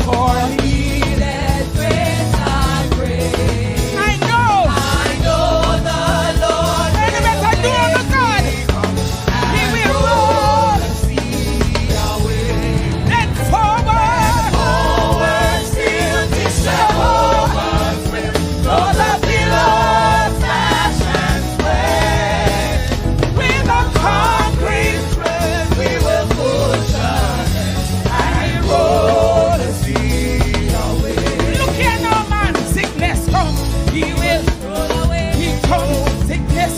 For he that waits on grace. I know the Lord. Any better do the God. He will roll the sea away. Then forward still to Jehovah's will. Though the billows dash and sway, with a concrete tread we will push ahead and roll the sea away. Look here now, man. Sickness come, he will roll away. He come, sickness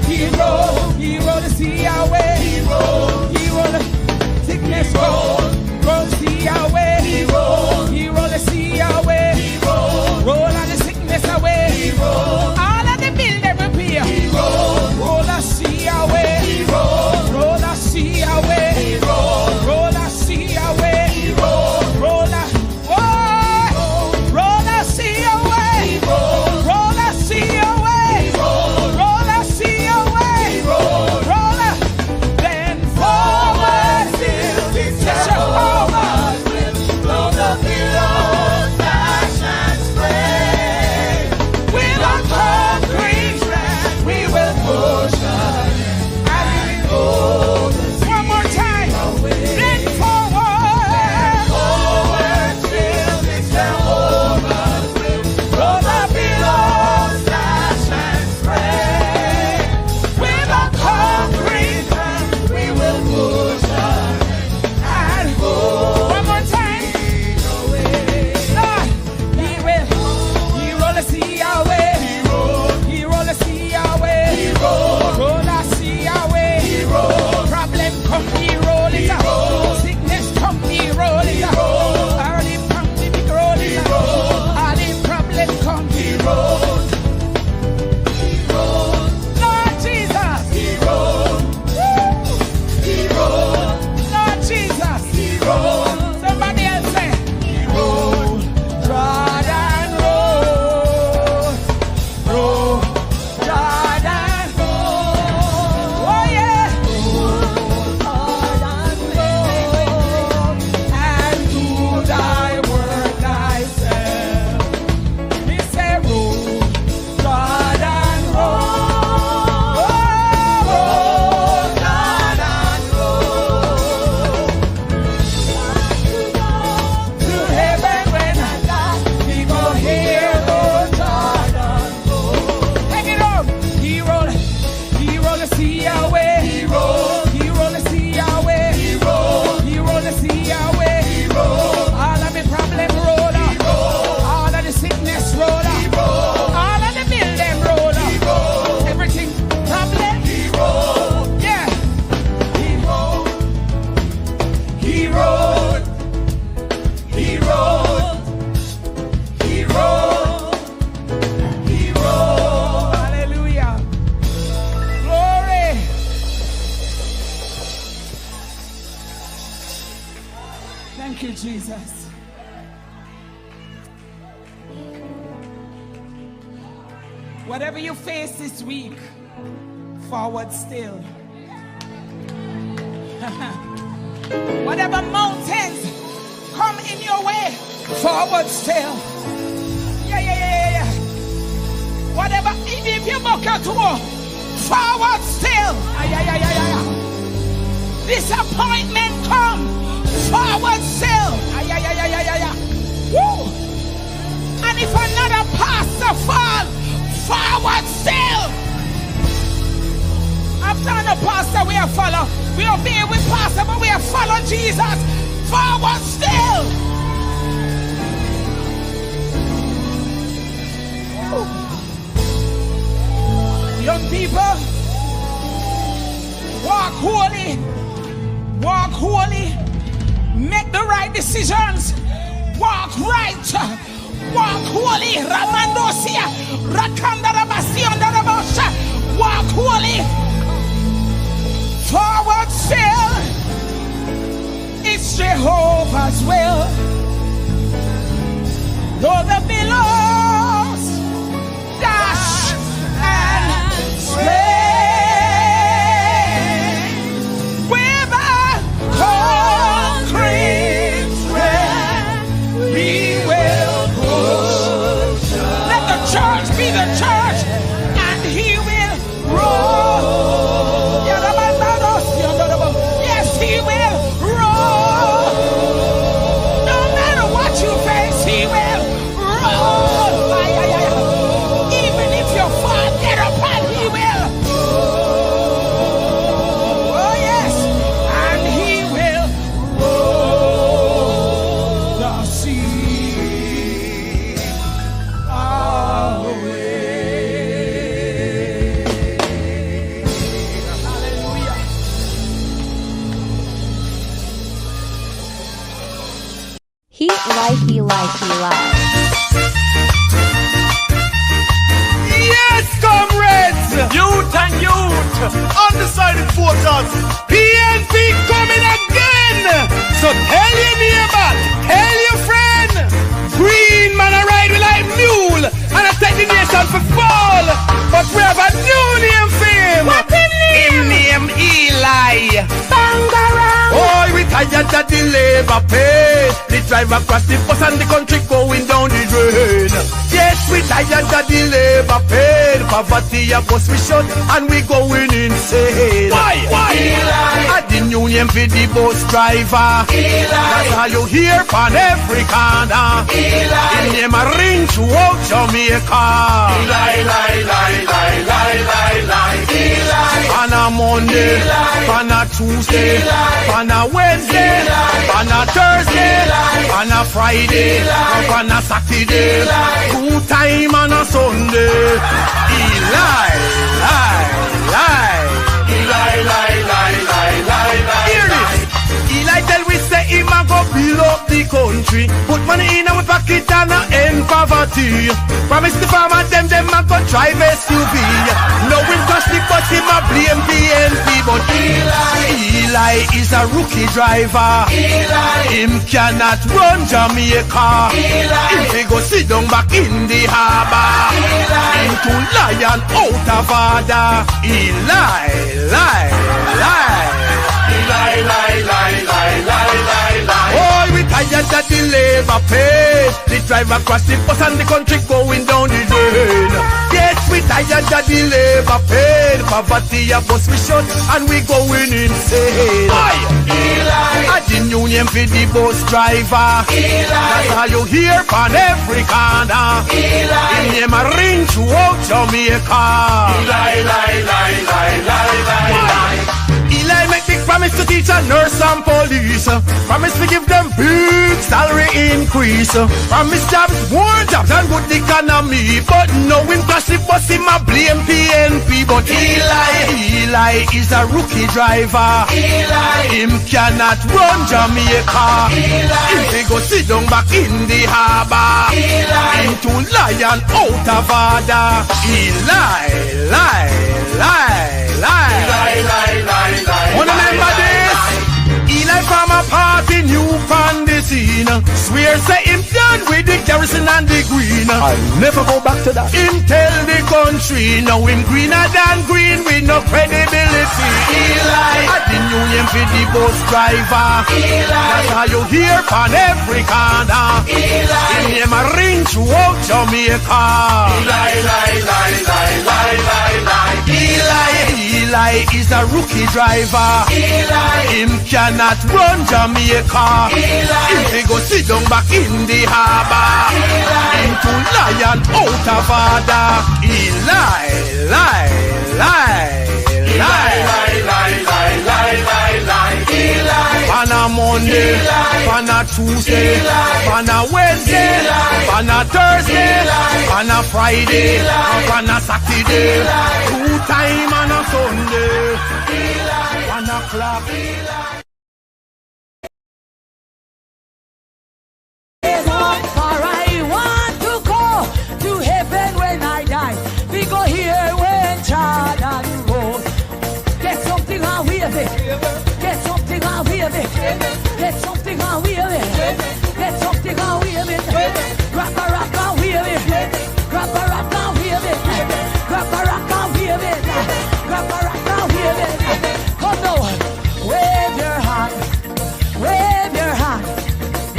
he roll the sea away. He roll the sickness roll the sea away. He roll the sea away. Roll all the sickness away. All of the bill they repair. Roll the sea away. Roll the sea away. Roll the sea away. Roll the sea away. Roll the sea away. Roll the sea away. Roll the then forward still to Jehovah's will. Blow the billows dash and spray. With a concrete tread we will push ahead and roll the sea. One more time. Then forward still to Jehovah's will. Blow the billows dash and spray. With a concrete tread we will push ahead and roll. One more time. Lord, he roll the sea away. He roll the sea away. Roll the sea away. Problem come, he roll it up. Sickness come, he roll it up. All the problem, he roll it up. All the problem come, he roll. Lord Jesus. Lord Jesus. Somebody else say, Jordan roll. Jordan roll. Oh yeah. Jordan roll. And do thy work thyself. We say roll. Jordan roll. Jordan roll. To heaven when we go hear the Jordan roll. Take it up. He roll the sea away. He roll the sea away. He roll the sea away. All of the problem roll up. All of the sickness roll up. All of the bill them roll up. Everything problem. Yeah. He rolled. Hallelujah. Glory. Thank you, Jesus. Whatever you face this week, forward still. Whatever mountains come in your way, forward still. Yeah. Whatever, even if you buck out to war, forward still. Disappointment come, forward still. Woo. And if another pastor fall, forward still. After the pastor we have follow. We obey with pastor, but we have followed Jesus. Forward still. Young people, walk holy. Walk holy. Make the right decisions. Walk right. Walk holy. Ramandosia. Rakandarabasiandarabosha. Walk holy. Forward still. It's Jehovah's will. Though the billows dash and sway with a concrete Heat life, he life, he life. Yes, comrades! Youth and youth! Undecided voters! PNP coming again! So tell your neighbor, tell your friend! Green man I ride with like mule, and I take the nation for fall! But we have a new name for him! What him name? Him name Eli! Bangarang! Oh, we tired of the labor pay. The drive across the bus and the country going down the drain. Yes, we tired of the labor pay. Poverty a bus we shut and we going insane. Why? Eli! At the union for the bus driver. Eli! That's how you hear on every corner. Eli! In name a ring throughout Jamaica. Eli! On a Monday, on a Tuesday, on a Wednesday, on a Thursday, on a Friday, on a Saturday, 2 times on a Sunday. Hear this. Eli tell we say him a go build up the country, put money in our pocket and a end poverty. Promise the farmer them a go drive SUV. No him crash the bus, him a blame PNP, but Eli is a rookie driver. Him cannot run Jamaica. If he go sit down back in the harbour, him too lion out of order. Oh, we tired of the labor pay. The driver across the bus and the country going down the drain. Yes, we tired of the labor pay. The poverty a bus we shut and we going insane. At the union for the bus driver. That's how you hear on every corner. In name a ring throughout Jamaica. Eli make big promise to teach a nurse and police. Promise to give them big salary increase. Promise jobs, more jobs and good economy. But no him crash the bus, him a blame PNP. But Eli is a rookie driver. Him cannot run Jamaica. If he go sit down back in the harbour, him too lion out of order. Wanna remember this? Eli from a party new on the scene. Swear say him done with the garrison and the green. I'll never go back to that. Him tell the country now him greener than green with no credibility. Eli at the union for the bus driver. That's how you hear on every corner. In name a ring throughout Jamaica. Eli is a rookie driver. Him cannot run Jamaica. If he go sit down back in the harbour, him too lion out of order. On a Monday, on a Tuesday, on a Wednesday, on a Thursday, on a Friday, on a Saturday, 2 times on a Sunday, 1 o'clock. For I want to go to heaven when I die. We go here when Jordan road. Get something and wave it. Get something and wave it. Get something and wave it. Get something and wave it. Grab a rock and wave it. Grab a rock and wave it. Grab a rock and wave it. Grab a rock and wave it. Come now, wave your hand. Wave your hand.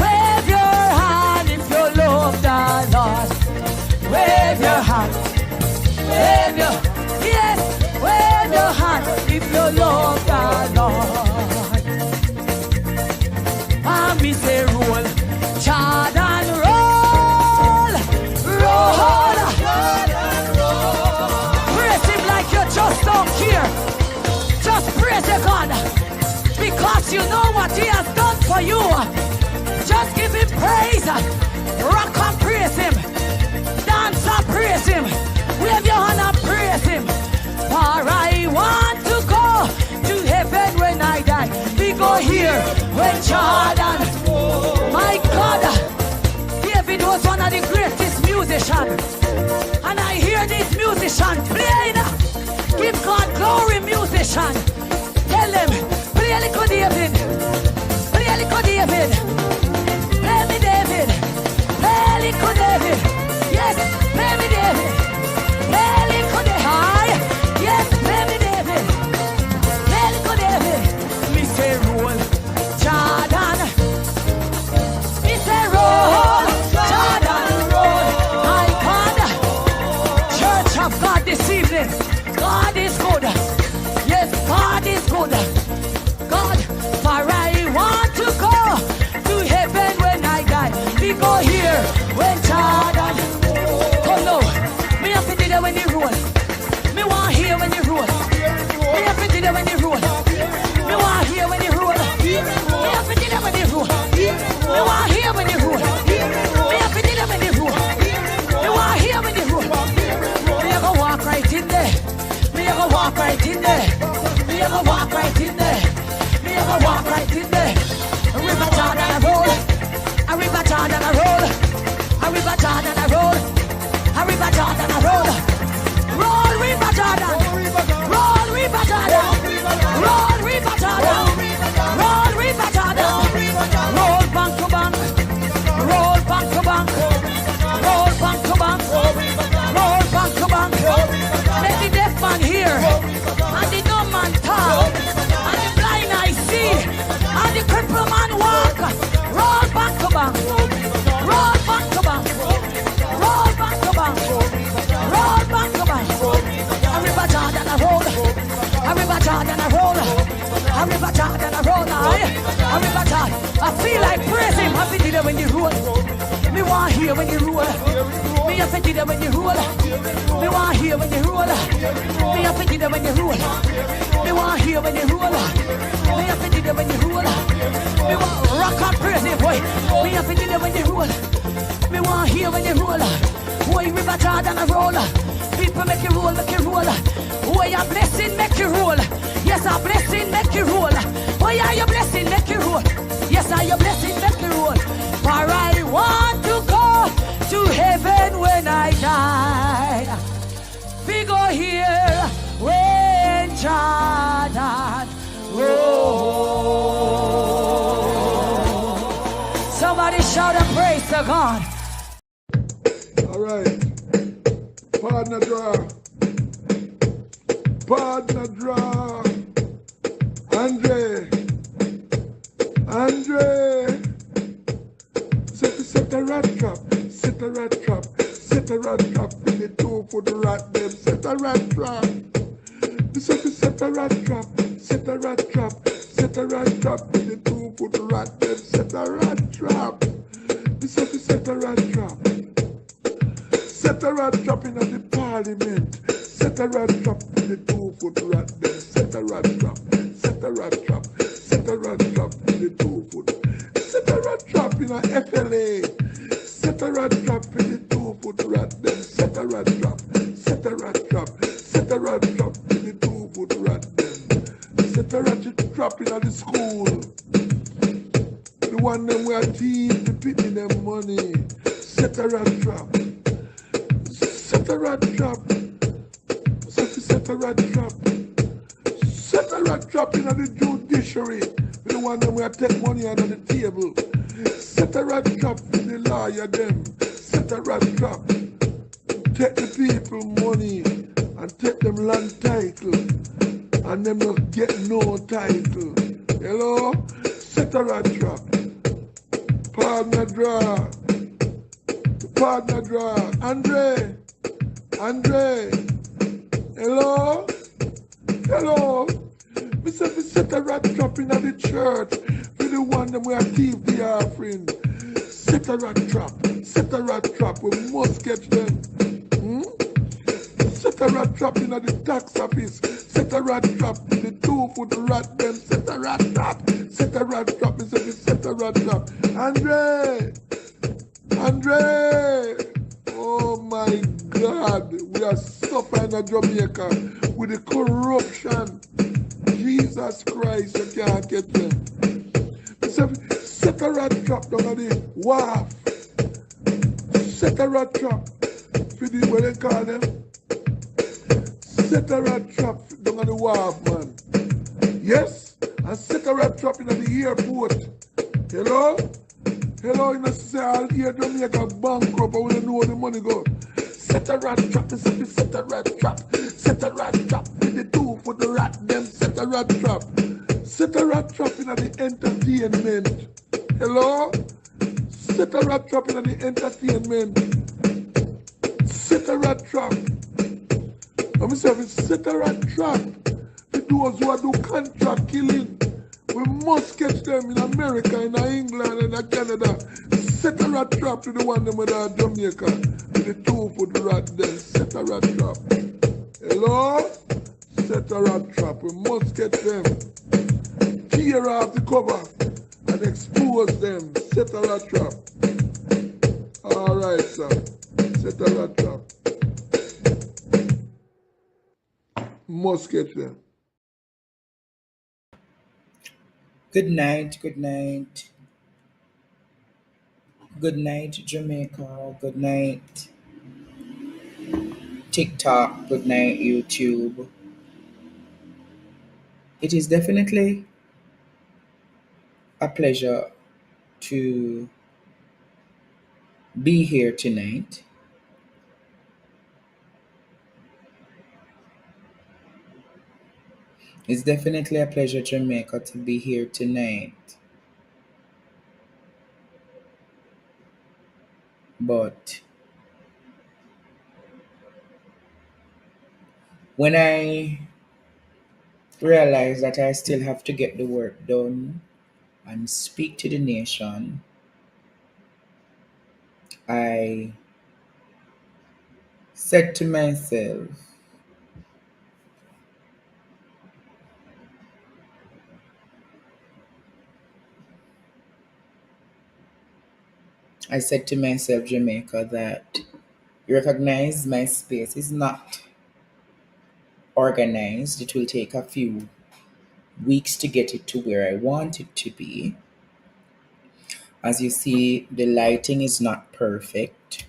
Wave your hand if you love the Lord. Wave your hand. Wave your, yes, wave your hand if you love the Lord. And me say roll, Jordan roll, roll, praise him like you just don't care. Just praise the God because you know what he has done for you. Just give him praise. Rock and praise him. Dance and praise him. Wave your hand and praise him. For I want to go to heaven when I die. We go here when Jordan. My God. musician. And I hear this musician playing. Give God glory, musician. Tell them, play a little David. Play a little David. Play me David. Play a little David. Yes, play me David. Play a little David. Yes, play me David. Play a little David. Me say roll, Jordan. Me say roll, Jordan, roll. My God, Church of God this evening. God is good. Yes, God is good. God, for I want to go to heaven when I die. We go here when Jordan. Oh no, me have to do that when you roll. Me want hear when you roll. Me have to do that when you roll. Me want hear when you roll. Me have to do that when you roll. Me want hear when you roll. Me have to do that when you roll. Me want hear when you roll. Me have to walk right in there. Me have to walk right in there. Me have to walk right in there. Me have to walk right in there. A river Jordan a roll. A river Jordan a roll. A river Jordan a roll. A river Jordan a roll. Roll river Jordan. Roll river Jordan. Roll river Jordan. Roll river Jordan. Roll bank to bank. Roll bank to bank. Roll bank to bank. Roll bank to bank. Let the deaf man hear. And the dumb man talk. And the blind eye see. And the crippled man walk. Roll back to bank. Roll back to bank. Roll back to bank. Roll back to bank. A river Jordan a roll. A river Jordan a roll. A river Jordan a roll. A river Jordan. I feel like praising him. I feel it when you roll. Me want hear when you roll. Me have to do that when you roll. Me want hear when you roll. Me have to do that when you roll. Me want hear when you roll. Me have to do that when you roll. Me want rock and praise him, boy. Me have to do that when you roll. Me want hear when you roll. Boy, river Jordan a roll. People make you roll, make you roll. Boy, a blessing make you roll. Yes, a blessing make you roll. Boy, are your blessing make you roll. Yes, are your blessing make you roll. For I want to go to heaven when I die. We go here when Jordan rolls. Somebody shout and praise to God. All right. Partner draw. Partner draw. Andre. Set a rat trap. Set a rat trap. Set a rat trap. In the two for the rat them. Set a rat trap. Set a rat trap. Set a rat trap. Set a rat trap. In the two for the rat them. Set a rat trap. Set a rat trap. Set a rat trap in the parliament. Set a rat trap in the two for the rat them. Set a rat trap. Set a rat trap. Set a rat trap in the two for the. Set a rat trap in a FLA. Set a rat trap in the two for the rat them. Set a rat trap. Set a rat trap. Set a rat trap in the two for the rat them. Set a rat trap in the school. The one them where teeth to pit in them money. Set a rat trap. Set a rat trap. Set a rat trap. Set a rat trap in the judiciary. The one them where take money under the table. Set a rat trap in the lawyer them. Set a rat trap. Take the people money and take them land title. And them not get no title. Hello? Set a rat trap. Partner draw. Partner draw. Andre. Hello? Hello? Me say we set a rat trap in the church. For the one them we thief the offering. Set a rat trap. Set a rat trap. We must catch them. Set a rat trap in the tax office. Set a rat trap in the two for the rat them. Set a rat trap. Set a rat trap. Me say we set a rat trap. Andre. Oh my God. We are suffering in Jamaica with the corruption. Jesus Christ, you can't get them. Set a rat trap down on the wharf. Set a rat trap. for the, what they call them? Set a rat trap down on the wharf, man. Yes, and set a rat trap in the airport. Hello? Hello, you know, say I'll hear Jamaica bankrupt, but we don't know where the money go. Set a rat trap, set a rat trap. Set a rat trap with the two for the rat, them set a rat trap. Set a rat trap in the entertainment. Hello? Set a rat trap in the entertainment. Set a rat trap. Let me say, set a rat trap. The those who do contract killing. We must catch them in America, in England, and in Canada. Set a rat trap to the one them with Jamaica. With the two for the rat then. Set a rat trap. Hello? Set a rat trap. We must catch them. Tear off the cover and expose them. Set a rat trap. Alright, sir. Set a rat trap. Must catch them. Good night, good night. Good night, Jamaica. Good night, TikTok. Good night, YouTube. It is definitely a pleasure to be here tonight. It's definitely a pleasure, Jamaica, to be here tonight. But when I realize that I still have to get the work done and speak to the nation, I said to myself, Jamaica, that you recognize my space is not organized. It will take a few weeks to get it to where I want it to be. As you see, the lighting is not perfect.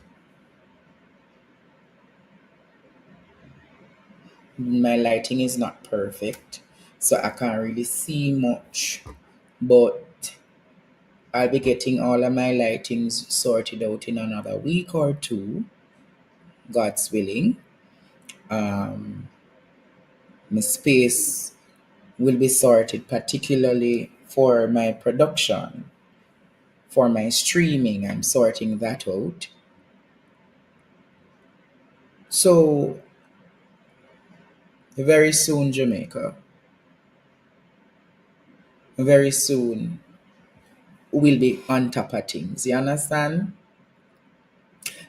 My lighting is not perfect, so I can't really see much, but I'll be getting all of my lightings sorted out in another week or two, God's willing. My space will be sorted particularly for my production, for my streaming. I'm sorting that out. So very soon, Jamaica, very soon we'll be on top of things. You understand?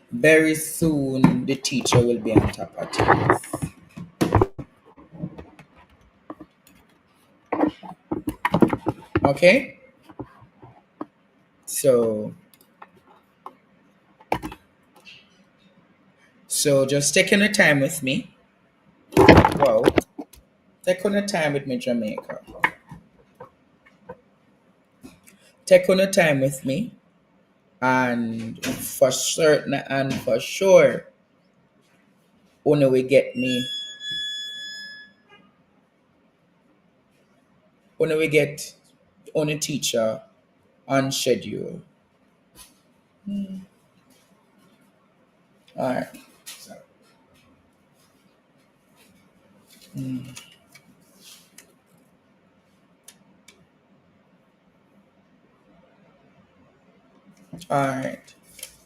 Very soon the teacher will be on top of things. Okay? So just taking the time with me. Wow. Take on the time with me, Jamaica. Take on the time with me. And for certain and for sure, Una will get me. Una will get on a teacher on schedule. All right. So, all right.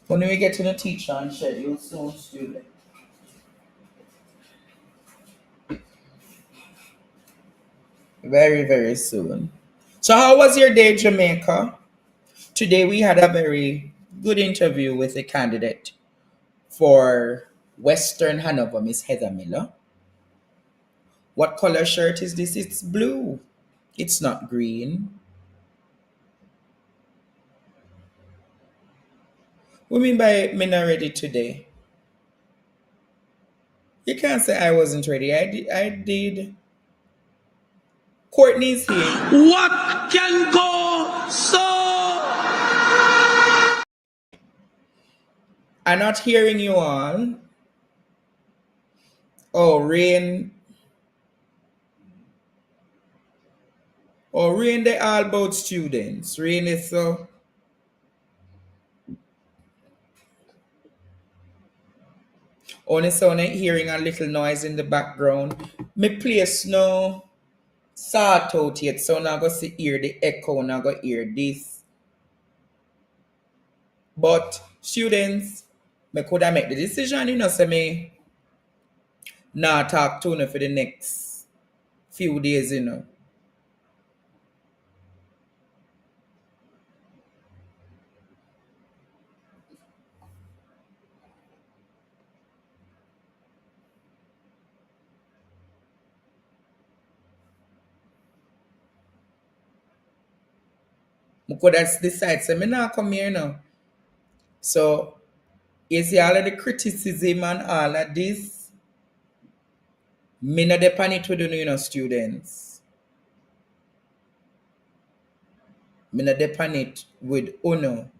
When we get to the teacher on schedule soon, student. Very, very soon. So how was your day, Jamaica? Today we had a very good interview with a candidate for Western Hanover, Miss Heather Miller. What color shirt is this? It's blue. It's not green. What do you mean by me not ready today? You can't say I wasn't ready. I did. Courtney's here. What can go so? I'm not hearing you all. Oh, rain. Oh, rain, they all about students. Rain is so. Only sound I'm hearing a little noise in the background. Me place no sort out yet, so now go see hear the echo, now go hear this. But students, me could have make the decision, say me not talk to you for the next few days, I could have decided, say me not come here now. So, you see all of the criticism and all of this, me not depend it with students. Me not depend it with uno.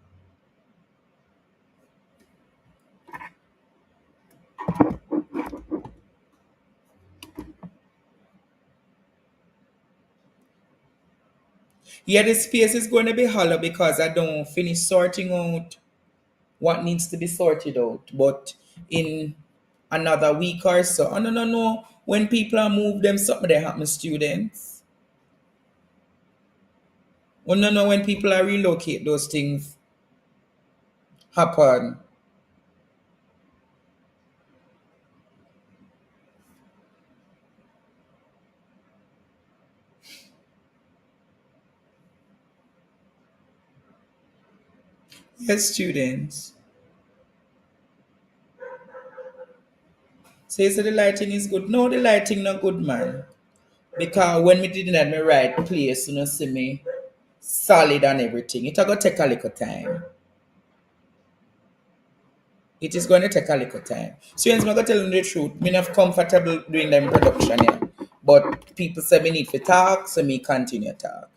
Yeah, the space is going to be hollow because I don't finish sorting out what needs to be sorted out. But in another week or so, I don't know when people are moved, them something that happen, students. I don't know when people are relocate, those things happen. Yes, students. Say, so the lighting is good. No, the lighting not good, man. Because when me didn't have my right place, see me solid and everything. It's going to take a little time. It is going to take a little time. Students, I'm going to tell them the truth. I'm not comfortable doing them production here. But people say me need to talk, so me continue to talk.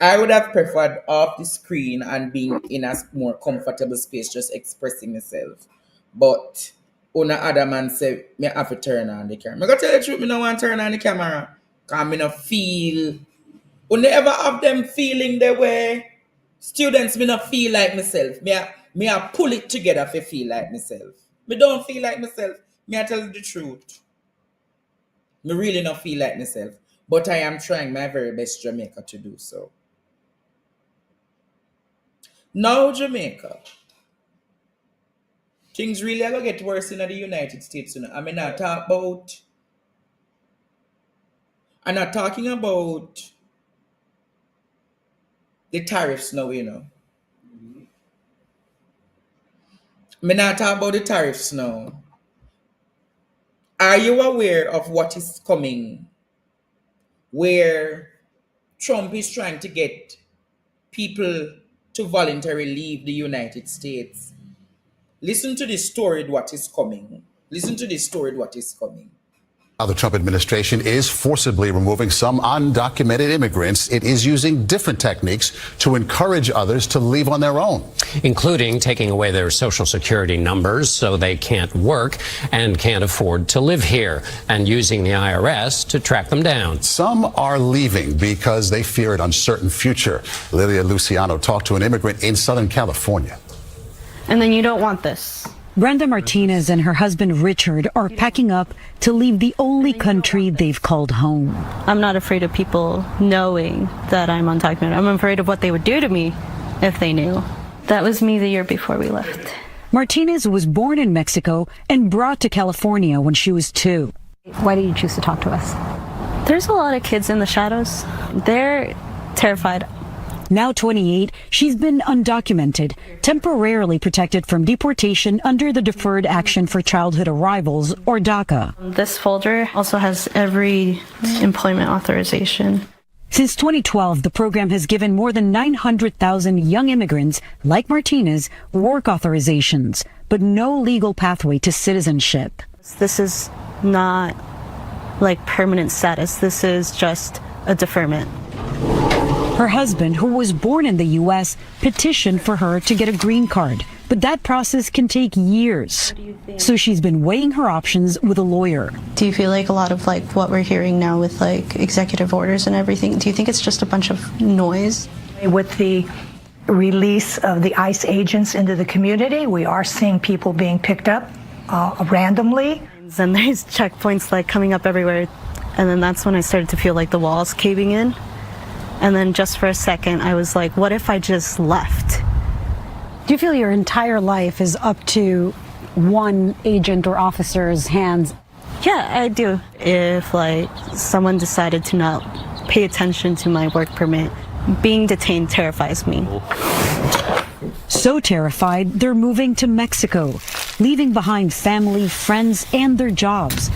I would have preferred off the screen and being in a more comfortable space, just expressing myself. But on the other man say, me have to turn on the camera. I'm going to tell you the truth, I don't want to turn on the camera. Because I don't feel... When they ever have them feeling their way, students, me not feel like myself. Me I pull it together to feel like myself. Me don't feel like myself. Me I tell you the truth. Me really not feel like myself. But I am trying my very best, Jamaica, to do so. Now, Jamaica, things really are going to get worse in the United States. I'm not talking about the tariffs now, I'm not talking about the tariffs now. Are you aware of what is coming? Where Trump is trying to get people to voluntarily leave the United States. Listen to this story, what is coming. Listen to this story, what is coming. Now the Trump administration is forcibly removing some undocumented immigrants. It is using different techniques to encourage others to leave on their own, including taking away their Social Security numbers so they can't work and can't afford to live here, and using the IRS to track them down. Some are leaving because they fear an uncertain future. Lilia Luciano talked to an immigrant in Southern California. And then you don't want this. Brenda Martinez and her husband Richard are packing up to leave the only country they've called home. I'm not afraid of people knowing that I'm undocumented. I'm afraid of what they would do to me if they knew. That was me the year before we left. Martinez was born in Mexico and brought to California when she was 2. Why did you choose to talk to us? There's a lot of kids in the shadows. They're terrified. Now 28, she's been undocumented, temporarily protected from deportation under the Deferred Action for Childhood Arrivals, or DACA. This folder also has every employment authorization. Since 2012, the program has given more than 900,000 young immigrants, like Martinez, work authorizations, but no legal pathway to citizenship. This is not like permanent status. This is just a deferment. Her husband, who was born in the U.S., petitioned for her to get a green card, but that process can take years. So she's been weighing her options with a lawyer. Do you feel like a lot of like what we're hearing now with like executive orders and everything, do you think it's just a bunch of noise? With the release of the ICE agents into the community, we are seeing people being picked up randomly. And there's checkpoints like coming up everywhere. And then that's when I started to feel like the walls caving in. And then just for a second, I was like, what if I just left? Do you feel your entire life is up to one agent or officer's hands? Yeah, I do. If like someone decided to not pay attention to my work permit, being detained terrifies me. So terrified, they're moving to Mexico, leaving behind family, friends, and their jobs,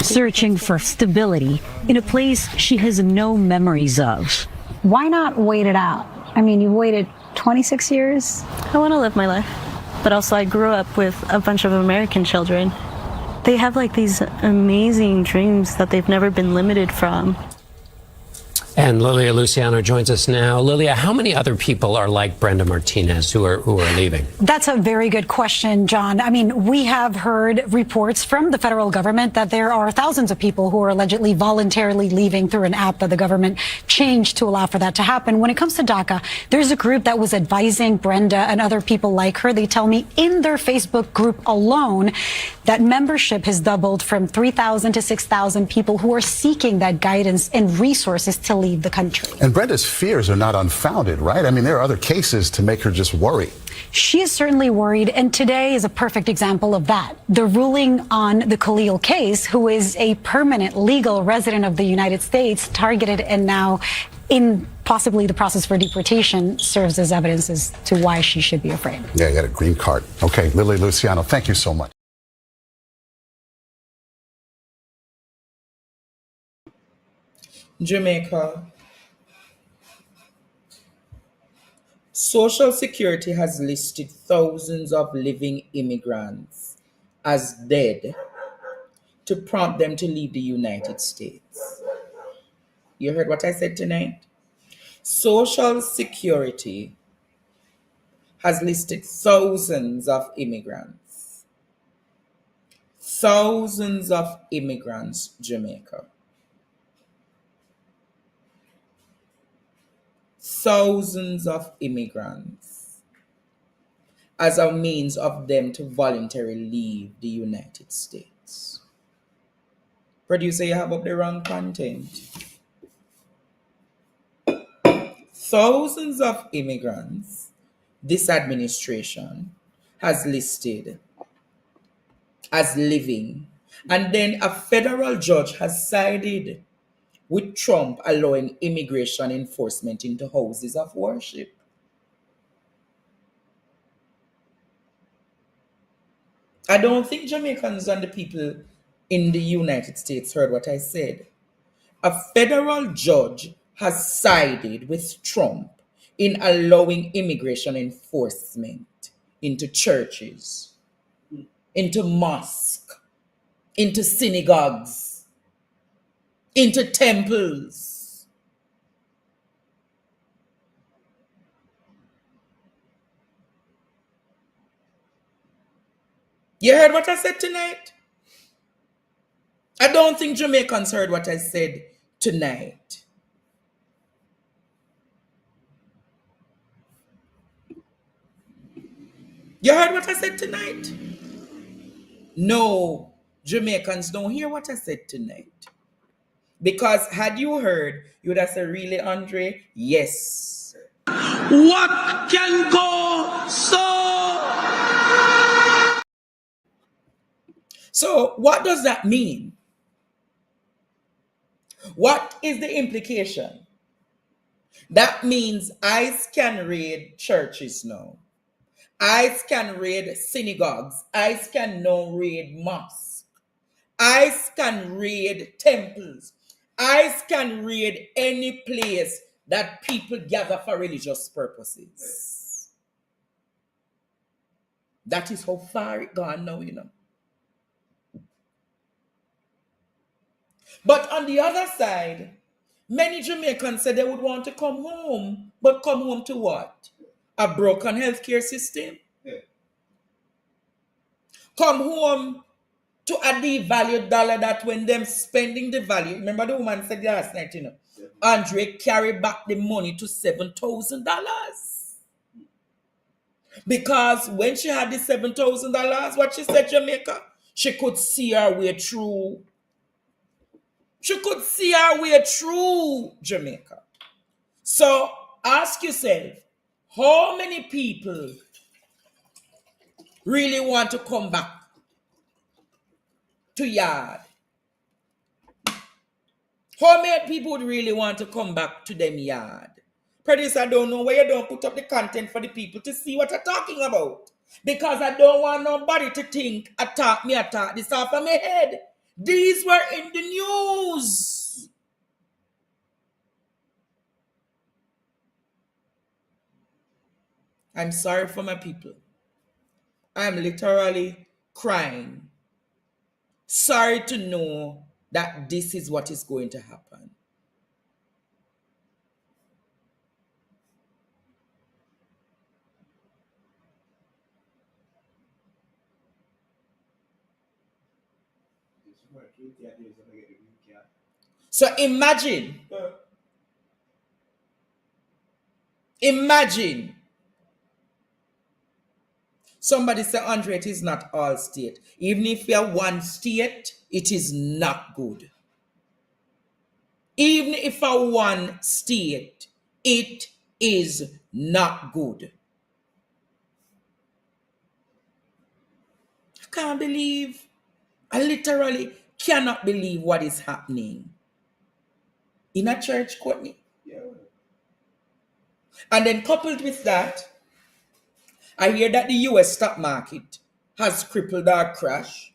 searching for stability in a place she has no memories of. Why not wait it out? I mean, you waited 26 years. I want to live my life. But also I grew up with a bunch of American children. They have like these amazing dreams that they've never been limited from. And Lilia Luciano joins us now. Lilia, how many other people are like Brenda Martinez who are leaving? That's a very good question, John. I mean, we have heard reports from the federal government that there are thousands of people who are allegedly voluntarily leaving through an app that the government changed to allow for that to happen. When it comes to DACA, there's a group that was advising Brenda and other people like her. They tell me in their Facebook group alone that membership has doubled from 3,000 to 6,000 people who are seeking that guidance and resources to leave the country. And Brenda's fears are not unfounded, right? I mean, there are other cases to make her just worry. She is certainly worried, and today is a perfect example of that. The ruling on the Khalil case, who is a permanent legal resident of the United States, targeted and now in possibly the process for deportation, serves as evidence as to why she should be afraid. Yeah, you got a green card. Okay, Lily Luciano, thank you so much. Jamaica. Social Security has listed thousands of living immigrants as dead to prompt them to leave the United States. You heard what I said tonight? Social Security has listed thousands of immigrants. Thousands of immigrants, Jamaica. Thousands of immigrants as a means of them to voluntarily leave the United States. Producer, you have up the wrong content. Thousands of immigrants this administration has listed as living, and then a federal judge has sided with Trump allowing immigration enforcement into houses of worship. I don't think Jamaicans and the people in the United States heard what I said. A federal judge has sided with Trump in allowing immigration enforcement into churches, into mosques, into synagogues, into temples. You heard what I said tonight? I don't think Jamaicans heard what I said tonight. You heard what I said tonight? No, Jamaicans don't hear what I said tonight. Because had you heard, you would have said, really, Andre? Yes. What can go so? So what does that mean? What is the implication? That means ICE can raid churches now. ICE can raid synagogues. ICE can now raid mosques. ICE can raid temples. ICE can raid any place that people gather for religious purposes. That is how far it gone now, you know. But on the other side, many Jamaicans said they would want to come home, but come home to what? A broken healthcare system? come home to a devalued dollar that when them spending the value, remember the woman said last night, you know, Andre carry back the money to $7,000. Because when she had the $7,000, what she said, Jamaica, she could see her way through. She could see her way through Jamaica. So ask yourself, how many people really want to come back to yard? How many people would really want to come back to them yard? Producer, I don't know why you don't put up the content for the people to see what I'm talking about. Because I don't want nobody to think I talk this off of my head. These were in the news. I'm sorry for my people. I'm literally crying. Sorry to know that this is what is going to happen. So imagine somebody say, Andre, it is not all state. Even if you're one state, it is not good. Even if you're one state, it is not good. I can't believe, I literally cannot believe what is happening in a church, Courtney. Yeah. And then coupled with that, I hear that the US stock market has crippled or crashed.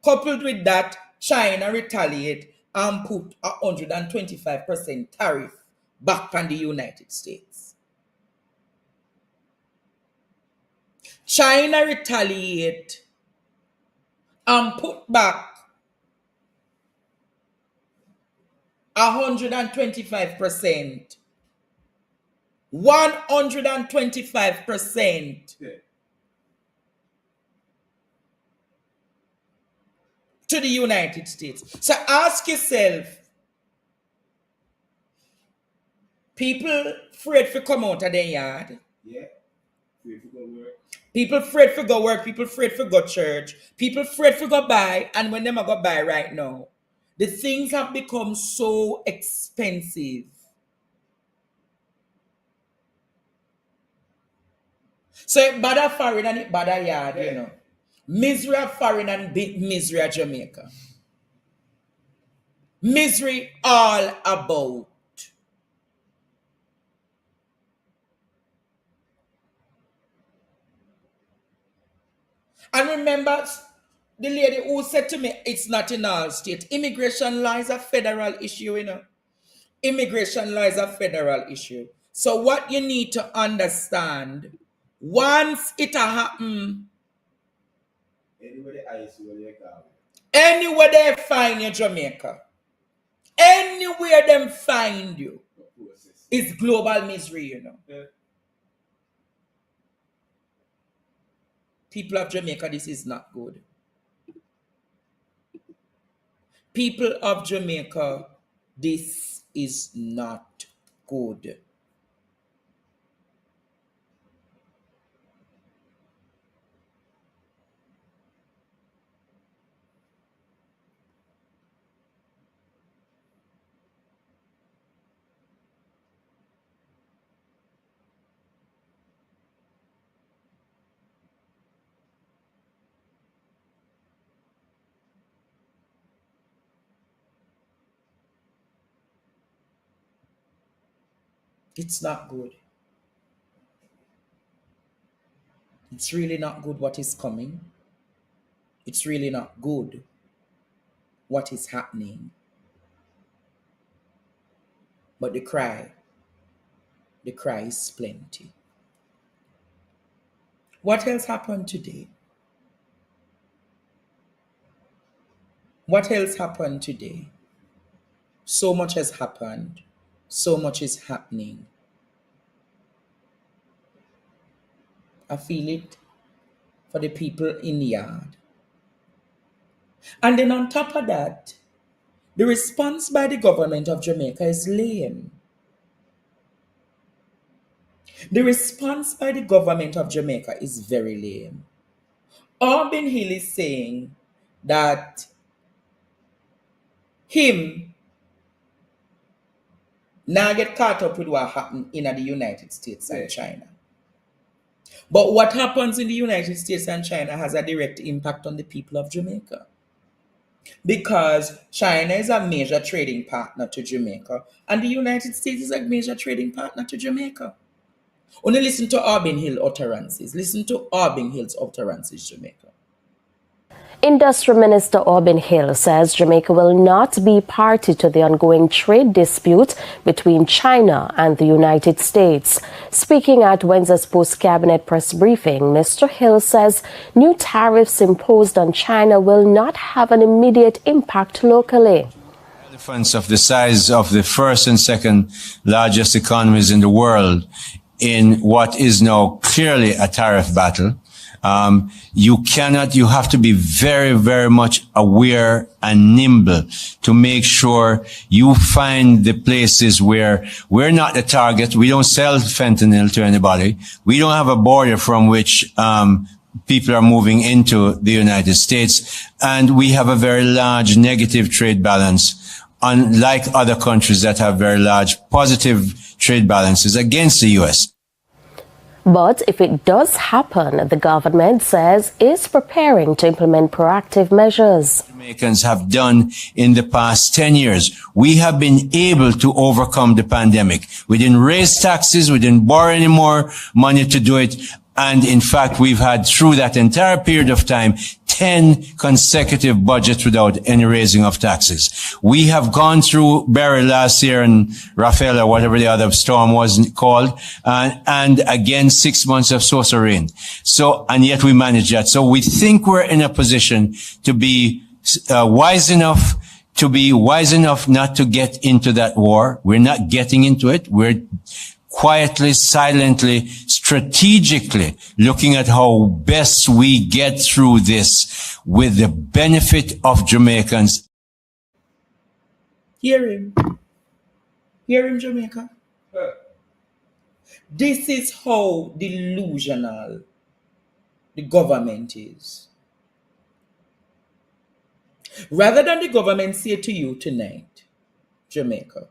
Coupled with that, China retaliate and put a 125% tariff back on the United States. China retaliate and put back 125%. 125% to the United States. So ask yourself, people afraid to come out of their yard. Yeah. People afraid to go work. People afraid to go church. People afraid to go buy. And when them are go buy right now, the things have become so expensive. So it bother foreign and it bother yard, you know. Misery of foreign and misery of Jamaica. Misery all about. And remember, the lady who said to me, it's not in all state. Immigration law is a federal issue, you know. Immigration law is a federal issue. So what you need to understand, once it happen, anywhere they find you, Jamaica, anywhere them find you, is global misery, you know. Yeah. People of Jamaica, this is not good. People of Jamaica, this is not good. It's not good. It's really not good what is coming. It's really not good what is happening. But the cry is plenty. What else happened today? What else happened today? So much has happened. So much is happening. I feel it for the people in the yard. And then on top of that, the response by the government of Jamaica is lame. The response by the government of Jamaica is very lame. Auburn Hill is saying that him now get caught up with what happened in the United States and China. But what happens in the United States and China has a direct impact on the people of Jamaica. Because China is a major trading partner to Jamaica, and the United States is a major trading partner to Jamaica. Only listen to Auburn Hill utterances. Listen to Auburn Hill's utterances, Jamaica. Industry Minister Auburn Hill says Jamaica will not be party to the ongoing trade dispute between China and the United States. Speaking at Wednesday's post-cabinet press briefing, Mr. Hill says new tariffs imposed on China will not have an immediate impact locally. Elephants of the size of the first and second largest economies in the world in what is now clearly a tariff battle. You have to be very, very much aware and nimble to make sure you find the places where we're not the target. We don't sell fentanyl to anybody. We don't have a border from which, people are moving into the United States. And we have a very large negative trade balance, unlike other countries that have very large positive trade balances against the U.S. But if it does happen, the government says is preparing to implement proactive measures. Jamaicans have done in the past 10 years. We have been able to overcome the pandemic. We didn't raise taxes. We didn't borrow any more money to do it. And in fact, we've had through that entire period of time 10 consecutive budgets without any raising of taxes. We have gone through Barry last year and Rafael or whatever the other storm was called, and again 6 months of so-so rain. So, and yet we managed that. So we think we're in a position to be wise enough not to get into that war. We're not getting into it. We're quietly, silently, strategically looking at how best we get through this with the benefit of Jamaicans. Hear him. Hear him, Jamaica. This is how delusional the government is. Rather than the government say to you tonight, Jamaica,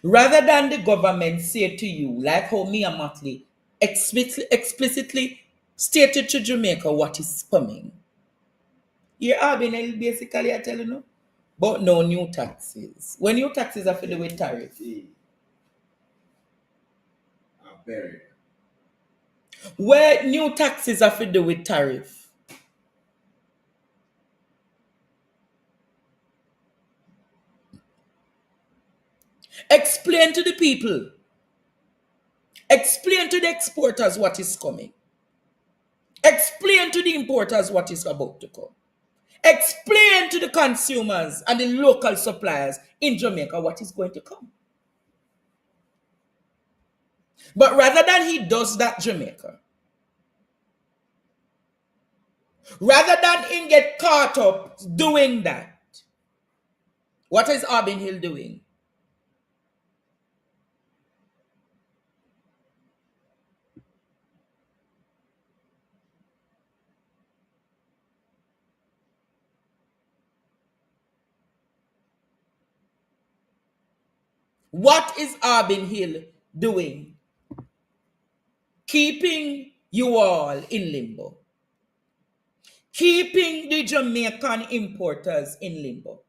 rather than the government say to you, like how Mia Motley explicitly stated to Jamaica what is coming. Here Auburn basically I tell you no, but no new taxes. When new taxes are filled with tariff. Where new taxes are filled with tariff. Explain to the people. Explain to the exporters what is coming. Explain to the importers what is about to come. Explain to the consumers and the local suppliers in Jamaica what is going to come. But rather than he does that, Jamaica, rather than him get caught up doing that, what is Auburn Hill doing? What is Auburn Hill doing? Keeping you all in limbo. Keeping the Jamaican importers in limbo.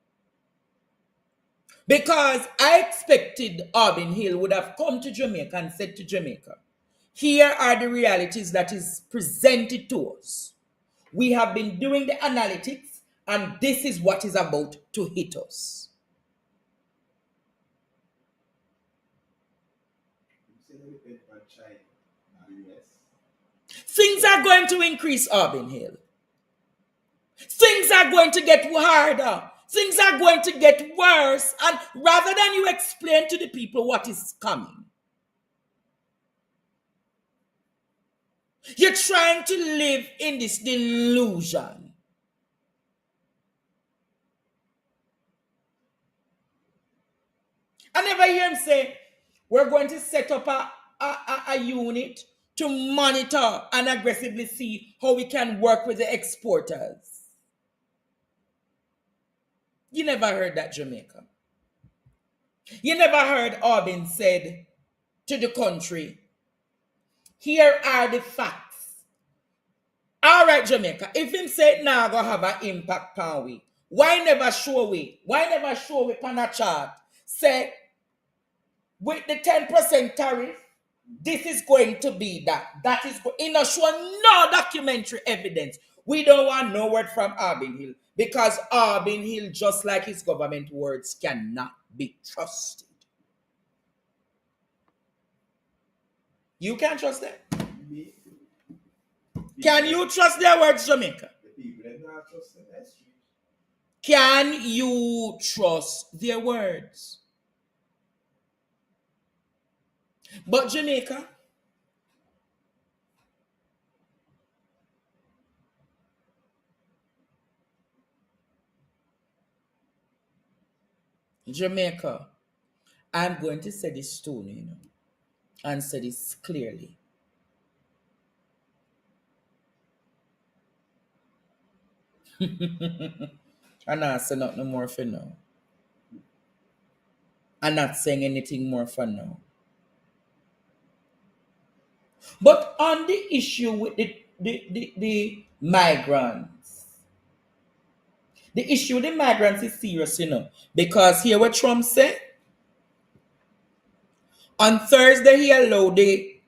Because I expected Auburn Hill would have come to Jamaica and said to Jamaica, here are the realities that is presented to us. We have been doing the analytics and this is what is about to hit us. Things are going to increase, Auburn Hill. Things are going to get harder. Things are going to get worse. And rather than you explain to the people what is coming, you're trying to live in this delusion say, we're going to set up a unit to monitor and aggressively see how we can work with the exporters. You never heard that, Jamaica. You never heard Albin said to the country, here are the facts. All right, Jamaica, if him say now go have an impact on we, why never show we? Why never show we on a chart? Say, with the 10% tariff, this is going to be that. That is going to show no documentary evidence. We don't want no word from Albin Hill because Albin Hill, just like his government words, cannot be trusted. You can't trust them. Can you trust their words, Jamaica? Can you trust their words? But Jamaica, I'm going to say this too, and say this clearly. I'm not saying nothing more for now. I'm not saying anything more for now. But on the issue with the migrants, the issue with the migrants is serious, because here what Trump said, on Thursday he allowed the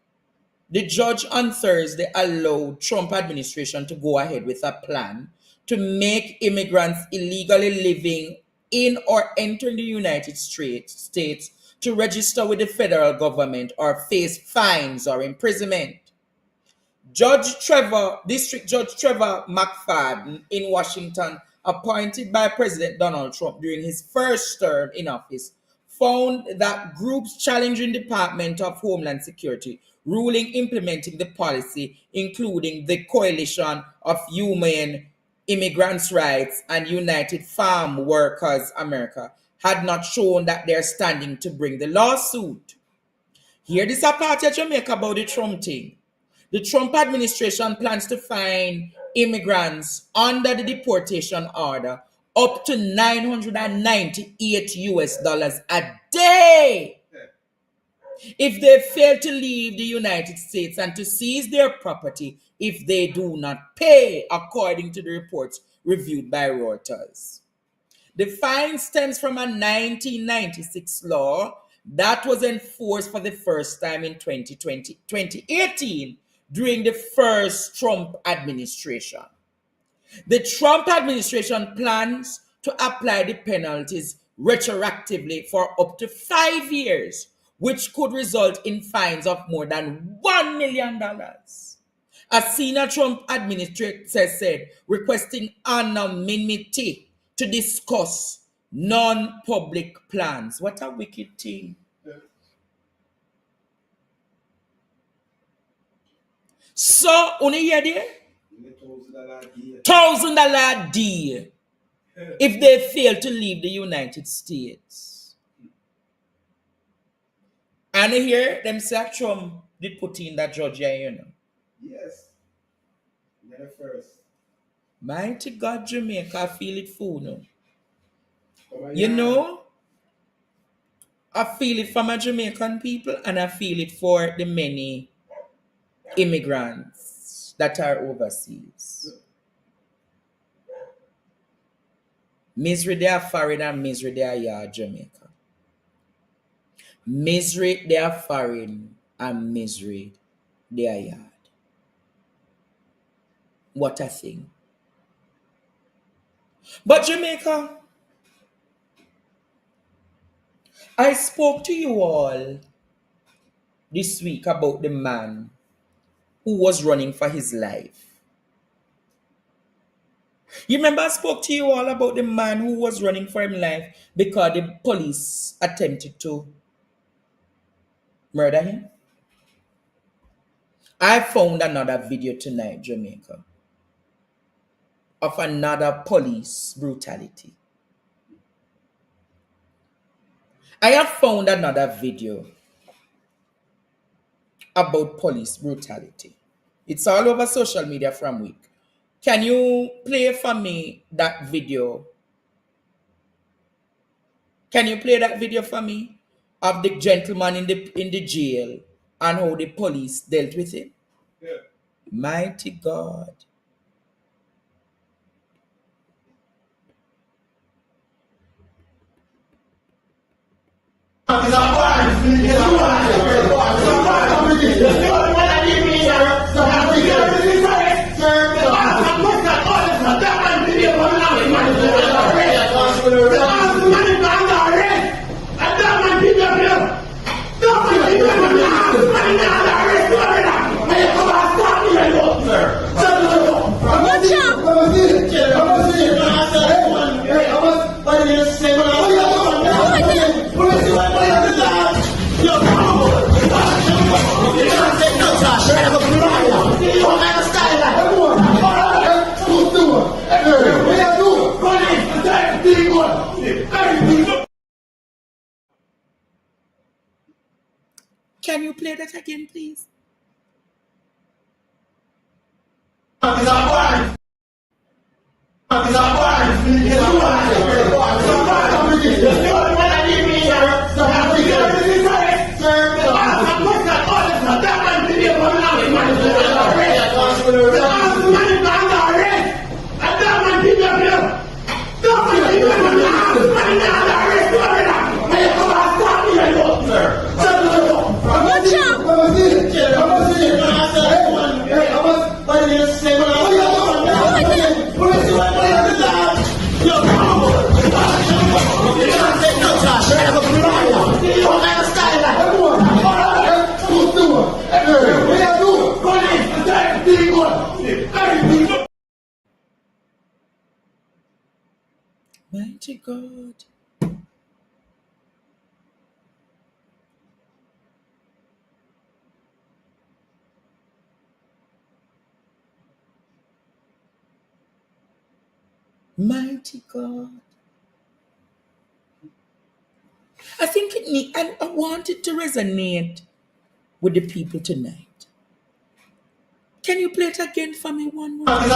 judge on Thursday allowed Trump administration to go ahead with a plan to make immigrants illegally living in or entering the United States to register with the federal government or face fines or imprisonment. District Judge Trevor McFadden in Washington, appointed by President Donald Trump during his first term in office, found that groups challenging Department of Homeland Security ruling implementing the policy, including the Coalition of Humane Immigrants' Rights and United Farm Workers America, had not shown that they're standing to bring the lawsuit. Here this a part of Jamaica about the Trump thing. The Trump administration plans to fine immigrants under the deportation order up to $998 a day if they fail to leave the United States and to seize their property if they do not pay, according to the reports reviewed by Reuters. The fine stems from a 1996 law that was enforced for the first time in 2018 during the first Trump administration. The Trump administration plans to apply the penalties retroactively for up to 5 years, which could result in fines of more than $1 million. A senior Trump administrator said, requesting anonymity to discuss non-public plans. What a wicked thing. So, only hear there? $1,000 deal if they fail to leave the United States. And here, them say Trump did put in that judge here, Yes. Never first. Mighty God, Jamaica, I feel it full now. I feel it for my Jamaican people and I feel it for the many immigrants that are overseas. Misery they are foreign and misery they are here, Jamaica. Misery they are foreign and misery they are yard. What a thing. But Jamaica, I spoke to you all this week about the man who was running for his life. You remember I spoke to you all about the man who was running for his life because the police attempted to murder him? I found another video tonight, Jamaica, of another police brutality. I have found another video about police brutality. It's all over social media from week. Can you play for me that video? Can you play that video for me of the gentleman in the jail and how the police dealt with him? Yeah. Mighty God. Can you play that again, please? Mighty God. Mighty God. I think I want it to resonate with the people tonight. Can you play it again for me one more time?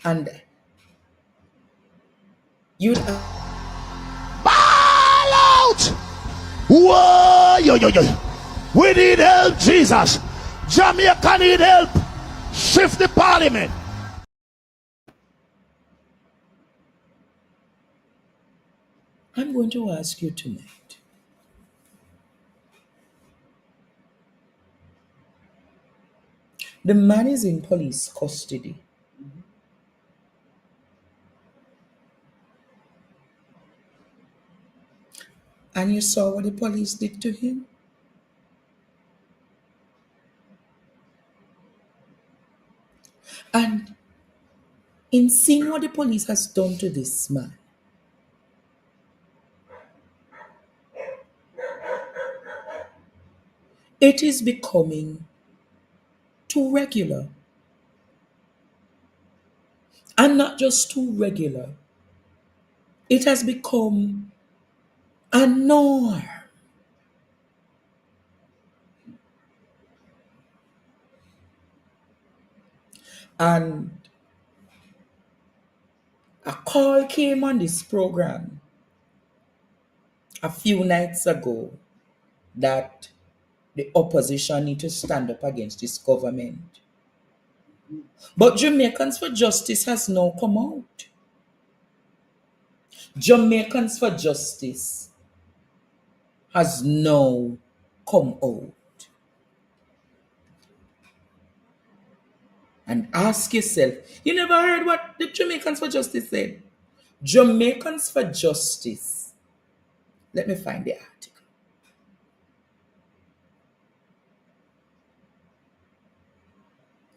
And you Ball out! Whoa, yo. We need help, Jesus. Jamaica need help. Shift the parliament. I'm going to ask you tonight. The man is in police custody. And you saw what the police did to him? And in seeing what the police has done to this man, it is becoming too regular. And not just too regular. It has become a norm. And a call came on this program a few nights ago that the opposition need to stand up against this government. But Jamaicans for Justice has now come out. Jamaicans for Justice has now come out. And ask yourself, you never heard what the Jamaicans for Justice said? Jamaicans for Justice. Let me find the article.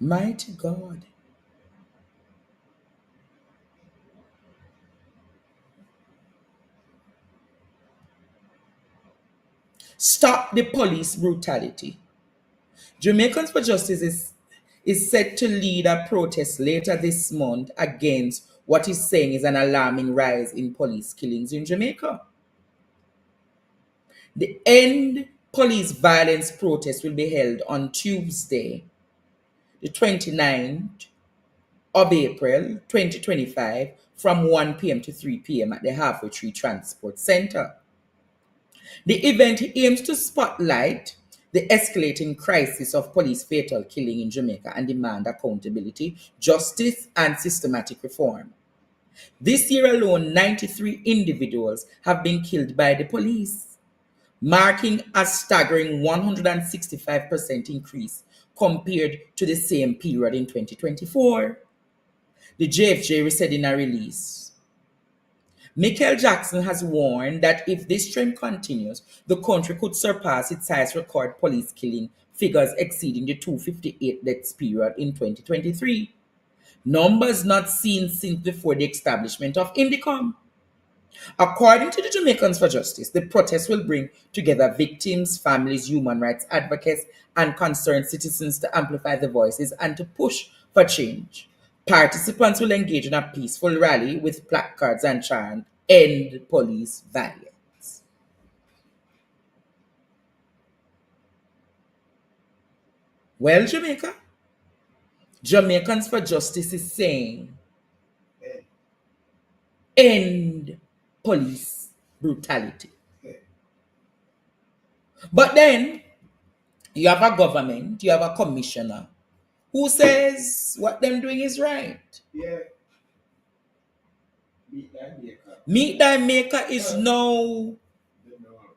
Mighty God. Stop the police brutality. Jamaicans for Justice is set to lead a protest later this month against what is saying is an alarming rise in police killings in Jamaica. The End Police Violence protest will be held on Tuesday, the 29th of April 2025 from 1 p.m. to 3 p.m. at the Halfway Tree Transport Center. The event aims to spotlight the escalating crisis of police fatal killing in Jamaica and demand accountability, justice, and systematic reform. This year alone, 93 individuals have been killed by the police, marking a staggering 165% increase compared to the same period in 2024. The JFJ said in a release, Michael Jackson has warned that if this trend continues, the country could surpass its highest record police killing figures exceeding the 258 deaths period in 2023. Numbers not seen since before the establishment of Indicom. According to the Jamaicans for Justice, the protest will bring together victims, families, human rights advocates, and concerned citizens to amplify the voices and to push for change. Participants will engage in a peaceful rally with placards and chant, "End police violence." Well, Jamaica, Jamaicans for Justice is saying, end police brutality. But then, you have a government, you have a commissioner, who says what them doing is right. Yeah. Meet thy maker is now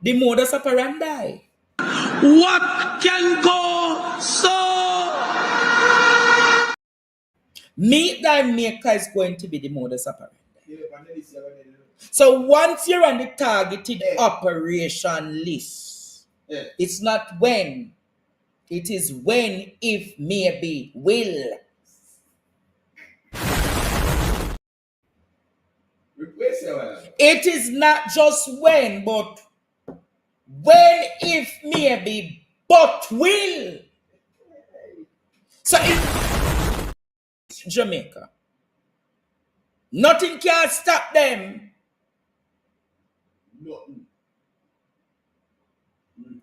the modus operandi. What can go so? Meet thy maker is going to be the modus operandi. So once you're on the targeted operation list, it's not when. It is when, if, maybe, will. It is not just when, but when, if, maybe, but will. So in Jamaica, nothing can stop them. Nothing.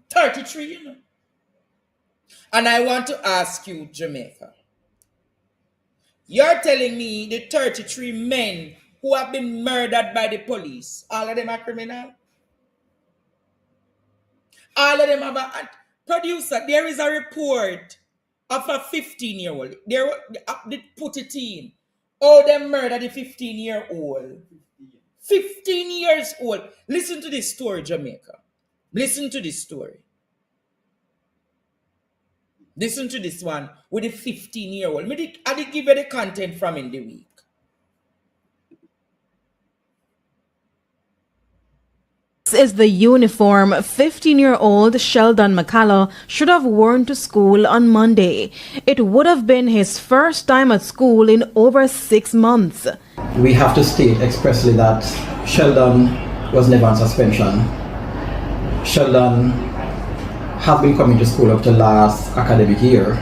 33, you know. And I want to ask you, Jamaica, you're telling me the 33 men who have been murdered by the police, all of them are criminal? All of them have a producer. There is a report of a 15-year-old. They put it in. Oh, they murdered the 15-year-old. 15 years old. Listen to this story, Jamaica. Listen to this story. Listen to this one with a 15-year-old. I did give you the content from in the week. This is the uniform 15-year-old Sheldon McCullough should have worn to school on Monday. It would have been his first time at school in over 6 months. We have to state expressly that Sheldon was never on suspension. Sheldon have been coming to school up to last academic year,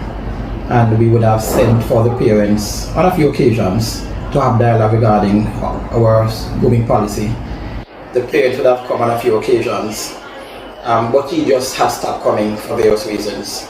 and we would have sent for the parents on a few occasions to have dialogue regarding our grooming policy. The parents would have come on a few occasions, but he just has stopped coming for various reasons.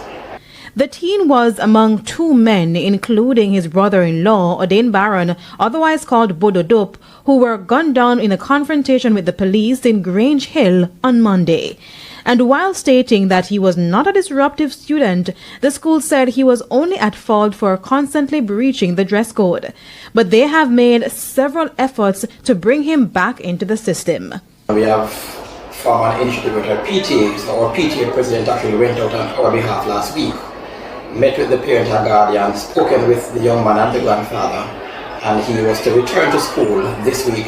The teen was among 2 men, including his brother-in-law, Odain Barron, otherwise called Bodo Dup, who were gunned down in a confrontation with the police in Grange Hill on Monday. And while stating that he was not a disruptive student, the school said he was only at fault for constantly breaching the dress code. But they have made several efforts to bring him back into the system. We have formed an initiative with our PTA. So our PTA president actually went out on our behalf last week, met with the parent and guardian, spoken with the young man and the grandfather, and he was to return to school this week.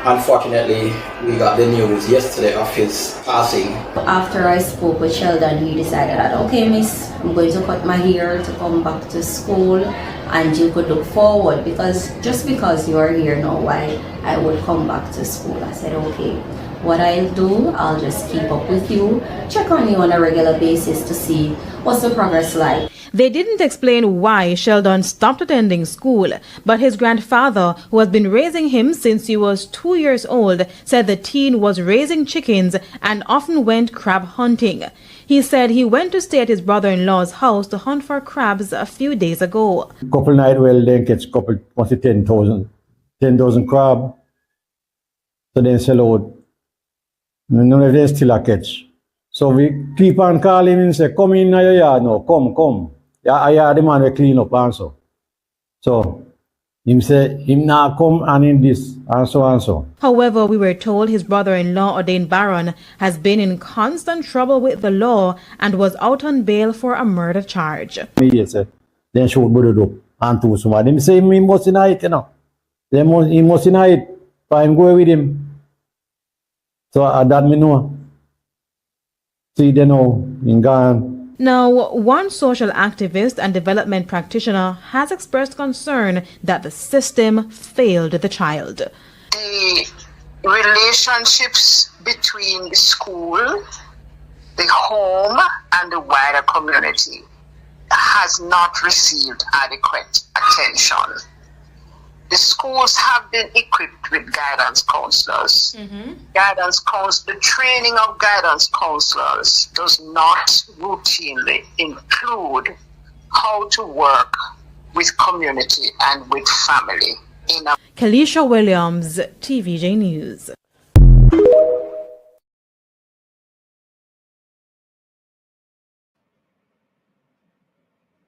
Unfortunately, we got the news yesterday of his passing. After I spoke with Sheldon, he decided that, okay, miss, I'm going to cut my hair to come back to school and you could look forward, because just because you are here now, why I would come back to school. I said, okay, what I'll do, I'll just keep up with you, check on you on a regular basis to see what's the progress like. They didn't explain why Sheldon stopped attending school, but his grandfather, who has been raising him since he was 2 years old, said the teen was raising chickens and often went crab hunting. He said he went to stay at his brother-in-law's house to hunt for crabs a few days ago. Couple night well, then catch couple, what's it, 10,000 crab. So then sell out. None of them still a catch. So we keep on calling him and say, come in your yard now, come. I hear the man will clean up and so. So him say, him now come and in this and so and so. However, we were told his brother-in-law, Ordained Baron, has been in constant trouble with the law and was out on bail for a murder charge. He said, then shoot Buddha up and to somebody. Him say, he must deny it, you know. He must deny it, but I'm going with him. So that me know. See, they know, in gone. Now, one social activist and development practitioner has expressed concern that the system failed the child. The relationships between the school, the home, and the wider community has not received adequate attention. The schools have been equipped with guidance counselors. The training of guidance counselors does not routinely include how to work with community and with family. Kalisha Williams, TVJ News.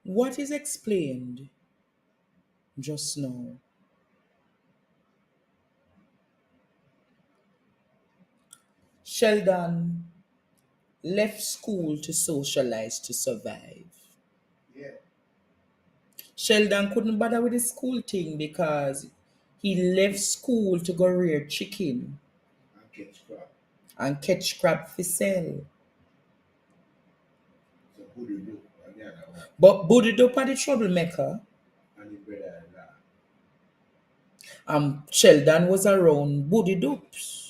What is explained just now Sheldon left school to socialize to survive. Yeah. Sheldon couldn't bother with the school thing because he left school to go rear chicken and catch crab for sale. So who do you do? But Buddy Dope are the troublemaker. And his brother-in-law. Sheldon was around Buddy Dopes.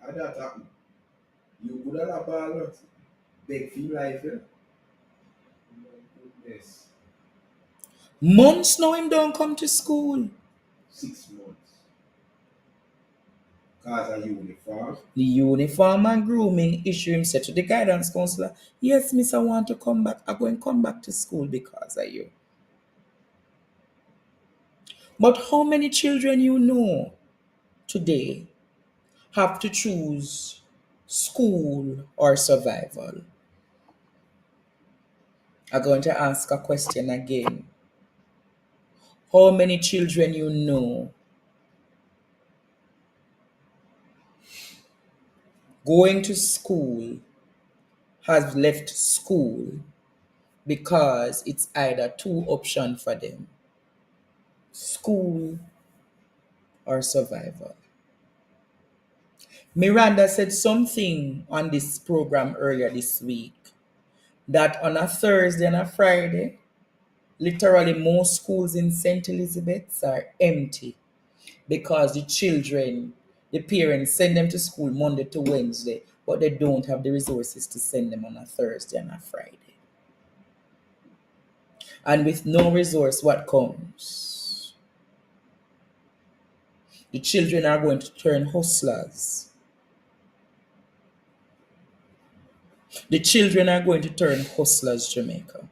How that happen? You could have a ball big feel life, eh? Goodness. Months now him don't come to school. 6 months. Cause of uniform. The uniform and grooming issue him said to the guidance counselor, yes, miss, I want to come back. I'm going to come back to school because of you. But how many children you know today have to choose school or survival? I'm going to ask a question again. How many children you know going to school has left school because it's either two options for them, school or survival? Miranda said something on this program earlier this week that on a Thursday and a Friday, literally most schools in St. Elizabeth's are empty because the children, the parents send them to school Monday to Wednesday, but they don't have the resources to send them on a Thursday and a Friday. And with no resource, what comes? The children are going to turn hustlers. The children are going to turn hustlers, Jamaica.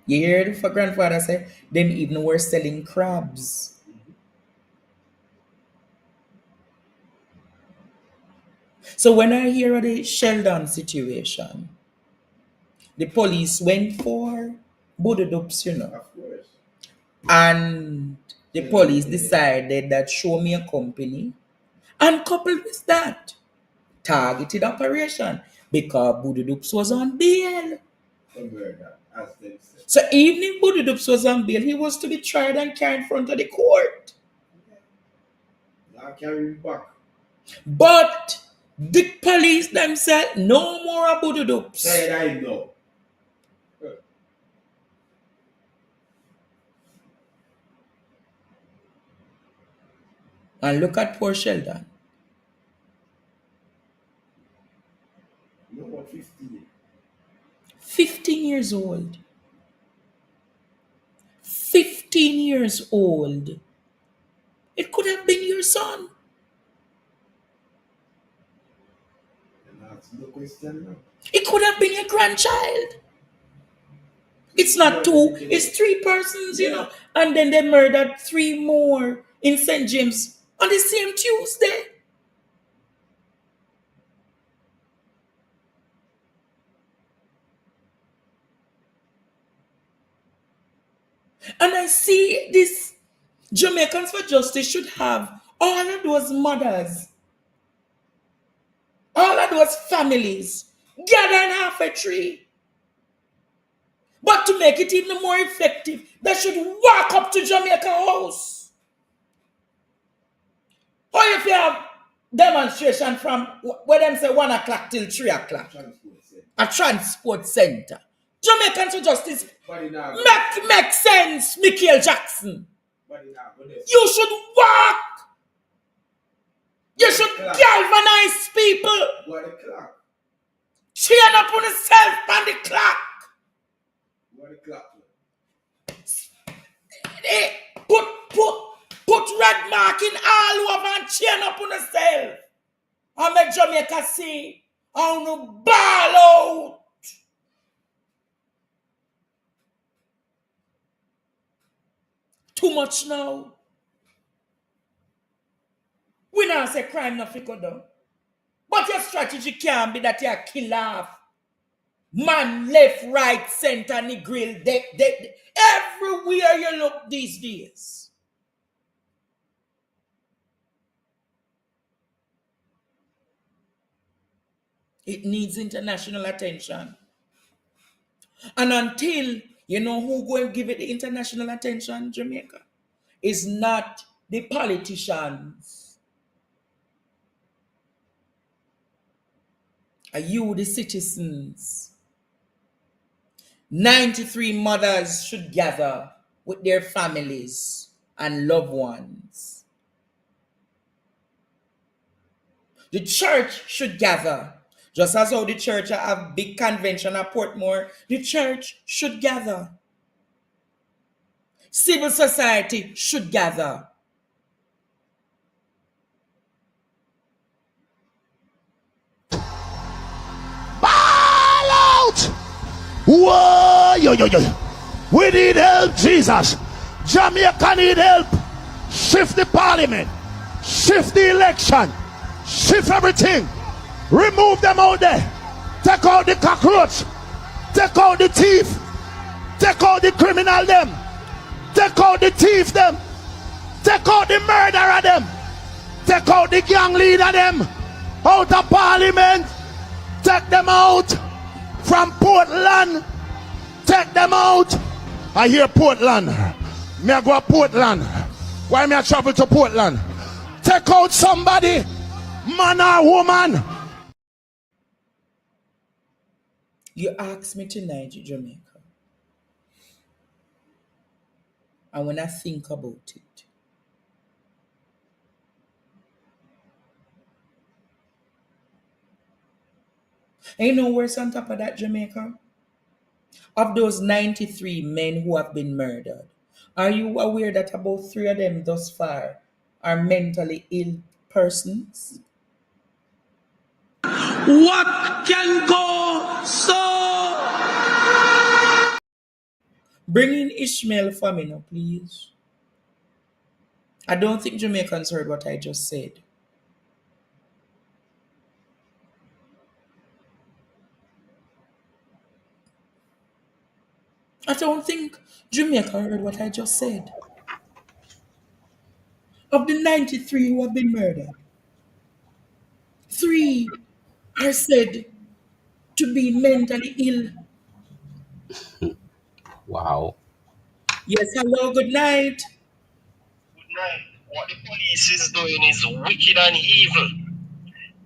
You hear the grandfather say, them even were selling crabs. So when I hear of the Sheldon situation, the police went for Bududups, you know. Of course. And the police decided that show me a company. And coupled with that, targeted operation because Bududups was on bail. For murder, as they said. So even if Bududups was on bail, he was to be tried and carried in front of the court. Now carry him back. But the police themselves, no more of Bududups. Said I know. And look at poor Sheldon. No more 15. 15 years old. 15 years old. It could have been your son. And that's the question now. It could have been your grandchild. It's not two, it's three persons, you know. And then they murdered three more in St. James on the same Tuesday. And I see this Jamaicans for Justice should have all of those mothers, all of those families gather in half a tree. But to make it even more effective, they should walk up to Jamaica House. Or if you have demonstration from where them say 1 o'clock till 3 o'clock. A transport center. Jamaicans for Justice make sense, Michael Jackson. You should walk. You should galvanize people. Chain up on yourself on the clock. Hey, put red marking all over and chain up on yourself. And make Jamaica see how you ball out. Too much now. We now say crime not figure down. But your strategy can be that you kill off man left, right, center, and the grill. Everywhere you look these days. It needs international attention. And until you know who going to give it the international attention, Jamaica, is not the politicians. Are you the citizens? 93 mothers should gather with their families and loved ones. The church should gather. Just as how the church have big convention at Portmore, the church should gather. Civil society should gather. Ball out! Whoa, yo. We need help, Jesus. Jamaica need help. Shift the parliament. Shift the election. Shift everything. Remove them out there. Take out the cockroach. Take out the thief. Take out the criminal them. Take out the thief them. Take out the murderer them. Take out the gang leader them. Out of parliament. Take them out. From Portland. Take them out. I hear Portland. Me I go to Portland. Why me I travel to Portland? Take out somebody. Man or woman. You asked me tonight, Jamaica. And when I think about it, ain't no worse on top of that, Jamaica. Of those 93 men who have been murdered, are you aware that about 3 of them thus far are mentally ill persons? What can go so? Bring in Ishmael for me now, please. I don't think Jamaicans heard what I just said. I don't think Jamaica heard what I just said. Of the 93 who have been murdered, 3 are said to be mentally ill. Wow. Yes, hello, good night. What the police is doing is wicked and evil.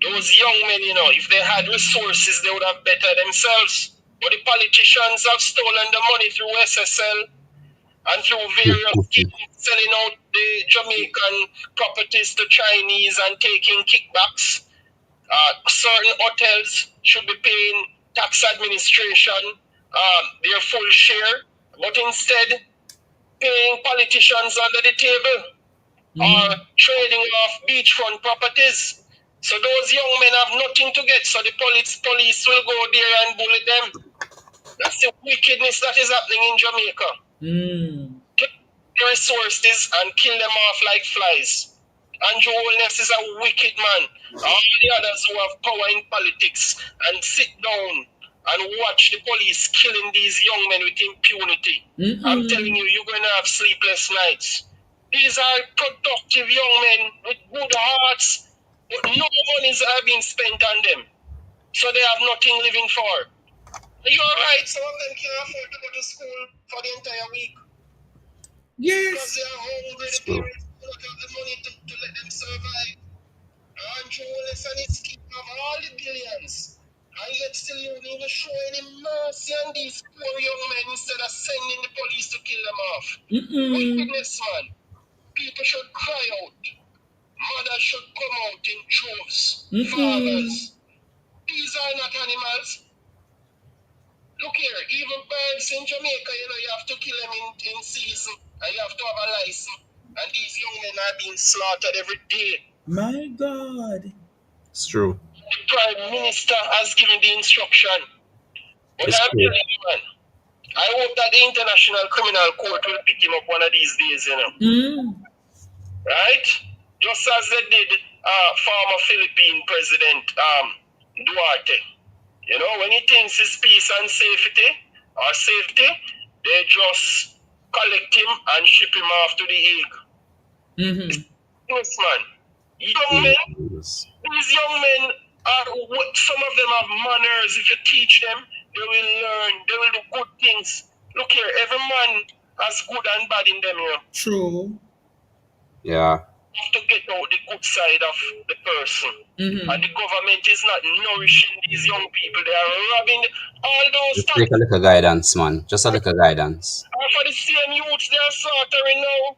Those young men, if they had resources, they would have bettered themselves. But the politicians have stolen the money through SSL and through various schemes, selling out the Jamaican properties to Chinese and taking kickbacks. Certain hotels should be paying tax administration their full share, but instead paying politicians under the table or trading off beachfront properties. So those young men have nothing to get, so the police will go there and bully them. That's the wickedness that is happening in Jamaica. Take the resources and kill them off like flies. Andrew Holness is a wicked man. All the others who have power in politics and sit down and watch the police killing these young men with impunity. I'm telling you, you're going to have sleepless nights. These are productive young men with good hearts, but no monies are being spent on them. So they have nothing living for. You're right, some of them can't afford to go to school for the entire week. Yes. Because they are hungry, the parents do not have the money to let them survive. Andrew Willis and his team have all the billions. And yet still you don't even show any mercy on these poor young men instead of sending the police to kill them off. Wickedness, man. People should cry out. Mothers should come out in droves. Fathers. These are not animals. Look here, even birds in Jamaica, you have to kill them in season. And you have to have a license. And these young men are being slaughtered every day. My God. It's true. The Prime Minister has given the instruction. But It's I'm true. telling you, man, I hope that the International Criminal Court will pick him up one of these days, Right? Just as they did former Philippine President Duarte. When he thinks it's peace and safety, they just collect him and ship him off to the Hague. Yes, man. Young men, these young men some of them have manners. If you teach them, they will learn. They will do good things. Look here, every man has good and bad in them, True. Yeah. You have to get out the good side of the person. And the government is not nourishing these young people. They are robbing all those Just take a little guidance, man. Just a little guidance. And for the same youths, they are slaughtering now.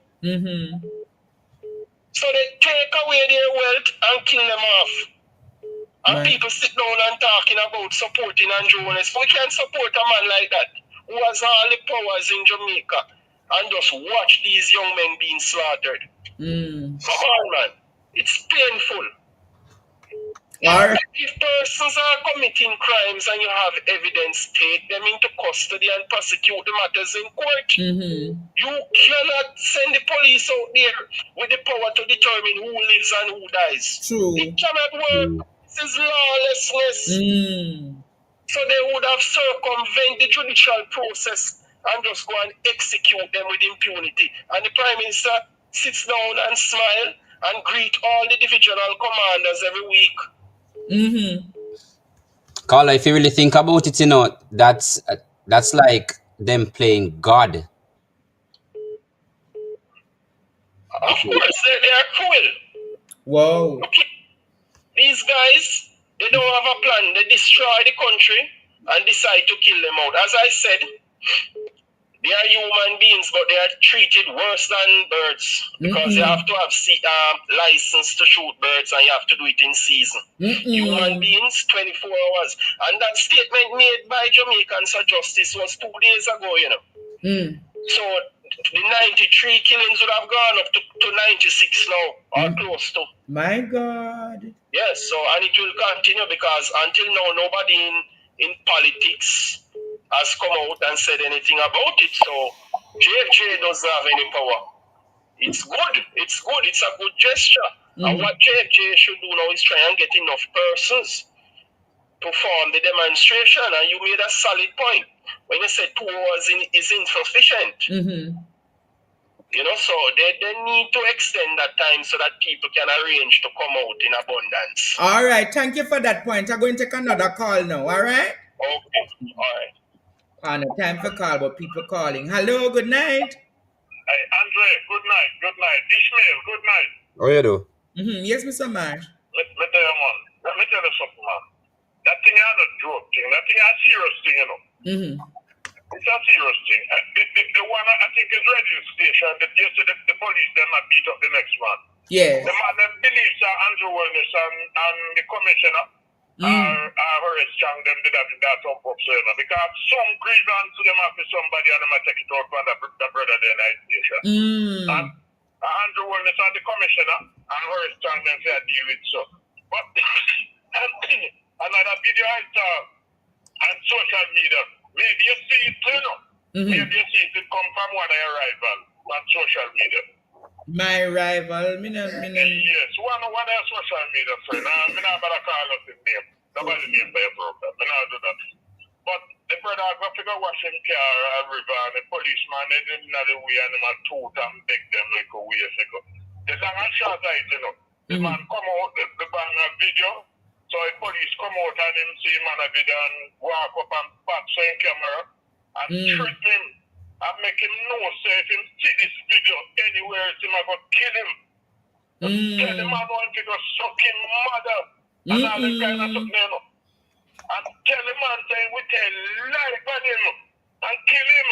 So they take away their wealth and kill them off. And people sit down and talking about supporting Andrew Holness. We can't support a man like that who has all the powers in Jamaica and just watch these young men being slaughtered. Come on, man. It's painful. If persons are committing crimes and you have evidence, take them into custody and prosecute the matters in court. You cannot send the police out there with the power to determine who lives and who dies. True. It cannot work. This is lawlessness. So they would have circumvented the judicial process and just go and execute them with impunity. And the Prime Minister sits down and smile and greet all the divisional commanders every week. Carla, if you really think about it, that's like them playing God. Of course, they are cruel. Wow. Okay. These guys, they don't have a plan. They destroy the country and decide to kill them out. As I said, they are human beings, but they are treated worse than birds because you have to have license to shoot birds and you have to do it in season. Human beings, 24 hours. And that statement made by Jamaican Sir Justice was 2 days ago, So the 93 killings would have gone up to 96 now, or close to. My God. Yes, so and it will continue because until now nobody in politics has come out and said anything about it. So JFJ doesn't have any power. It's good. It's good. It's a good gesture. And what JFJ should do now is try and get enough persons to form the demonstration, and you made a solid point when you said 2 hours is insufficient. You know, so they need to extend that time so that people can arrange to come out in abundance. All right, thank you for that point. I'm going to take another call now, all right? Okay, all right. No time for call, but people calling. Hello, good night. Hey, Andre, good night, good night. Ishmael, good night. How you do? Yes, Mr. Marsh. Let me tell you, man. Let me tell you something, man. That thing is not a joke thing. That thing is a serious thing, you know. It's a serious thing. The one I think is radio station that yesterday the police them not beat up the next man. Yes. The man them believes that Andrew Wellness and the commissioner are very strong them did that in that some folks, you know, because some grievance to them after somebody and them take it out from the brother there in the station. And Andrew Wellness and the commissioner are very strong them say deal with so. But another video I saw on social media, maybe you see it too, no? Maybe you see it come from one of your rival on social media. My rival, Yes, one of your social media friend. I'm not about to call up his name. Nobody name by a problem. I'm not do that. But the brother got to go wash him car at river and the policeman they didn't know the way and him a toot and beg them like a way ago. The long and short I you know. The man come out, the man a video. So the police come out and him see him on a video and walk up and back so in camera and treat him and make him know say if him see this video anywhere else him a go kill him. Tell the man want to go suck him mother and all that kind of stuff, you know. And tell the man saying we tell life on him and kill him.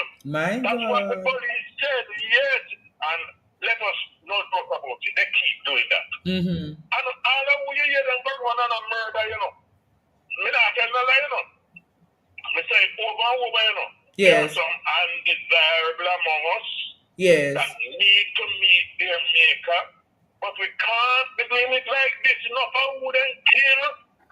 That's what the police said, yes. And let us not talk about it. They keep doing that. And all of you hear them go on and a murder, you know. Me not tell no lie, you know. Me say over and over, you know. Yes. There are some undesirable among us that need to meet their maker. But we can't be doing it like this. Enough of who then kill,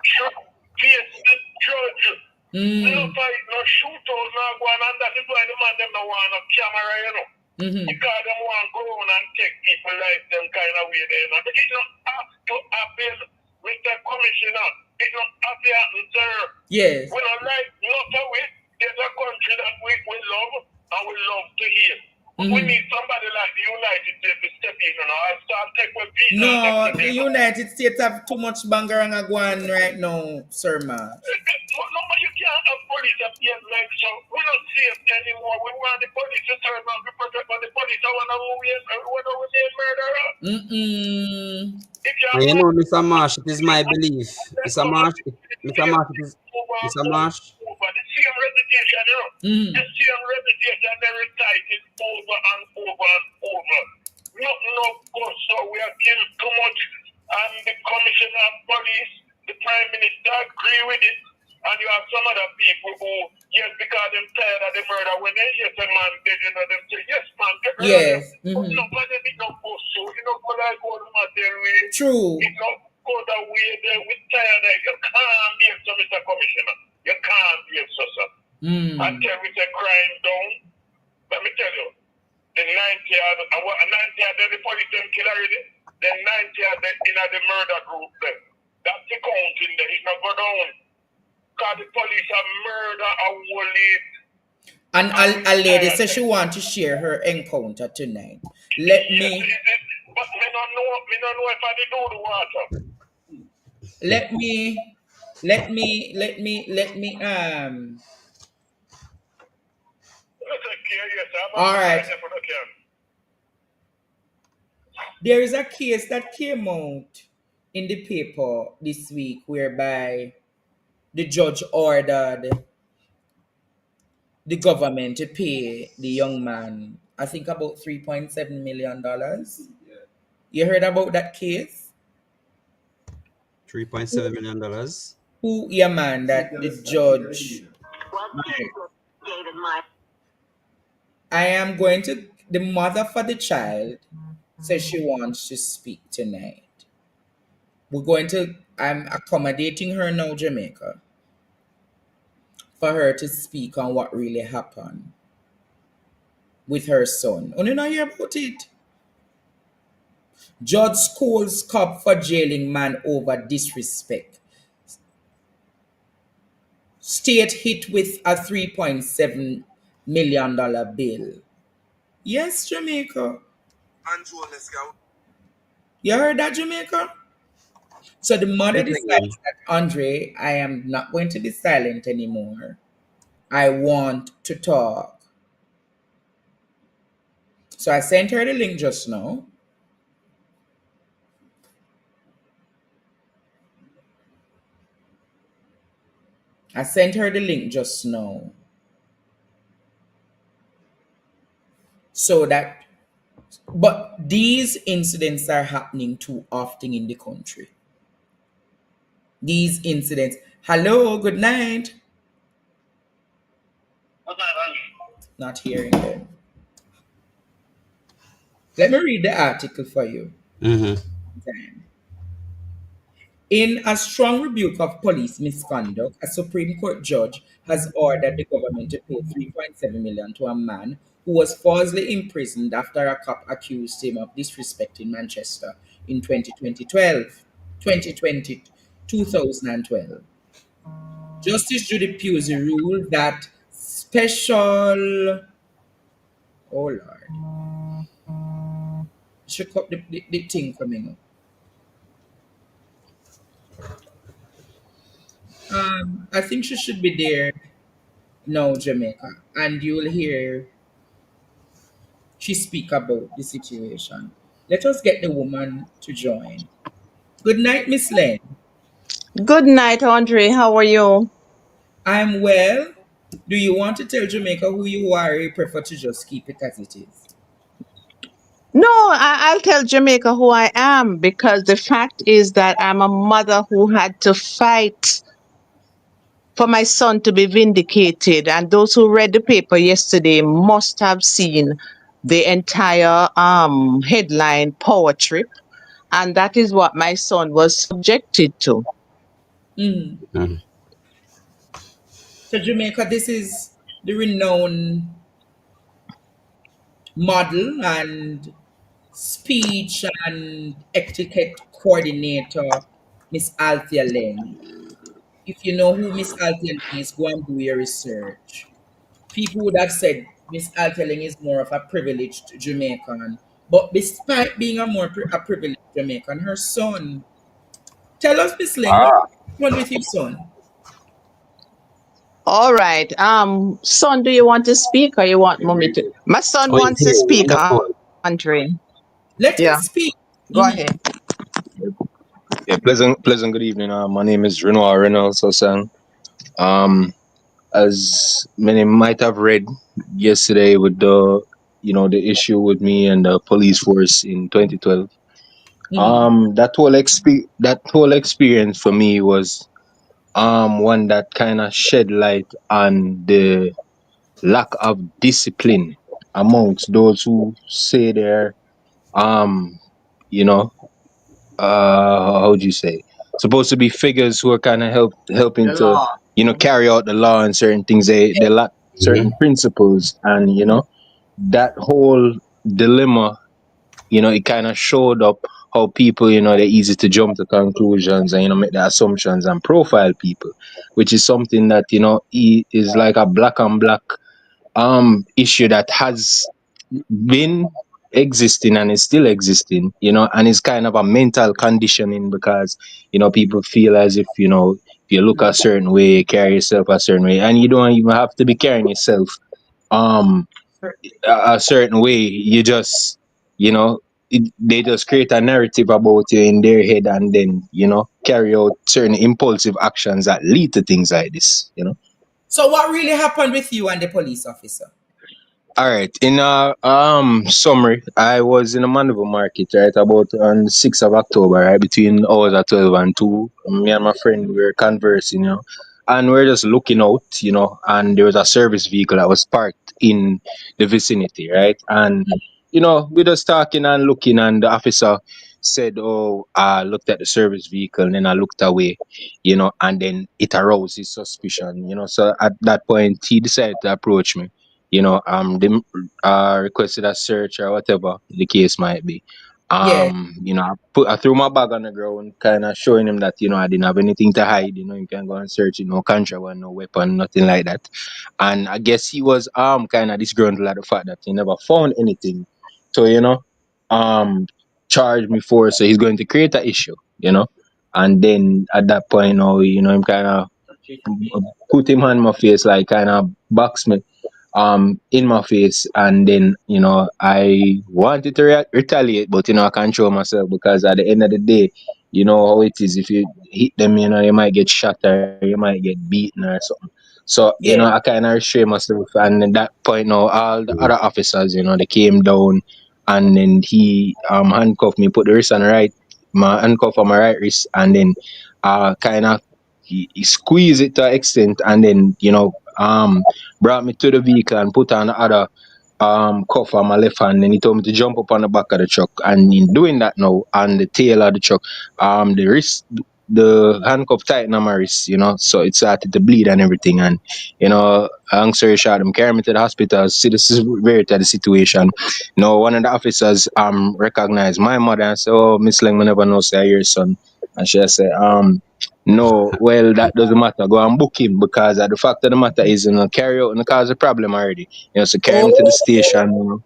shoot, face the judge. No fight, no shootout, no go on. And that is why the man them no want no camera, you know. Because them want go on and take people like them kind of way there, you know. But it don't have to happen with the commissioner. It don't have to happen, sir. Yes. We don't like not of it. There's a country that we love and we love to hear. We need somebody like the United States to step in and I start take with peace. No, the United States have too much bangarang going right now, Sir Ma. No, but you can't have police up here like so. We don't safe anymore. We want the police to turn around to protect, but the police are one of the murderer. And you know, Mr. Marsh, it is my belief. Mr. Marsh, Mr. Marsh. The same reputation, you know. The same reputation they recite it over and over and over. Nothing of course, so we are killed too much. And the commissioner of police, the prime minister agree with it. And you have some other people who, yes, because they're tired of the murder, when they hear a man dead, you know, them say, yes, man, get rid of him. But nobody did not go so. You know, go like go to my way. True. You know, go the way there. We tired of it. You can't be so, Mr. Commissioner. You can't be so, sir. Until we say crime down. Let me tell you, the 90-yard, the police them kill already. The 90-yard in the murder group them. That's the counting there. It's not go down. Because the police have murder a whole lady. And a lady says she wants to share her encounter tonight. Let me. But me don't know if I did do the water. All right. There is a case that came out in the paper this week whereby the judge ordered the government to pay the young man, I think about $3.7 million. You heard about that case? $3.7 million. Who, yeah, man, that the judge. I am going to, the mother for the child says she wants to speak tonight. I'm accommodating her now, Jamaica, for her to speak on what really happened with her son. Oh, you know hear about it? Judge schools cop for jailing man over disrespect. state hit with a $3.7 million bill. Yes, Jamaica. You heard that, Jamaica? So the mother decides that, Andre, I am not going to be silent anymore. I want to talk. So I sent her the link just now. I sent her the link just now. So that, but these incidents are happening too often in the country. These incidents. Hello, good night. Not hearing them. Let me read the article for you. In a strong rebuke of police misconduct, a Supreme Court judge has ordered the government to pay $3.7 million to a man who was falsely imprisoned after a cop accused him of disrespecting Manchester in 2012. Justice Judy Pusey ruled that special. Oh Lord. Check up the thing coming up. I think she should be there now, Jamaica, and you will hear she speak about the situation. Let us get the woman to join. Good night, Miss Laing. Good night, Andre. How are you? I'm well. Do you want to tell Jamaica who you are, or you prefer to just keep it as it is? No, I'll tell Jamaica who I am because the fact is that I'm a mother who had to fight for my son to be vindicated. And those who read the paper yesterday must have seen the entire headline power trip. And that is what my son was subjected to. So, Jamaica, this is the renowned model and speech and etiquette coordinator, Miss Althea Laing. If you know who Miss Althea Laing is, go and do your research. People would have said Miss Althea Laing is more of a privileged Jamaican. But despite being a privileged Jamaican, her son. Tell us, Miss Laing, what's going on with your son? All right. Son, do you want to speak or you want mommy to? My son Oh, he's wants to here. speak, Wonderful. Andre. Let him Yeah. speak. Go ahead. Yeah, pleasant good evening. My name is Renoir Reynolds Hassan. Um, as many might have read yesterday with the issue with me and the police force in 2012. That whole experience for me was one that kind of shed light on the lack of discipline amongst those who say they're um you know how would you say, supposed to be figures who are kind of helping to carry out the law and certain things. They lack certain principles, and that whole dilemma, it kind of showed up how people, they're easy to jump to conclusions and make the assumptions and profile people, which is something that is like a black and black issue that has been existing and is still existing, and it's kind of a mental conditioning because, people feel as if, if you look a certain way, carry yourself a certain way, and you don't even have to be carrying yourself um a certain way. You just, they just create a narrative about you in their head and then, carry out certain impulsive actions that lead to things like this. So, what really happened with you and the police officer? All right. In summary, I was in a Mandeville market, right, about on the 6th of October, right, between hours of 12 and 2. Me and my friend we were conversing, and we are just looking out, and there was a service vehicle that was parked in the vicinity, right? And we just talking and looking, and the officer said, "Oh, I looked at the service vehicle, and then I looked away, and then it aroused his suspicion, So at that point, he decided to approach me, they requested a search or whatever the case might be. Yeah. I threw my bag on the ground, kind of showing him that I didn't have anything to hide. You can go and search, no contraband, no weapon, nothing like that. And I guess he was kind of disgruntled at the fact that he never found anything. So charge me for. So he's going to create an issue. And then at that point, him kind of put him on my face, like kind of box me in my face, and then I wanted to retaliate, but I control myself, because at the end of the day, you know how it is. If you hit them, you might get shot or you might get beaten or something. So I Yeah. kind of restrain myself, and at that point now, all the other officers, they came down, and then he handcuffed me, put the wrist on the right, my handcuff on my right wrist, and then kind of he squeezed it to an extent, and then brought me to the vehicle and put on the other cuff on my left hand. And he told me to jump up on the back of the truck. And in doing that now, on the tail of the truck, the handcuff tightened on my wrist, so it started to bleed and everything. And long story short, them carried me to the hospital, see the severity of the situation. One of the officers recognized my mother and said, "Oh, Miss Laing, I never know say your son." And she said, "No, well, that doesn't matter. Go and book him, because the fact of the matter is, carry out and cause a problem already. So carry him to the station,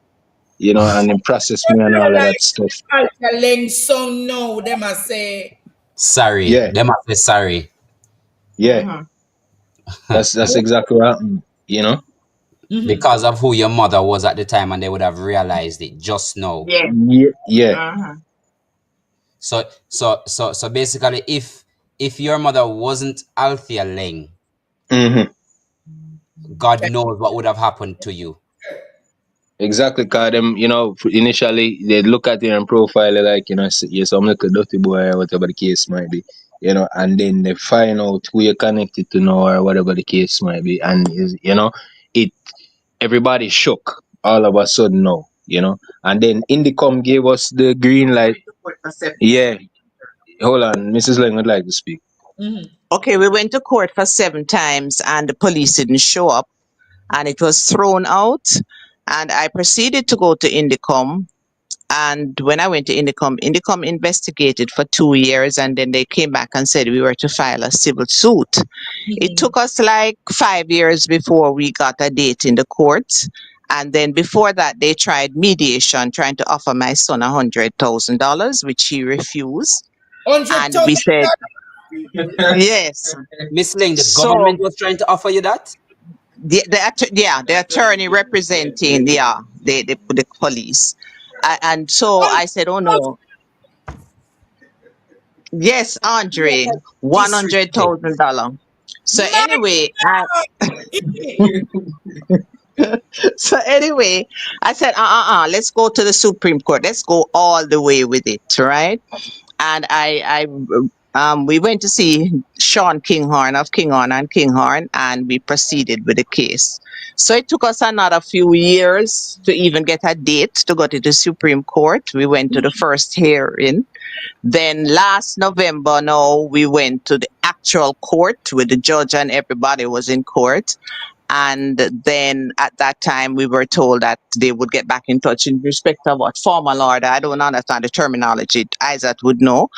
and then process me and all of that stuff." Althea Laing son now, them a say. Sorry. Yeah, Them have to say sorry. yeah. That's exactly what happened. Because of who your mother was at the time, and they would have realized it just now. Yeah. So basically, if your mother wasn't Althea Laing, Mm-hmm. God knows what would have happened to you. Exactly, because them, initially they look at your profile like, you're some little dirty boy or whatever the case might be, and then they find out who you're connected to now or whatever the case might be, and it everybody shook all of a sudden now, and then Indicom gave us the green light. Yeah, hold on, Mrs. Lang would like to speak. Okay, we went to court for 7 times and the police didn't show up and it was thrown out. And I proceeded to go to Indicom. And when I went to Indicom investigated for 2 years and then they came back and said we were to file a civil suit. It took us like 5 years before we got a date in the court. And then before that, they tried mediation, trying to offer my son $100,000, which he refused. And we said, yes. Miss Laing, the So government was trying to offer you that? the attorney representing the police. And so I said, oh no. Yes, Andre, $100,000. So anyway, so anyway, I said, let's go to the Supreme Court. Let's go all the way with it, right? And we went to see Sean Kinghorn of Kinghorn and Kinghorn, and we proceeded with the case. So it took us another few years to even get a date to go to the Supreme Court. We went to the first hearing. Then last November, we went to the actual court with the judge and everybody was in court. And then at that time, we were told that they would get back in touch in respect of what formal order. I don't understand the terminology. Isaac would know.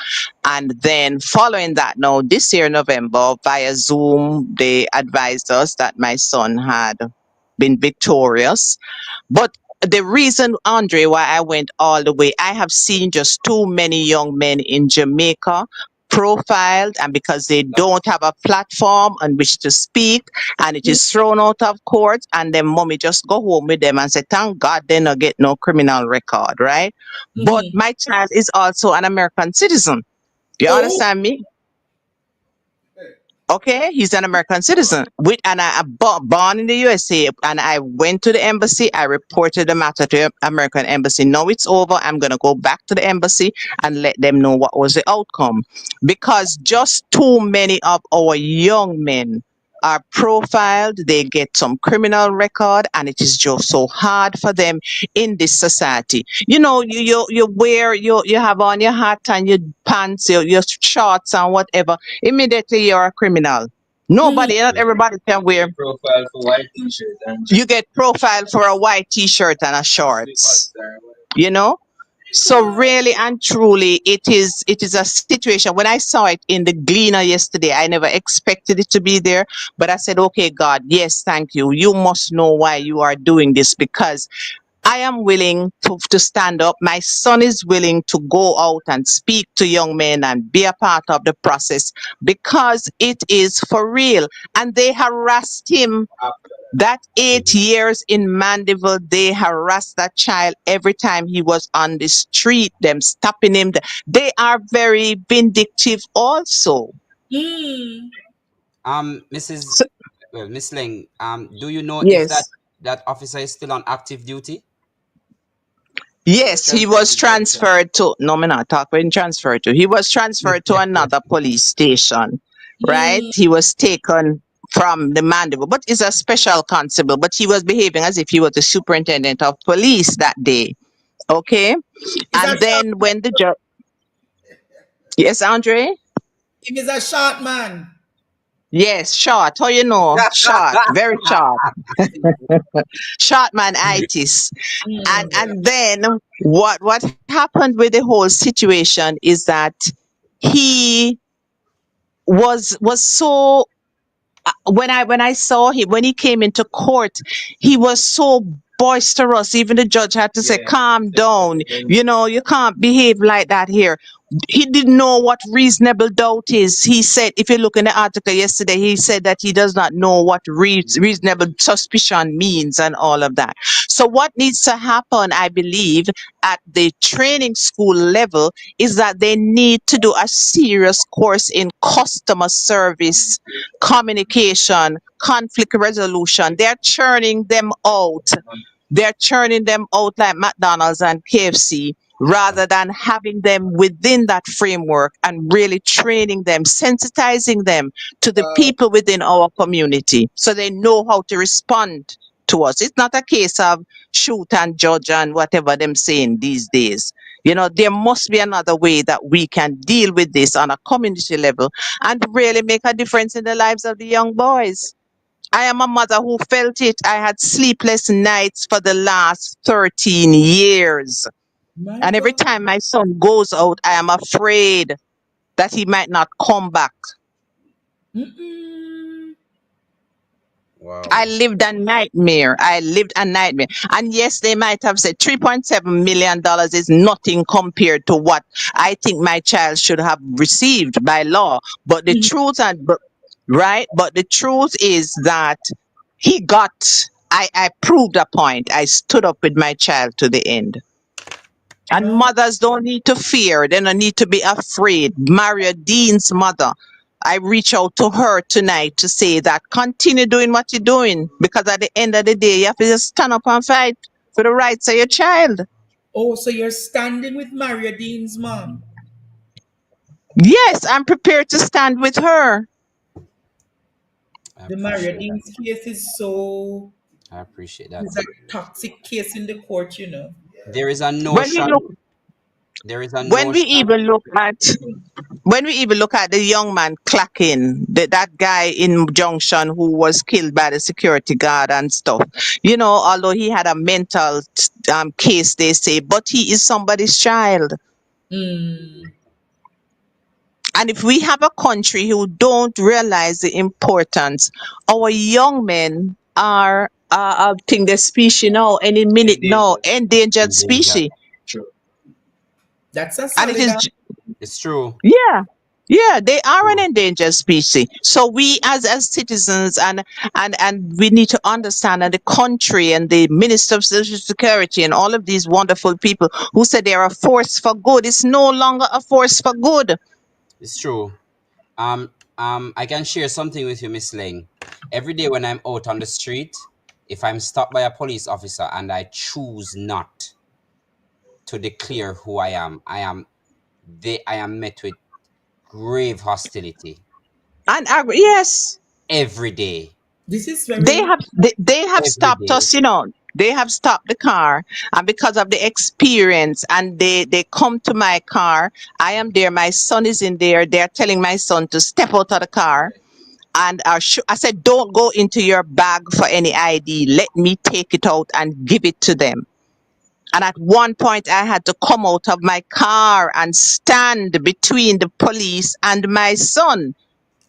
And then following that, this year, November, via Zoom, they advised us that my son had been victorious. But the reason, Andre, why I went all the way, I have seen just too many young men in Jamaica profiled, and because they don't have a platform on which to speak, and it is thrown out of court, and then mommy just go home with them and say, thank God they not get no criminal record, right? But my child is also an American citizen. You understand me? Okay, he's an American citizen. And I born in the USA, and I went to the embassy. I reported the matter to the American embassy. Now it's over. I'm gonna go back to the embassy and let them know what was the outcome, because just too many of our young men are profiled. They get some criminal record, and it is just so hard for them in this society. You wear you have on your hat and your pants, your shorts and whatever. Immediately you're a criminal. Not everybody can wear. Profile for white t-shirt and You get profiled for a white t-shirt and a shorts. You know. So really and truly, it is a situation. When I saw it in the Gleaner yesterday, I never expected it to be there. But I said, okay, God, yes, thank you. You must know why you are doing this, because I am willing to stand up. My son is willing to go out and speak to young men and be a part of the process, because it is for real. And they harassed him that 8 years in Mandeville. They harassed that child every time he was on the street, them stopping him. They are very vindictive also. Mrs. So, Well, Miss Laing, do you know if that yes. that officer is still on active duty? Yes, he was transferred to, no, me not talk when transferred to. He was transferred to another police station, right? He was taken from the Mandeville, but he's a special constable, but he was behaving as if he was the superintendent of police that day. Okay. Is And that short? then when the judge, yes, Andre? If he's a short man. Yes, short. How you know? Short, very short. Short man itis. And then what happened with the whole situation is that he was so, when I saw him when he came into court, he was so boisterous. Even the judge had to say, calm down, you can't behave like that here. He didn't know what reasonable doubt is. He said, if you look in the article yesterday, he said that he does not know what reasonable suspicion means and all of that. So what needs to happen, I believe, at the training school level is that they need to do a serious course in customer service, communication, conflict resolution. They're churning them out. They're churning them out like McDonald's and KFC, rather than having them within that framework and really training them, sensitizing them to the people within our community so they know how to respond to us. It's not a case of shoot and judge and whatever them saying these days. There must be another way that we can deal with this on a community level and really make a difference in the lives of the young boys. I am a mother who felt it. I had sleepless nights for the last 13 years. My And every God. time my son goes out, I am afraid that he might not come back. Wow. I lived a nightmare. And yes, they might have said $3.7 million is nothing compared to what I think my child should have received by law. But the truth right? But the truth is that I proved a point. I stood up with my child to the end. And mothers don't need to fear. They don't need to be afraid. Maria Dean's mother, I reach out to her tonight to say that continue doing what you're doing, because at the end of the day, you have to just stand up and fight for the rights of your child. Oh, so you're standing with Maria Dean's mom? Yes, I'm prepared to stand with her. The Maria Dean's case is so. I appreciate that. It's a toxic case in the court, There is a When we notion. look, There is a when we notion. even look at when we even look at the young man clacking, that guy in Junction who was killed by the security guard and stuff, although he had a mental case, they say, but he is somebody's child. And if we have a country who don't realize the importance, our young men are, I think, the species now, any minute now, endangered species. That's a And it solid. is, It's true. yeah, they are an endangered species. So we as citizens and we need to understand, and the country and the Minister of Social Security and all of these wonderful people who said they're a force for good, it's no longer a force for good. It's true. I can share something with you, Miss Laing. Every day when I'm out on the street, if I'm stopped by a police officer and I choose not to declare who I am met with grave hostility. And yes, every day. This is very. They have Every stopped day. us, they have stopped the car, and because of the experience, and they come to my car. I am there, my son is in there. They're telling my son to step out of the car, and I said, don't go into your bag for any ID, let me take it out and give it to them. And at one point, I had to come out of my car and stand between the police and my son.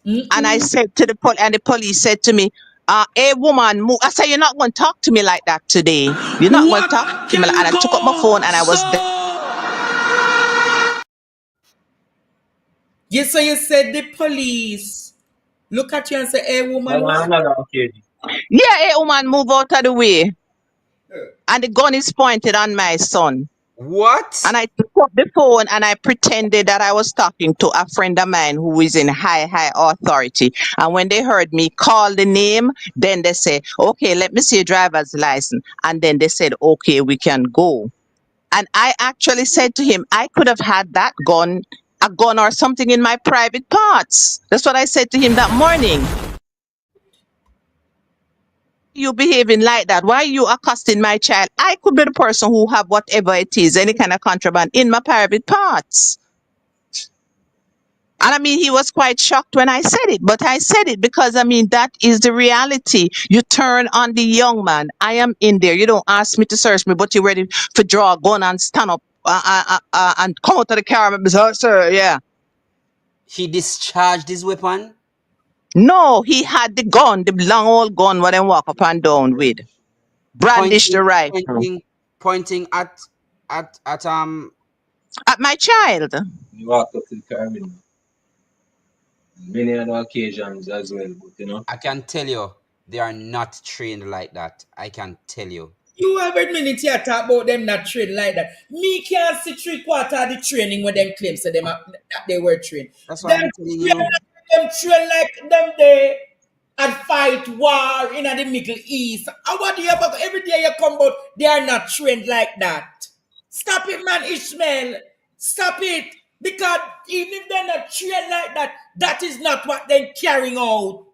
And I said to and the police said to me, "Hey, woman, move." I said, "You're not going to talk to me like that today. You're not going to talk to me." And I took up my phone and I was there. Yes, so you said the police look at you and say, "Hey, woman, what?" Yeah, hey, woman, move out of the way. And the gun is pointed on my son. What? And I took up the phone and I pretended that I was talking to a friend of mine who is in high authority. And when they heard me call the name, then they say, "Okay, let me see your driver's license." And then they said, "Okay, we can go." And I actually said to him, I could have had that gun, a gun or something in my private parts. That's what I said to him that morning. You behaving like that? Why are you accosting my child? I could be the person who have whatever it is, any kind of contraband in my private parts. And I mean, he was quite shocked when I said it, but I said it because I mean, that is the reality. You turn on the young man. I am in there. You don't ask me to search me, but you're ready to draw a gun and stand up and come out of the car and say, "Sir, yeah." He discharged his weapon? No, he had the gun, the long old gun, what them walk up and down with. Brandish the rifle. Pointing at At my child. You walk up to the car with many other occasions as well, but you know. I can tell you, they are not trained like that. I can tell you. You have a minute here talk about them not trained like that. Me can't see 3/4 of the training when them claim so them that they were trained. That's why I'm telling you. Them train like them they and fight war in the Middle East. And what do you have every day you come out, they are not trained like that. Stop it, man, Ishmael. Stop it. Because even if they're not trained like that, that is not what they're carrying out.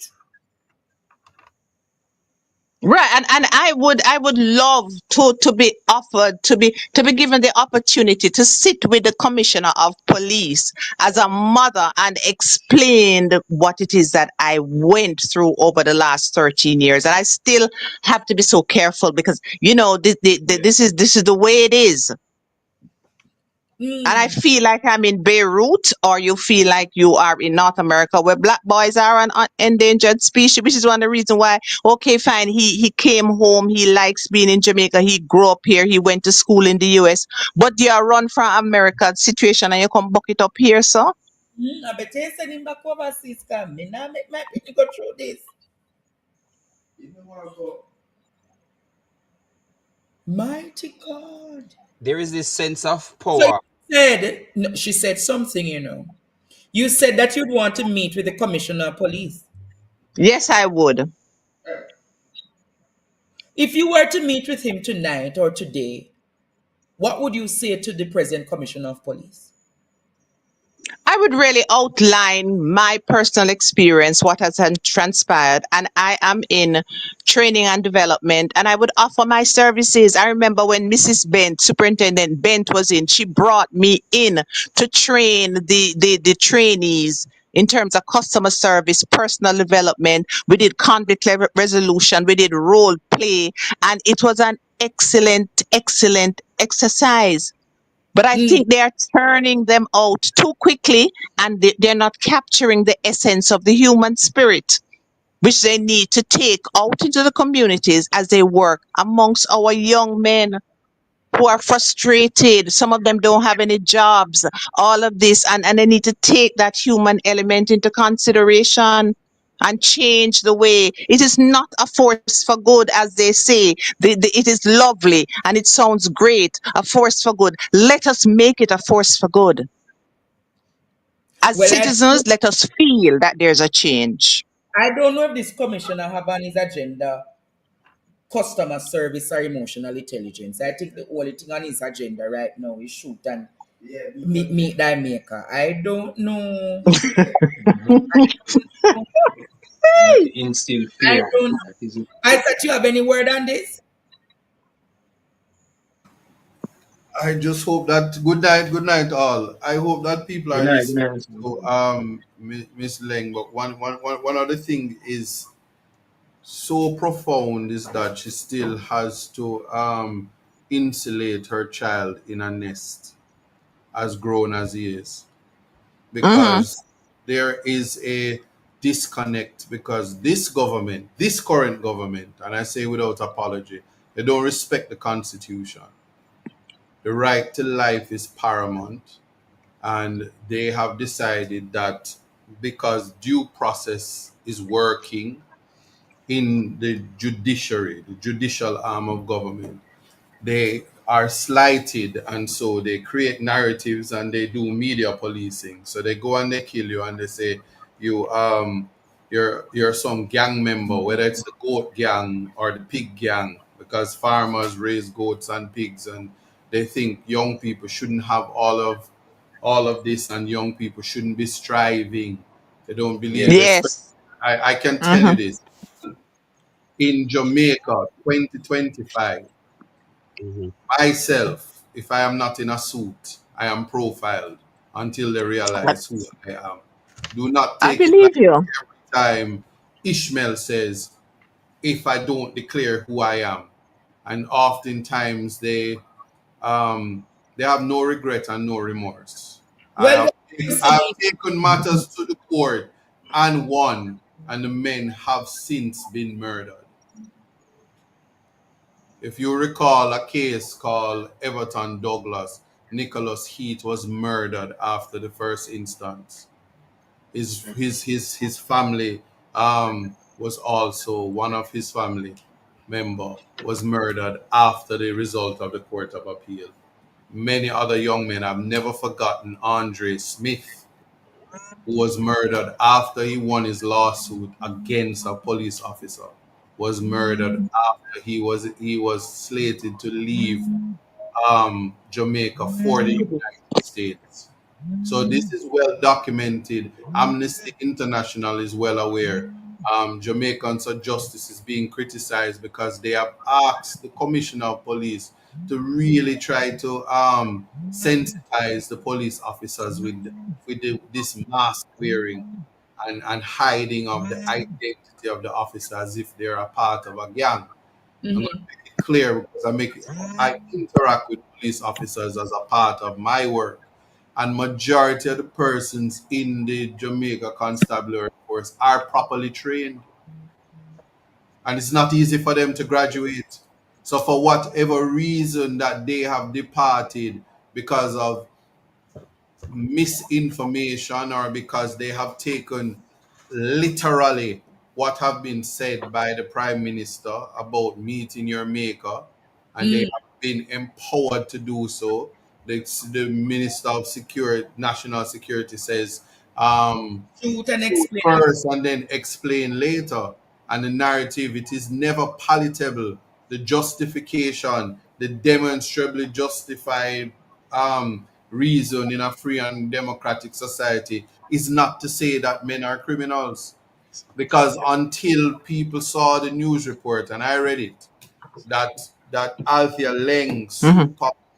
Right, and I would love to be offered to be given the opportunity to sit with the commissioner of police as a mother and explain what it is that I went through over the last 13 years. And I still have to be so careful because you know this is the way it is. And I feel like I'm in Beirut, or you feel like you are in North America, where black boys are an endangered species, which is one of the reasons why, okay, fine, he came home, he likes being in Jamaica, he grew up here, he went to school in the US, but you are run from America situation and you come buck it up here, so? I bet you send him back overseas, come. Me now make my people go through this. You know what I go? Mighty God. There is this sense of power. So she said something, you know. You said that you'd want to meet with the commissioner of police. Yes, I would. If you were to meet with him tonight or today, what would you say to the present commissioner of police? I would really outline my personal experience, what has transpired, and I am in training and development, and I would offer my services. I remember when Mrs. Bent, Superintendent Bent, was in, she brought me in to train the trainees in terms of customer service, personal development. We did conflict resolution, we did role play, and it was an excellent exercise. But I think they are turning them out too quickly, and they're not capturing the essence of the human spirit, which they need to take out into the communities as they work amongst our young men who are frustrated. Some of them don't have any jobs, all of this, and they need to take that human element into consideration and change the way. It is not a force for good, as they say. It is lovely and it sounds great, a force for good. Let us make it a force for good. As citizens, let us feel that there's a change. I don't know if this commissioner have on his agenda customer service or emotional intelligence. I think the only thing on his agenda right now is shoot and meet that maker. I don't know. Instill fear. I thought you have any word on this? I just hope that good night all. I hope that people are listening to Miss Laing. But one other thing is so profound is that she still has to insulate her child in a nest as grown as he is, Mm-hmm. because there is a disconnect, because this government, this current government, and I say without apology, they don't respect the Constitution. The right to life is paramount, and they have decided that because due process is working in the judiciary, the judicial arm of government, they are slighted, and so they create narratives and they do media policing. So they go and they kill you and they say you're some gang member, whether it's the goat gang or the pig gang, because farmers raise goats and pigs, and they think young people shouldn't have all of this, and young people shouldn't be striving. They don't believe this. Yes. I can tell you Mm-hmm. this. In Jamaica 2025, Mm-hmm. myself, if I am not in a suit, I am profiled until they realize who I am. Do not I take it like believe you. every time Ishmael says, if I don't declare who I am. And oftentimes they have no regret and no remorse. I Well, have you I have see, taken matters to the court and won, and the men have since been murdered. If you recall a case called Everton Douglas, Nicholas Heath was murdered after the first instance. His family was also, one of his family member was murdered after the result of the Court of Appeal. Many other young men, I've never forgotten Andre Smith, who was murdered after he won his lawsuit against a police officer, was murdered after he was slated to leave Jamaica for the United States. So this is well documented. Amnesty International is well aware. Jamaicans of Justice is being criticized because they have asked the Commissioner of Police to really try to sensitize the police officers with this mask wearing and hiding of the identity of the officer as if they're a part of a gang. I'm going to make it clear because I interact with police officers as a part of my work, and majority of the persons in the Jamaica Constabulary Force are properly trained, and it's not easy for them to graduate. So for whatever reason that they have departed because of misinformation or because they have taken literally what have been said by the prime minister about meeting your maker, and they have been empowered to do so. The minister of security, national security, says shoot and shoot explain. first and then explain later. And the narrative, it is never palatable. The justification, the demonstrably justified reason in a free and democratic society is not to say that men are criminals. Because until people saw the news report, and I read it, that Althea Laing's Mm-hmm.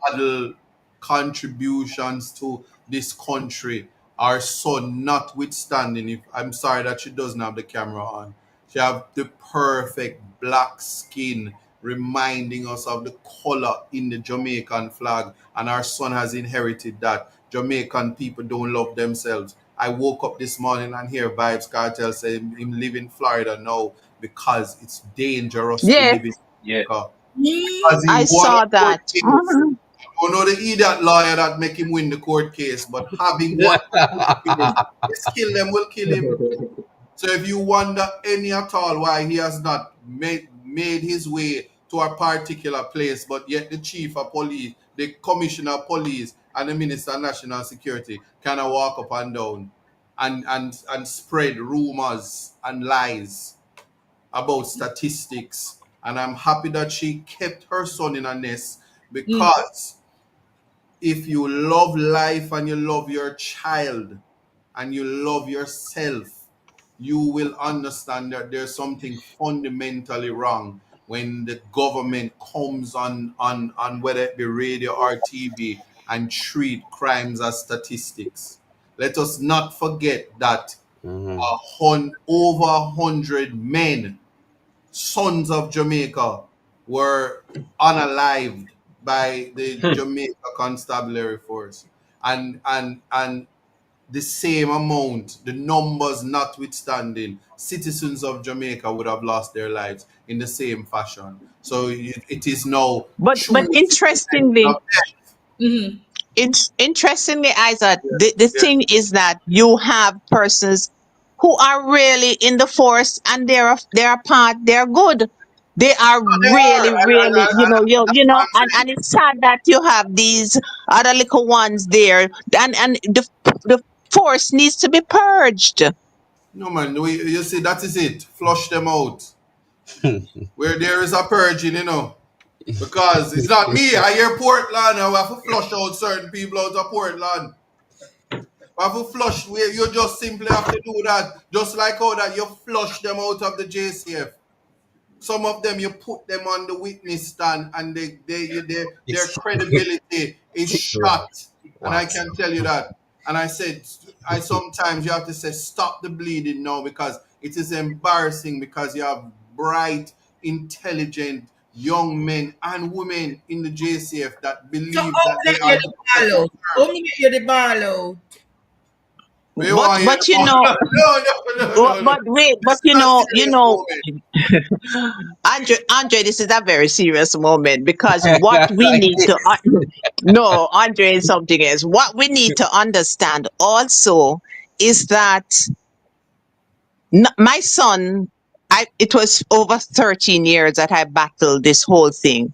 paddle contributions to this country are so notwithstanding. If I'm sorry that she doesn't have the camera on, she have the perfect black skin, reminding us of the color in the Jamaican flag, and our son has inherited that. Jamaican people don't love themselves. I woke up this morning and hear Vibes Cartel say him live in Florida now because it's dangerous to Yes, live in Yeah. Jamaica. Because he I won saw a court that. case. Mhm. I don't know the idiot lawyer that make him win the court case, but having won the court case, this kill them will kill him. So if you wonder any at all why he has not made his way to a particular place, but yet the chief of police, the commissioner of police, and the minister of national security kind of walk up and down and spread rumors and lies about statistics. And I'm happy that she kept her son in a nest, because if you love life and you love your child and you love yourself, you will understand that there's something fundamentally wrong when the government comes on whether it be radio or TV and treat crimes as statistics. Let us not forget that Mm-hmm. over 100 men, sons of Jamaica, were unalived by the Jamaica Constabulary Force, and the same amount, the numbers notwithstanding, citizens of Jamaica would have lost their lives in the same fashion. So it is now But truly a situation interestingly, of death. it's interestingly, Isaac, the Yeah. thing is that you have persons who are really in the force and they're part, they're good. They are They are, really, really, that's what I'm and saying. it's sad that you have these other little ones there, and the force needs to be purged. No man, you see, that is it. Flush them out. Where there is a purging, because it's not me. I hear Portland, and we have to flush out certain people out of Portland. We have to flush. You just simply have to do that, just like how that you flush them out of the JCF. Some of them, you put them on the witness stand, and their credibility is shot. And I can tell you that. And I said, I sometimes you have to say, stop the bleeding now, because it is embarrassing, because you have bright, intelligent young men and women in the JCF that believe So that they are the best of how many you the ball out? we want to hear But you about know, no. but wait, This but is a serious moment. Andre, this is a very serious moment, because what we Like need to this. no, Andre is something else. What we need to understand also is that my son, it was over 13 years that I battled this whole thing.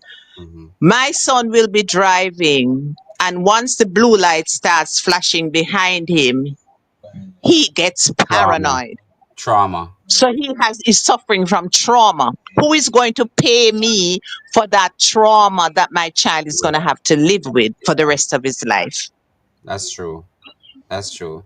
My son will be driving, and once the blue light starts flashing behind him, he gets Trauma. paranoid. Trauma. So is suffering from trauma. Who is going to pay me for that trauma that my child is going to have to live with for the rest of his life? That's true. That's true.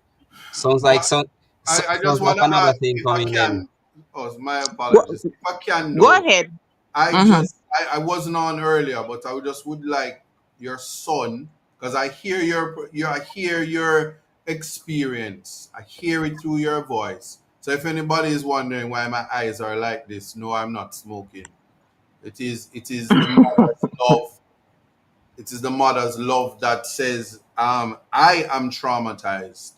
Sounds like But I just sounds like want to another ask thing if I coming in. can. Oh, my Go, apologies. If I can go know, ahead. I Mhm. just I wasn't on earlier, but I just would like your son, because I hear I hear your experience. I hear it through your voice. So if anybody is wondering why my eyes are like this, no, I'm not smoking. It is the mother's love. It is the mother's love that says, I am traumatized,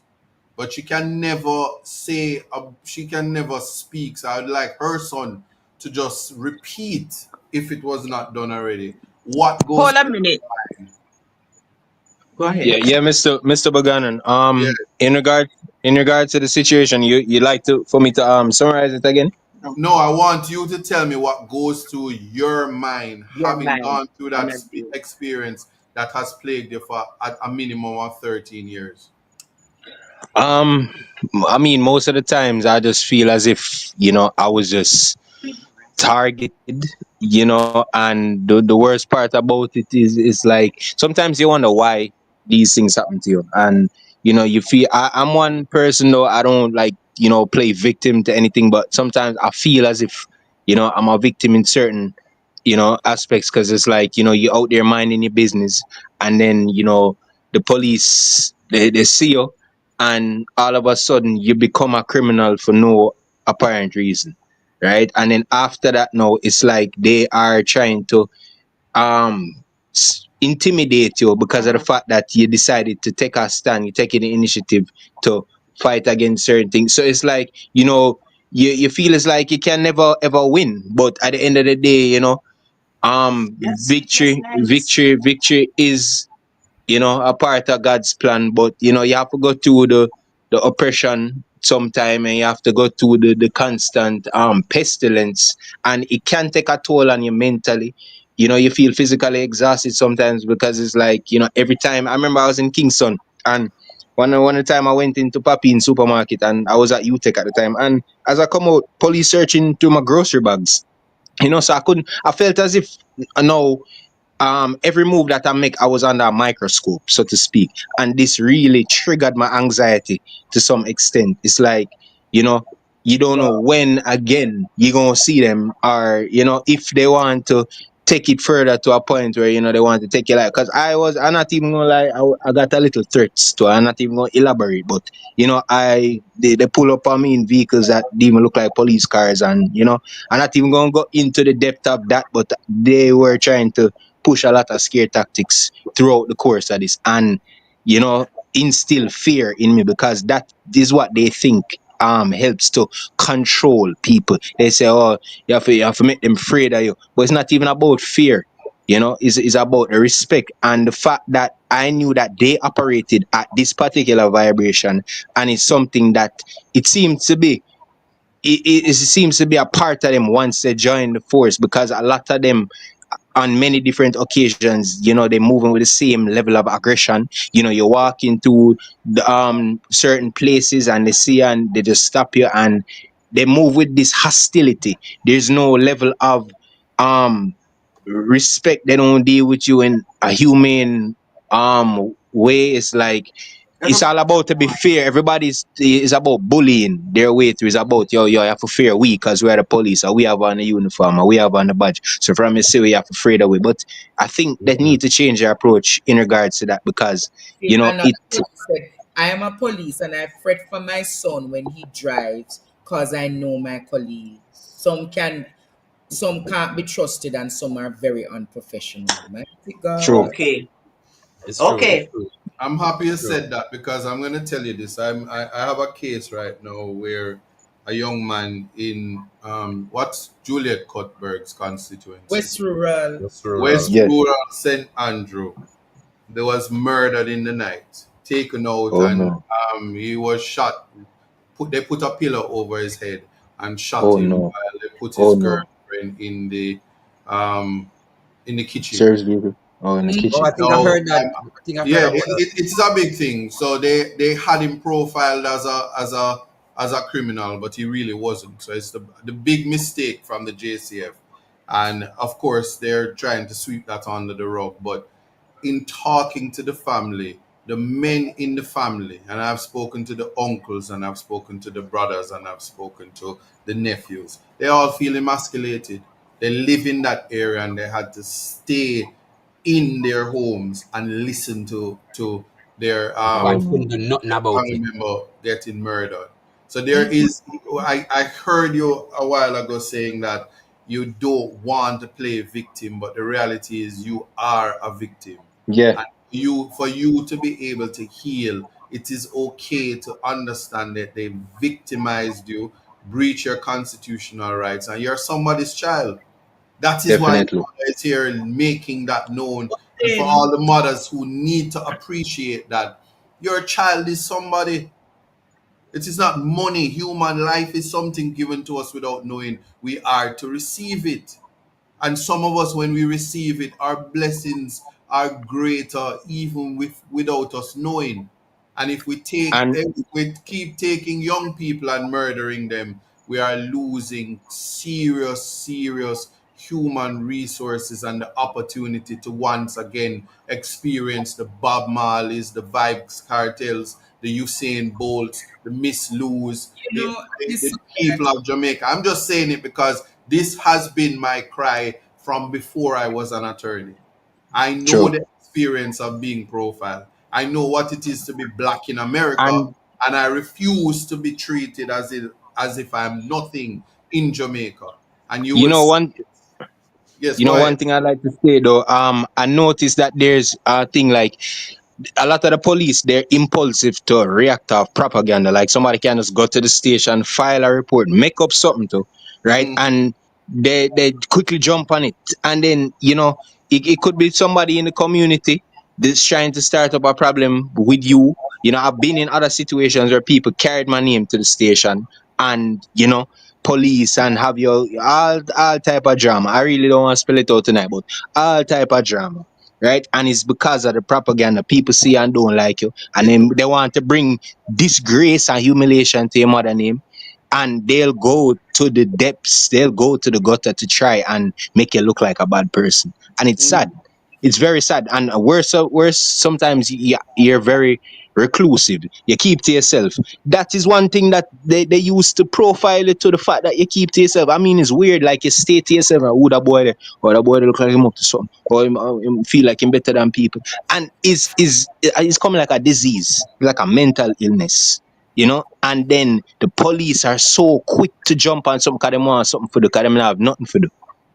but she can never say, she can never speak. So I would like her son to just repeat, if it was not done already, what goes Hold a through minute. his mind. Go Yeah, ahead. yeah, Mr. Buchanan. Yeah. In regard to the situation, you like to for me to summarize it again? No, I want you to tell me what goes through your mind, Your having mind. gone through I'm that agree. experience that has plagued you for a minimum of 13 years. Um, I mean, most of the times I just feel as if I was just targeted, and the worst part about it is like sometimes you wonder why these things happen to you, and you feel I'm one person though, I don't like play victim to anything, but sometimes I feel as if I'm a victim in certain aspects, because it's like you're out there minding your business, and then the police, they see you, and all of a sudden you become a criminal for no apparent reason, right? And then after that, now it's like they are trying to um intimidate you because of the fact that you decided to take a stand, you're taking the initiative to fight against certain things. So it's like you feel it's like you can never ever win, but at the end of the day, That's nice. victory is a part of God's plan, but you have to go through the oppression sometime, and you have to go through the constant pestilence, and it can take a toll on you mentally. You feel physically exhausted sometimes, because it's like every time. I remember I was in Kingston, and one time I went into Papi in supermarket, and I was at UTech at the time, and as I come out, police searching through my grocery bags. So I felt as if now every move that I make, I was under a microscope, so to speak, and this really triggered my anxiety to some extent. It's like you know you don't know when again you're gonna see them, or if they want to take it further to a point where they want to take your life. Because I'm not even gonna lie, I got a little threats to. I'm not even gonna elaborate, but they pull up on me in vehicles that didn't even look like police cars, and I'm not even gonna go into the depth of that, but they were trying to push a lot of scare tactics throughout the course of this, and instill fear in me, because that is what they think helps to control people. They say, oh, you have to make them afraid of you, but it's not even about fear. It's about the respect and the fact that I knew that they operated at this particular vibration, and it's something that it seems to be. It seems to be a part of them once they join the force, because a lot of them on many different occasions, they're moving with the same level of aggression. You walk into certain places and they see you and they just stop you, and they move with this hostility. There's no level of respect. They don't deal with you in a humane way. It's like it's all about to be fair. Everybody's is about bullying their way through. It's about you have to fear we, because we're the police, or we have on the uniform, or we have on the badge. So from you say we have to fear the way. But I think they need to change their approach in regards to that, because Another it. person said, I am a police and I fret for my son when he drives because I know my colleagues. Some can't be trusted and some are very unprofessional. Mighty God. True. It's true. It's true. I'm happy you said that, because I'm going to tell you this. I have a case right now where a young man in what's Juliet Cuthbert's constituency? West Rural. West Yes. Rural St. Andrew. There was murdered in the night, taken out, Oh, and no. he was shot. They put a pillow over his head and shot Oh, him no. while they put Oh, his no. girlfriend in the kitchen. Service vehicle. Oh, in the kitchen. Oh, I think I've heard that. I think I've heard Yeah, about that. it is a big thing. So they had him profiled as a criminal, but he really wasn't. So it's the big mistake from the JCF, and of course they're trying to sweep that under the rug. But in talking to the family, the men in the family, and I've spoken to the uncles, and I've spoken to the brothers, and I've spoken to the nephews, they all feel emasculated. They live in that area and they had to stay in their homes and listen to their Wife couldn't do nothing about family it. member getting murdered. So there is, I heard you a while ago saying that you don't want to play victim, but the reality is you are a victim. Yeah. And for you to be able to heal, it is okay to understand that they victimized you, breach your constitutional rights, and you're somebody's child. That is why Definitely. it's here making that known. And for all the mothers who need to appreciate that your child is somebody. It is not money. Human life is something given to us without knowing we are to receive it. And some of us, when we receive it, our blessings are greater even without us knowing. And if we And keep taking young people and murdering them, we are losing serious human resources and the opportunity to once again experience the Bob Marleys, the Vibes Cartels, the Usain Bolts, the Miss Lou's, the people of Jamaica. I'm just saying it because this has been my cry from before I was an attorney. I know True. the experience of being profiled. I know what it is to be black in America, And and I refuse to be treated as if I'm nothing in Jamaica. And you you will know see. one Yes, you go know ahead. one thing I like to say though, I noticed that there's a thing like a lot of the police, they're impulsive to react off propaganda. Like somebody can just go to the station, file a report, make up something to, right? And they quickly jump on it. And then, it could be somebody in the community that's trying to start up a problem with you. I've been in other situations where people carried my name to the station and, police and have your all type of drama. I really don't want to spell it out tonight, but all type of drama, right? And it's because of the propaganda. People see and don't like you, and then they want to bring disgrace and humiliation to your mother name, and they'll go to the depths, they'll go to the gutter to try and make you look like a bad person. And it's sad. It's very sad. And worse sometimes you're very reclusive. You keep to yourself. That is one thing that they used to profile it to the fact that you keep to yourself. I mean, it's weird. Like you stay to yourself. Who that boy there? Or that boy that look like him up to something. Or him feel like him better than people. And it's coming like a disease, like a mental illness. You know, and then the police are so quick to jump on something because they want something for do, because they have nothing for do,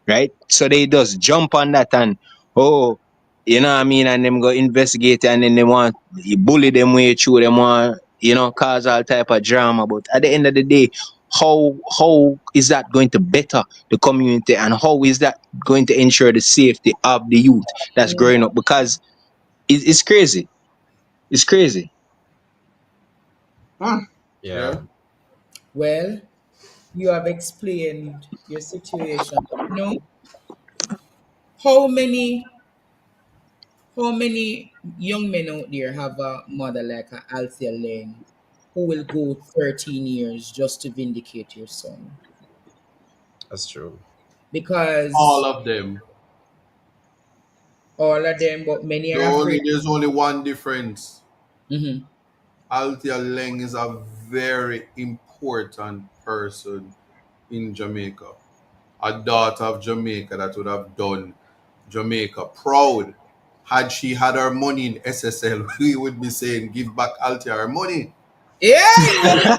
right? So they just jump on that and oh, you know what I mean, and them go investigate and then they want you bully them way through, them want, you know, cause all type of drama. But at the end of the day, how is that going to better the community, and how is that going to ensure the safety of the youth that's growing up? Because it's crazy. It's crazy. Yeah. Well, you have explained your situation. You know, how many young men out there have a mother like a Althea Laing who will go 13 years just to vindicate your son? That's true. Because All of them. all of them, but many are afraid. There's only one difference. Mhm. Althea Laing is a very important person in Jamaica. A daughter of Jamaica that would have done Jamaica proud. Had she had her money in SSL, we would be saying, give back Althea her money. Yeah.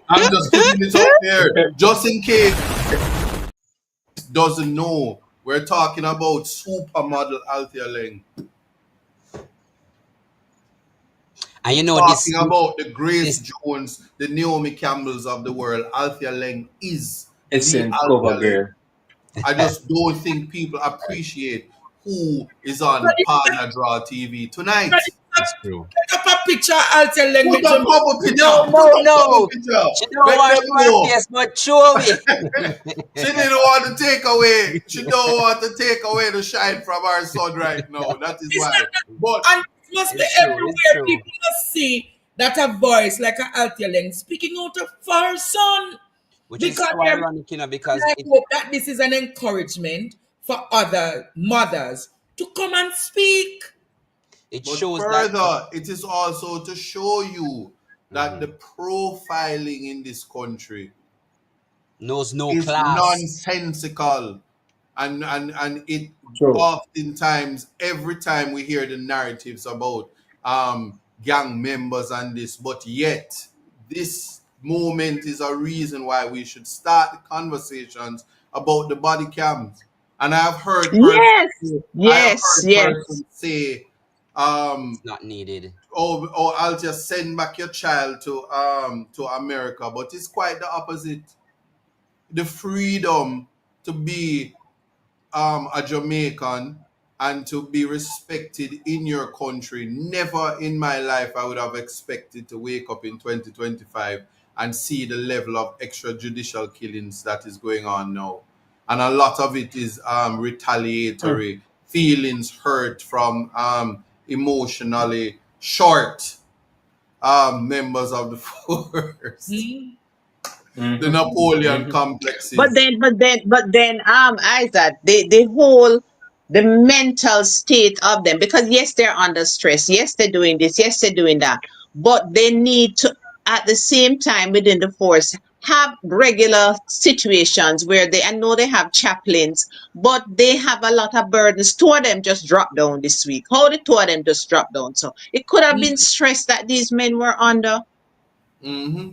I'm just putting it up there, just in case doesn't know. We're talking about supermodel Althea Laing. And you know Talking about the Grace Jones, the Naomi Campbells of the world, Althea Laing is the Essence cover Althea Laing. girl. I just don't think people appreciate who is on Partner Draw TV tonight. That's true. Take up a picture, Althea Laing. Put a couple picture. No. Picture. She don't Let want them to show know. her face, but show me. She didn't want to take away. She don't want to take away the shine from our son right now. That is why. But And it must be It's true, everywhere. it's true. People must see that a voice like a Althea Laing speaking out for her son. Which is Because so ironic, you know, because I hope that this is an encouragement for other mothers to come and speak. it But shows that further, it is also to show you that the profiling in this country knows no is class. nonsensical. And it True. oftentimes, every time we hear the narratives about gang members and this, but yet this moment is a reason why we should start the conversations about the body cams. And I've heard Yes, persons yes. say, It's not needed. oh, I'll just send back your child to America. But it's quite the opposite. The freedom to be a Jamaican and to be respected in your country. Never in my life I would have expected to wake up in 2025 and see the level of extrajudicial killings that is going on now. And a lot of it is retaliatory, feelings hurt from emotionally short members of the force. The Napoleon complexes. But then, Isaac, the mental state of them, because yes, they're under stress. Yes, they're doing this. Yes, they're doing that. But they need to, at the same time, within the force, have regular situations where I know they have chaplains, but they have a lot of burdens. Two of them just dropped down this week. How the two of them just dropped down? So it could have been stress that these men were under. Mm-hmm.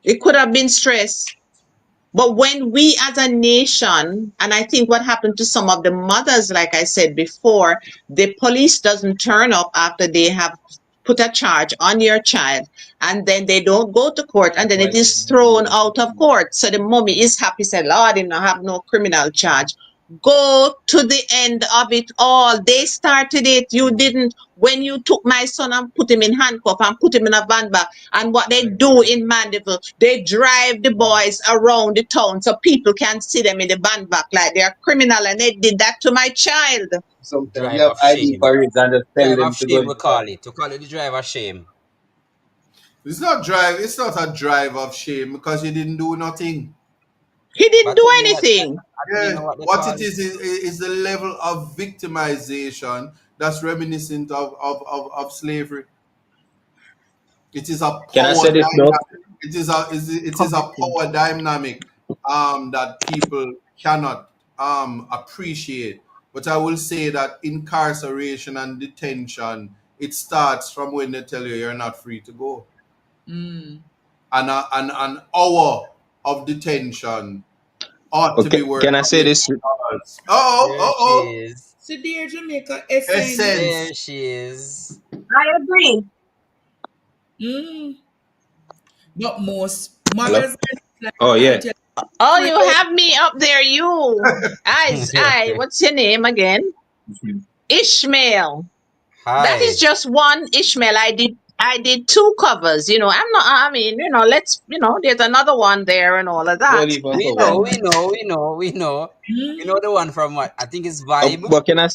It could have been stress. But when we as a nation, and I think what happened to some of the mothers, like I said before, the police doesn't turn up after they have put a charge on your child, and then they don't go to court, and then it is thrown out of court. So the mommy is happy, said, Lord, I didn't have no criminal charge. Go to the end of it all. They started it. You didn't. When you took my son and put him in handcuff and put him in a van bag, and what they do in Mandeville, they drive the boys around the town so people can see them in the van bag like they're criminal, and they did that to my child. Sometimes you Drive have of ID shame. parades and just tell Drive them of to go shame, we inside. call it. To call it the drive of shame. It's not a drive of shame because you didn't do nothing. He didn't But do you know what? anything. You Yeah. know what they What call it is the level of victimization that's reminiscent of slavery. It is a Can I power say this though? dynamic. It is a power dynamic that people cannot appreciate. But I will say that incarceration and detention, it starts from when they tell you you're not free to go. Mm. An hour of detention ought to be Okay, worth can I a say million this? dollars. There she Oh. is. So dear Jamaica essence. Essence. There she is. I agree. Mm. But most Hello? mothers like Oh yeah. Althea, Oh, you pray. have me up there, you. What's your name again? Ishmael. That is Hi. just one Ishmael. I did two covers, I'm not, I mean, there's another one there and all of that. Only for We cover. know, we know, we know, we know. We know the one from what? I think it's Vibe. But can I?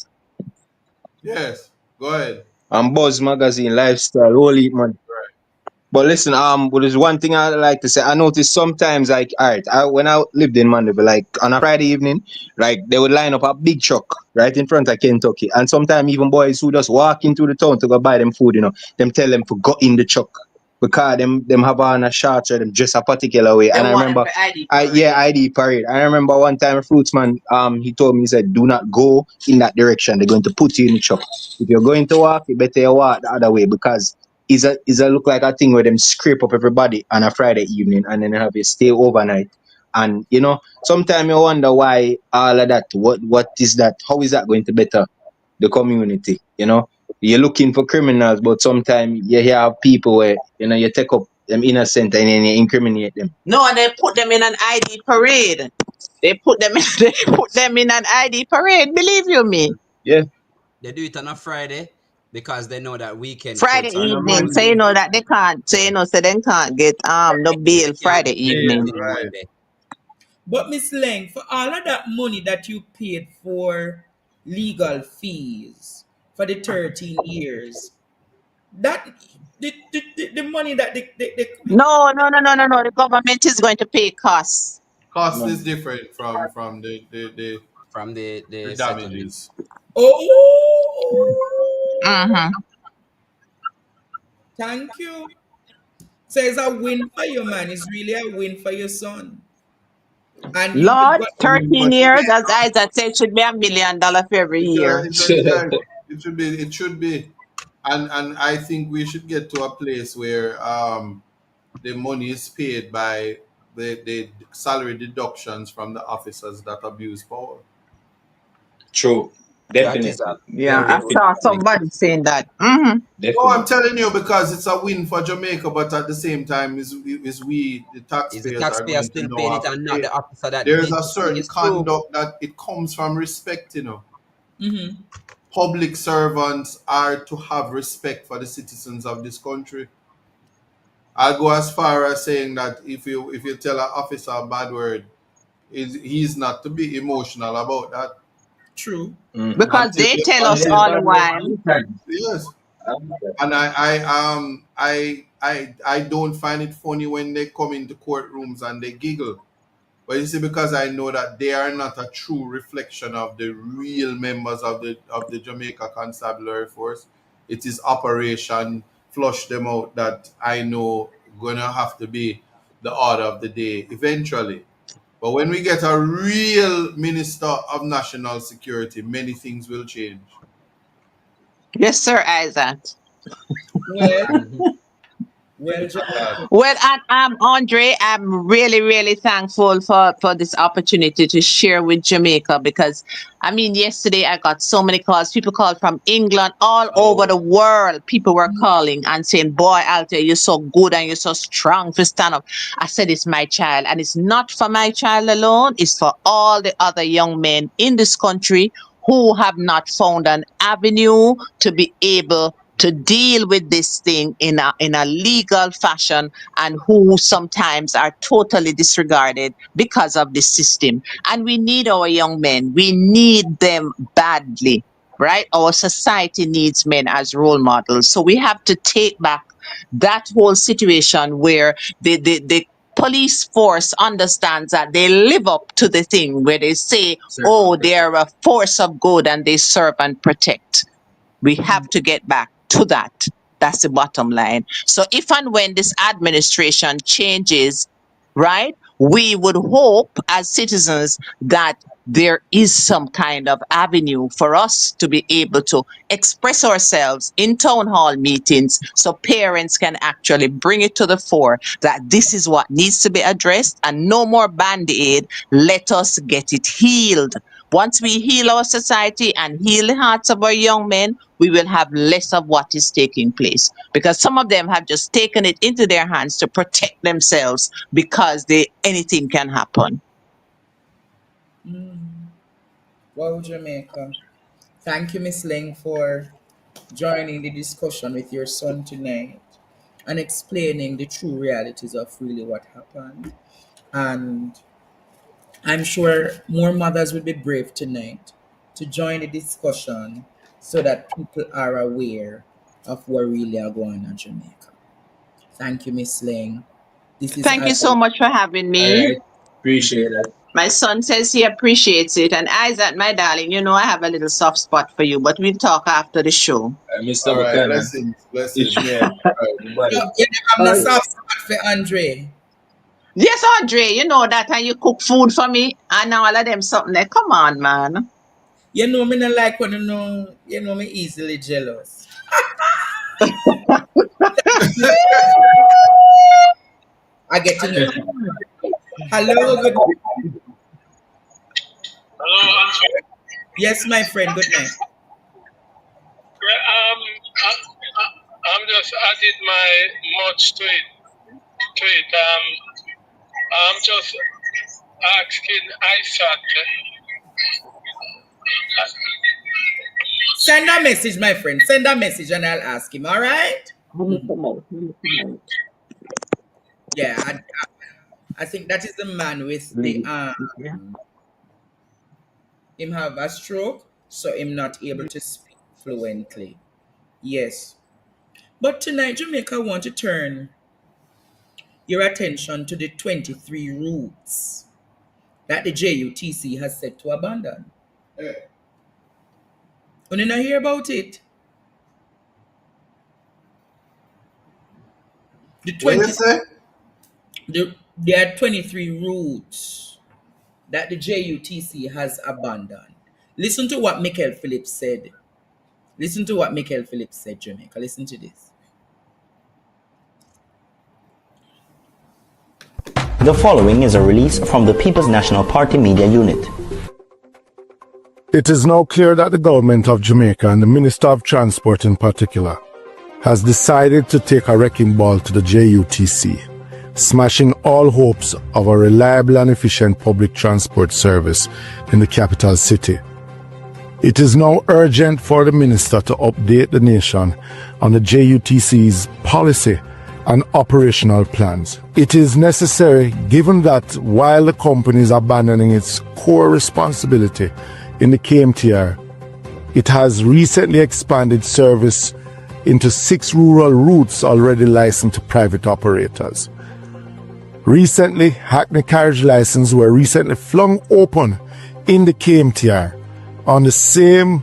Yes. Go ahead. Buzz Magazine Lifestyle. Holy man. But listen, but there's one thing I like to say. I noticed sometimes, like, alright, when I lived in Mandeville, like on a Friday evening, like they would line up a big truck right in front of Kentucky, and sometimes even boys who just walk into the town to go buy them food, them tell them to go in the truck because them have on a shorts or them dress a particular way. They And I want them remember, for ID parade. ID parade. I remember one time a fruitsman, he told me, he said, do not go in that direction. They're going to put you in the truck. If you're going to walk, you better walk the other way because is a look like a thing where them scrape up everybody on a Friday evening and then have you stay overnight. And sometimes you wonder why all of that. What is that? How is that going to better the community? You're looking for criminals, but sometimes you have people where you take up them innocent and then you incriminate them. No, and they put them in an ID parade. They put them in an ID parade, believe you me. Yeah. They do it on a Friday because they know that weekend Friday courts are on a evening. So Monday. you know that they can't so they can't get no They bail can't Friday get bail evening. till Monday. But Miss Laing, for all of that money that you paid for legal fees for the 13 years, that the money that No. The government is going to pay costs. Cost is different from the From the settlement. damages. oh, Mm-hmm. thank you. So it's a win for you, man. It's really a win for your son. And you will Lord, go. 13 years, as Isaac said, it should be $1 million for every year. Yeah, it should be, and I think we should get to a place where the money is paid by the salary deductions from the officers that abuse power. True. That is Definitely. a Yeah, very I good saw point. somebody saying that. Mm-hmm. No, I'm Definitely. telling you because it's a win for Jamaica, but at the same time, is we the Is the taxpayers are taxpayer going to still now paying it have to and not pay. the officer that There's did a the thing? certain It's true. conduct that it comes from respect. Mm-hmm. Public servants are to have respect for the citizens of this country. I go as far as saying that if you tell an officer a bad word, he's not to be emotional about that. True. Because Until they you tell us until all the while. yes. And I don't find it funny when they come into courtrooms and they giggle. But you see, because I know that they are not a true reflection of the real members of the Jamaica Constabulary Force. It is Operation Flush Them Out that I know gonna have to be the order of the day eventually. But when we get a real Minister of National Security, many things will change. Yes, sir, Isaac. Well, well, God. Well, Andre, I'm really, really thankful for this opportunity to share with Jamaica because, I mean, yesterday I got so many calls. People called from England, all over the world. People were calling and saying, boy, Althea, you're so good and you're so strong to stand up. I said, it's my child. And it's not for my child alone. It's for all the other young men in this country who have not found an avenue to be able to deal with this thing in a legal fashion and who sometimes are totally disregarded because of the system. And we need our young men. We need them badly, right? Our society needs men as role models. So we have to take back that whole situation where the police force understands that they live up to the thing where they say, oh, they're a force of good and they serve and protect. We have to get back to that. That's the bottom line. So if and when this administration changes, right, we would hope as citizens that there is some kind of avenue for us to be able to express ourselves in town hall meetings so parents can actually bring it to the fore that this is what needs to be addressed and no more band-aid. Let us get it healed. Once we heal our society and heal the hearts of our young men, we will have less of what is taking place because some of them have just taken it into their hands to protect themselves because anything can happen. Wow, Jamaica. Thank you, Miss Laing, for joining the discussion with your son tonight and explaining the true realities of really what happened. And I'm sure more mothers will be brave tonight to join the discussion so that people are aware of what really are going on in Jamaica. Thank you, Miss Laing. This is Thank you so Althea. much for having All me. right. Appreciate that. My son says he appreciates it. And Isaac, my darling, you know I have a little soft spot for you, but we'll talk after the show. Mr. All right, Buchanan. blessings, It's blessings. me and everybody. You don't have no soft spot for Andre. Yes, Andre, you know that, and you cook food for me, and all of them something there. Come on, man. You know me not like when you know me easily jealous. I get to know. Hello, good. Hello, Andre. Yes, my friend. Good night. I'm just added my much to it. I'm just asking Isaac. Send a message, my friend. Send a message, and I'll ask him. All right? Yeah, I think that is the man with the him have a stroke, so him not able to speak fluently. Yes, but tonight Jamaica want to turn your attention to the 23 routes that the JUTC has set to abandon. You did not hear about it? The What 20 you say? there are 23 routes that the JUTC has abandoned. Listen to what Michael Phillips said. Listen to what Michael Phillips said, Jamaica. Listen to this. The following is a release from the People's National Party Media Unit. It is now clear that the government of Jamaica and the Minister of Transport in particular has decided to take a wrecking ball to the JUTC, smashing all hopes of a reliable and efficient public transport service in the capital city. It is now urgent for the minister to update the nation on the JUTC's policy and operational plans. It is necessary given that while the company is abandoning its core responsibility in the KMTR, it has recently expanded service into 6 rural routes already licensed to private operators. Recently, Hackney carriage licenses were recently flung open in the KMTR on the same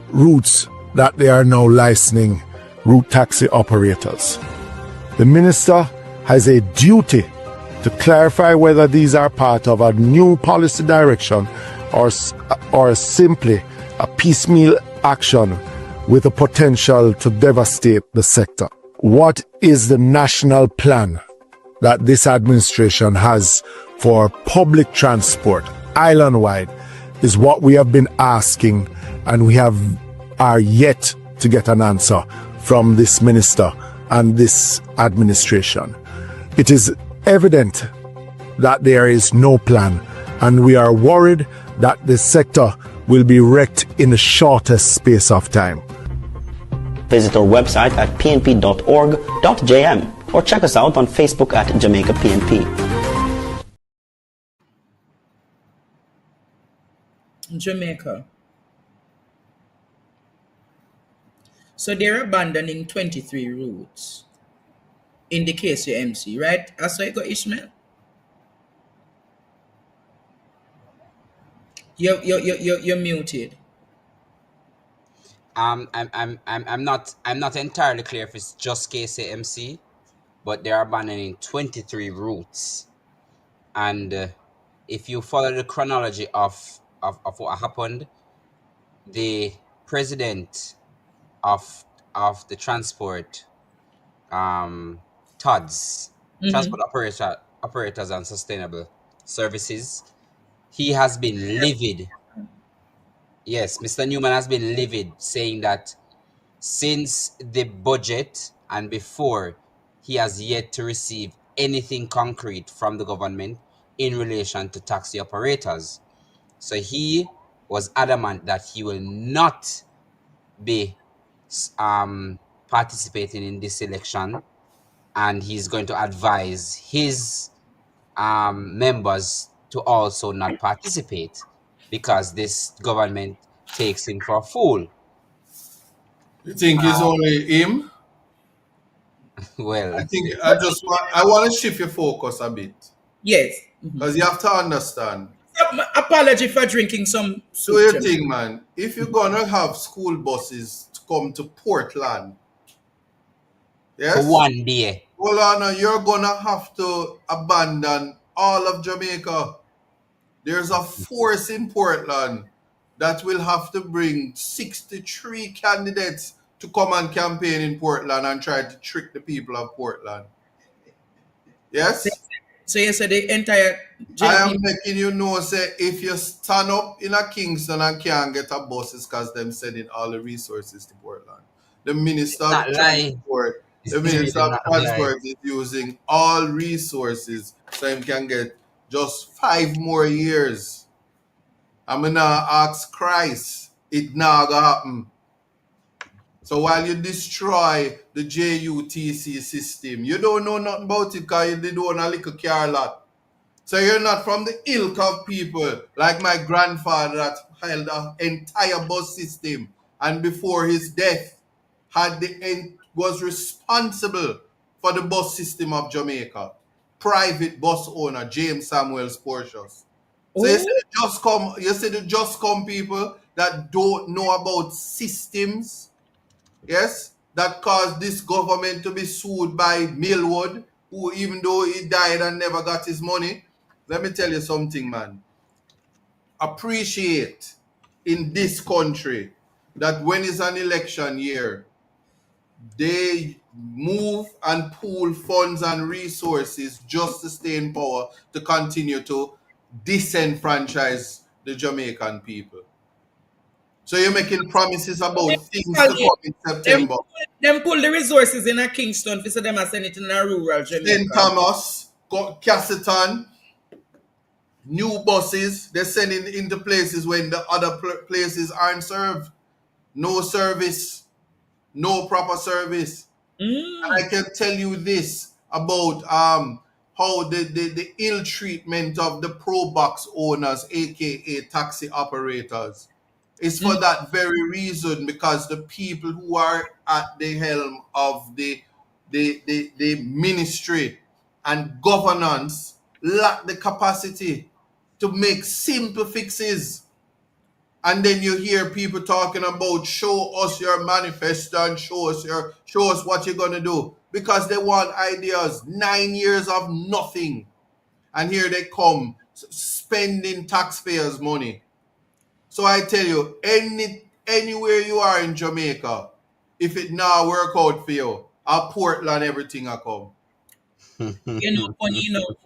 routes that they are now licensing route taxi operators. The minister has a duty to clarify whether these are part of a new policy direction or simply a piecemeal action with the potential to devastate the sector. What is the national plan that this administration has for public transport island-wide is what we have been asking, and we are yet to get an answer from this minister and this administration. It is evident that there is no plan, and we are worried that the sector will be wrecked in the shortest space of time. Visit our website at pnp.org.jm or check us out on Facebook at Jamaica PNP. Jamaica. So they're abandoning 23 routes in the case you MC, right? I saw you got Ishmael. You're muted. I'm not entirely clear if it's just KCMC, but they're abandoning 23 routes. And if you follow the chronology of what happened, the president of the transport TODS, Transport Operators and Sustainable Services, he has been livid. Yes, Mr. Newman has been livid, saying that since the budget and before, he has yet to receive anything concrete from the government in relation to taxi operators. So he was adamant that he will not be participating in this election, and he's going to advise his members to also not participate because this government takes him for a fool. You think it's only him? Well, I want to shift your focus a bit. Yes. Because you have to understand. Apology for drinking some soup. Do you think, man, if you're gonna have school buses to come to Portland, yes, for one day, hold on, now, you're gonna have to abandon all of Jamaica. There's a force in Portland that will have to bring 63 candidates to come and campaign in Portland and try to trick the people of Portland. Yes? So you said the entire I am making you know, say, if you stand up in a Kingston and can't get a bus, it's because them sending all the resources to Portland. The Minister of Transport, is using all resources so he can get just 5 more years. I'm gonna ask Christ, it not gonna happen. So while you destroy the JUTC system, you don't know nothing about it because you did own a little car lot. So you're not from the ilk of people like my grandfather that held the entire bus system, and before his death was responsible for the bus system of Jamaica. Private bus owner James Samuels Portius. So you see the just come people that don't know about systems, yes, that caused this government to be sued by Millwood, who even though he died and never got his money. Let me tell you something, man. Appreciate in this country that when it's an election year, they move and pool funds and resources just to stay in power to continue to disenfranchise the Jamaican people. So you're making promises about things to come in September. Them pull the resources in a Kingston, so them are sending it in a rural Jamaica. St. Thomas, Cassiton, new buses, they're sending into places when the other places aren't served. No service, no proper service. And I can tell you this about how the ill treatment of the pro box owners, aka taxi operators, is for that very reason, because the people who are at the helm of the ministry and governance lack the capacity to make simple fixes. And then you hear people talking about show us your manifesto and show us what you're gonna do, because they want ideas. 9 years of nothing, and here they come spending taxpayers' money. So I tell you, anywhere you are in Jamaica, if it now work out for you, at Portland everything will come. Funny enough.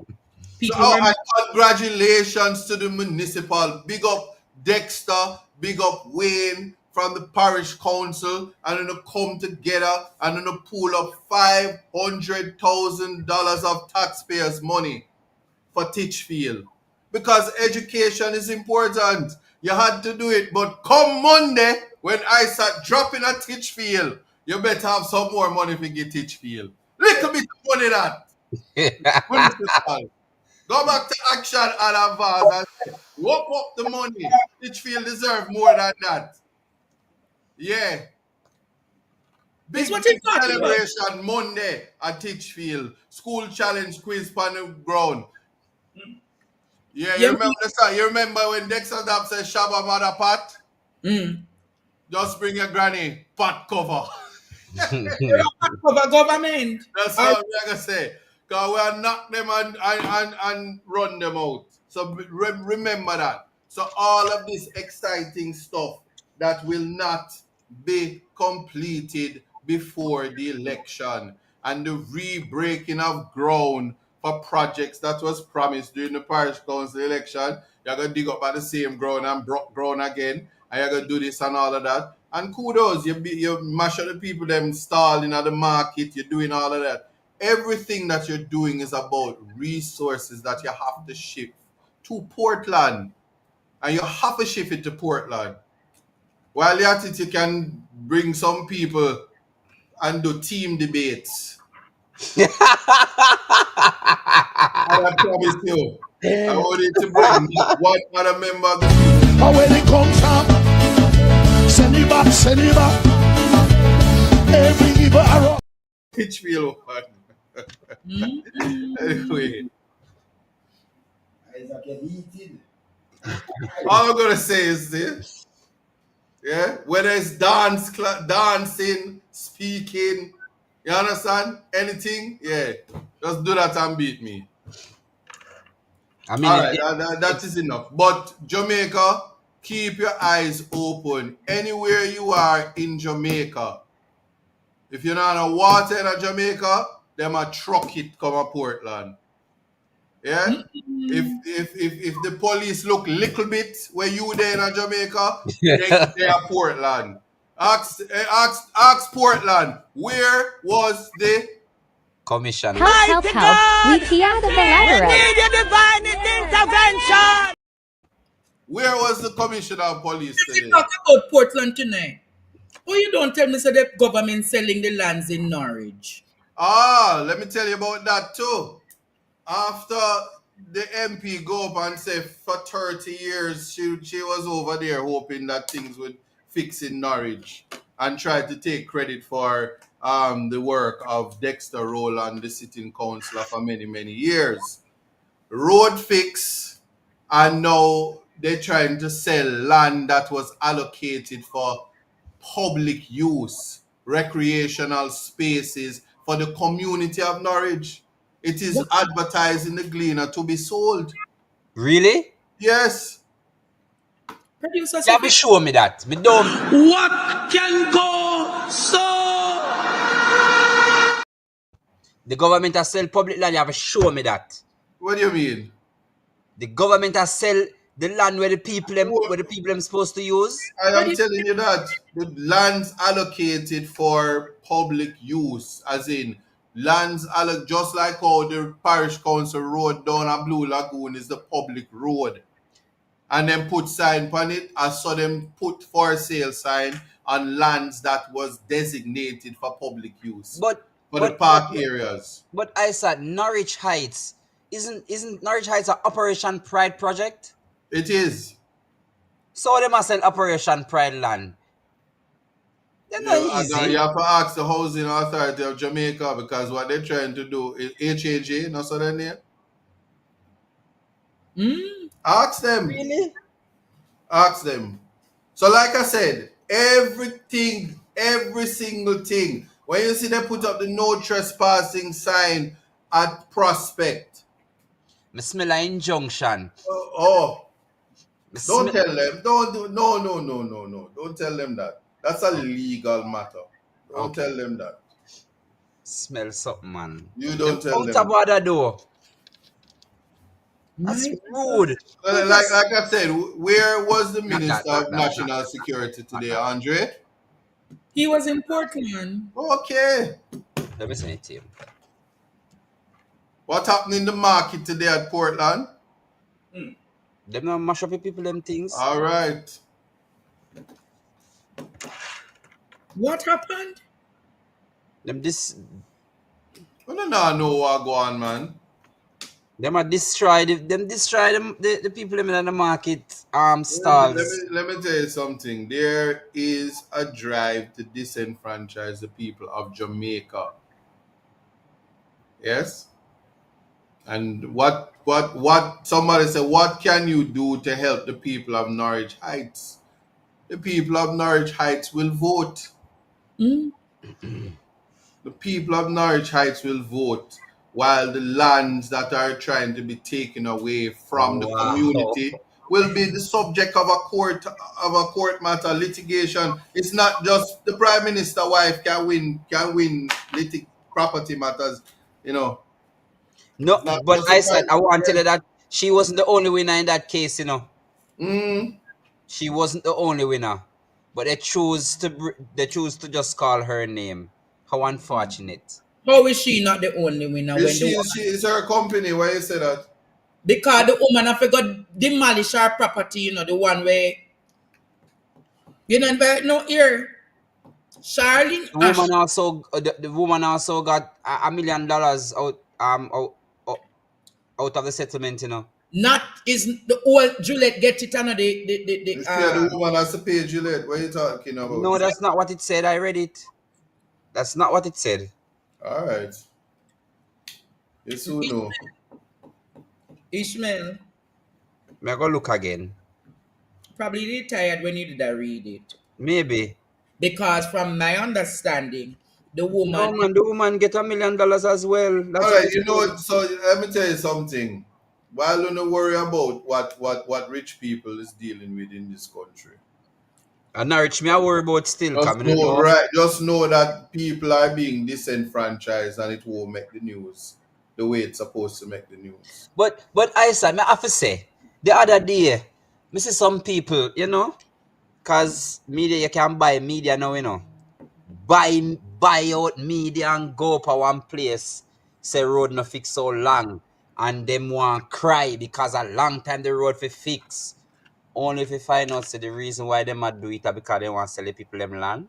And congratulations to the municipal. Big up Dexter, big up Wayne from the parish council, and then come together and then pull up $500,000 of taxpayers' money for Titchfield. Because education is important. You had to do it, but come Monday, when I start dropping at Titchfield, you better have some more money to get Titchfield. Little bit of money that. Go back to Action and Advance and say, whoop up the money. Titchfield deserve more than that. Yeah. Big celebration Monday at Titchfield. School challenge quiz on the ground. Yeah, you remember the song? You remember when Dexter Dab said Shabba Mother Pat? Just bring your granny pot cover. Cover government. That's all I'm gonna say. Cause we'll knock them and run them out. So remember that. So all of this exciting stuff that will not be completed before the election and the re-breaking of ground for projects that was promised during the parish council election. You're gonna dig up at the same ground and broke ground again, and you're gonna do this and all of that. And kudos, you mash up the people them stalling at the market, you're doing all of that. Everything that you're doing is about resources that you have to ship to Portland. And you have to ship it to Portland. While you're at it, you can bring some people and do team debates. I promise you. I want it to bring one other member of the group. But when it comes up, send it back, send it back. Every evil arrow. Pitchfield one. Anyway. All I'm gonna say is this. Yeah, whether it's dancing, speaking, you understand? Anything, yeah. Just do that and beat me. I mean, all right, that is enough. But Jamaica, keep your eyes open. Anywhere you are in Jamaica, if you're not on water in Jamaica, them a truck it come to Portland. Yeah? If the police look little bit where you there in Jamaica, they are Portland. Ask Portland, where was the commission? Help. We key out of the letter. Need your divine intervention. Where was the commissioner of police today? Talk about Portland tonight. Oh, you don't tell me so the government selling the lands in Norwich. Let me tell you about that too. After the MP go up and say for 30 years she was over there hoping that things would fix in Norwich and tried to take credit for the work of Dexter Rowland, the sitting councillor, for many, many years. Road fix, and now they're trying to sell land that was allocated for public use, recreational spaces for the community of Norwich. It is advertised in the Gleaner to be sold. Really? Yes. Producers, yeah, show me that. Me don't. What can go so? The government has sell public land. You have to show me that. What do you mean? The government has sell the land where the people them supposed to use. I am telling you that the lands allocated for public use, as in lands just like how the parish council road down a Blue Lagoon is the public road, and then put sign on it. I saw them put for sale sign on lands that was designated for public use, for the park areas. But I said Norwich Heights isn't Norwich Heights an Operation Pride project? It is. So they must sell Operation Pride land. That's not easy. You have to ask the Housing Authority of Jamaica, because what they're trying to do is HAJ, not so their name. Ask them. Really? Ask them. So like I said, everything, every single thing. When you see they put up the no trespassing sign at Prospect. I smell an injunction. Don't tell them. No. Don't tell them that. That's a legal matter. Don't tell them that. Smell something, man. You don't tell them. Out about that door. That's rude. Like I said, where was the Minister of National Security today, Andre? He was in Portland. Okay. Let me say it to you. What happened in the market today at Portland? Them not mash up the people them things. All right. What happened? I don't know what go on, man. Them are destroy the people in the market stalls. Let me tell you something. There is a drive to disenfranchise the people of Jamaica. Yes? And what somebody said, what can you do to help the people of Norwich Heights? the people of Norwich Heights will vote. The people of Norwich Heights will vote, while the lands that are trying to be taken away from the community will be the subject of a court matter litigation. It's not just the prime minister wife can win property matters, you know. No, but I said I want to tell you that she wasn't the only winner in that case, you know. She wasn't the only winner, but they choose to just call her name. How unfortunate! How is she not the only winner when She is her company. Why you say that? Because the woman have got demolish her property, you know, the one where you know no ear. Charlene The woman also got $1 million out of the settlement, you know. Not is the old Juliet get it under the woman has to pay Juliet. What are you talking about? No, that's not what it said. I read it. That's not what it said. All right. Yes or no? Ishmael. May I go look again? Probably retired when you did read it. Maybe. Because from my understanding, the woman... No, man, the woman get $1 million as well. That's all right, you know, so let me tell you something. Why don't you worry about what rich people is dealing with in this country? And Norwich, me I worry about still coming. Just know that people are being disenfranchised and it won't make the news the way it's supposed to make the news. But I have to say, the other day, I see some people, you know, because media, you can buy media now, you know. Buy out media and go up one place, say road no fix so long, and them want cry because a long time the road fi fix. Only if you find out the reason why they might do it because they want to sell the people them land.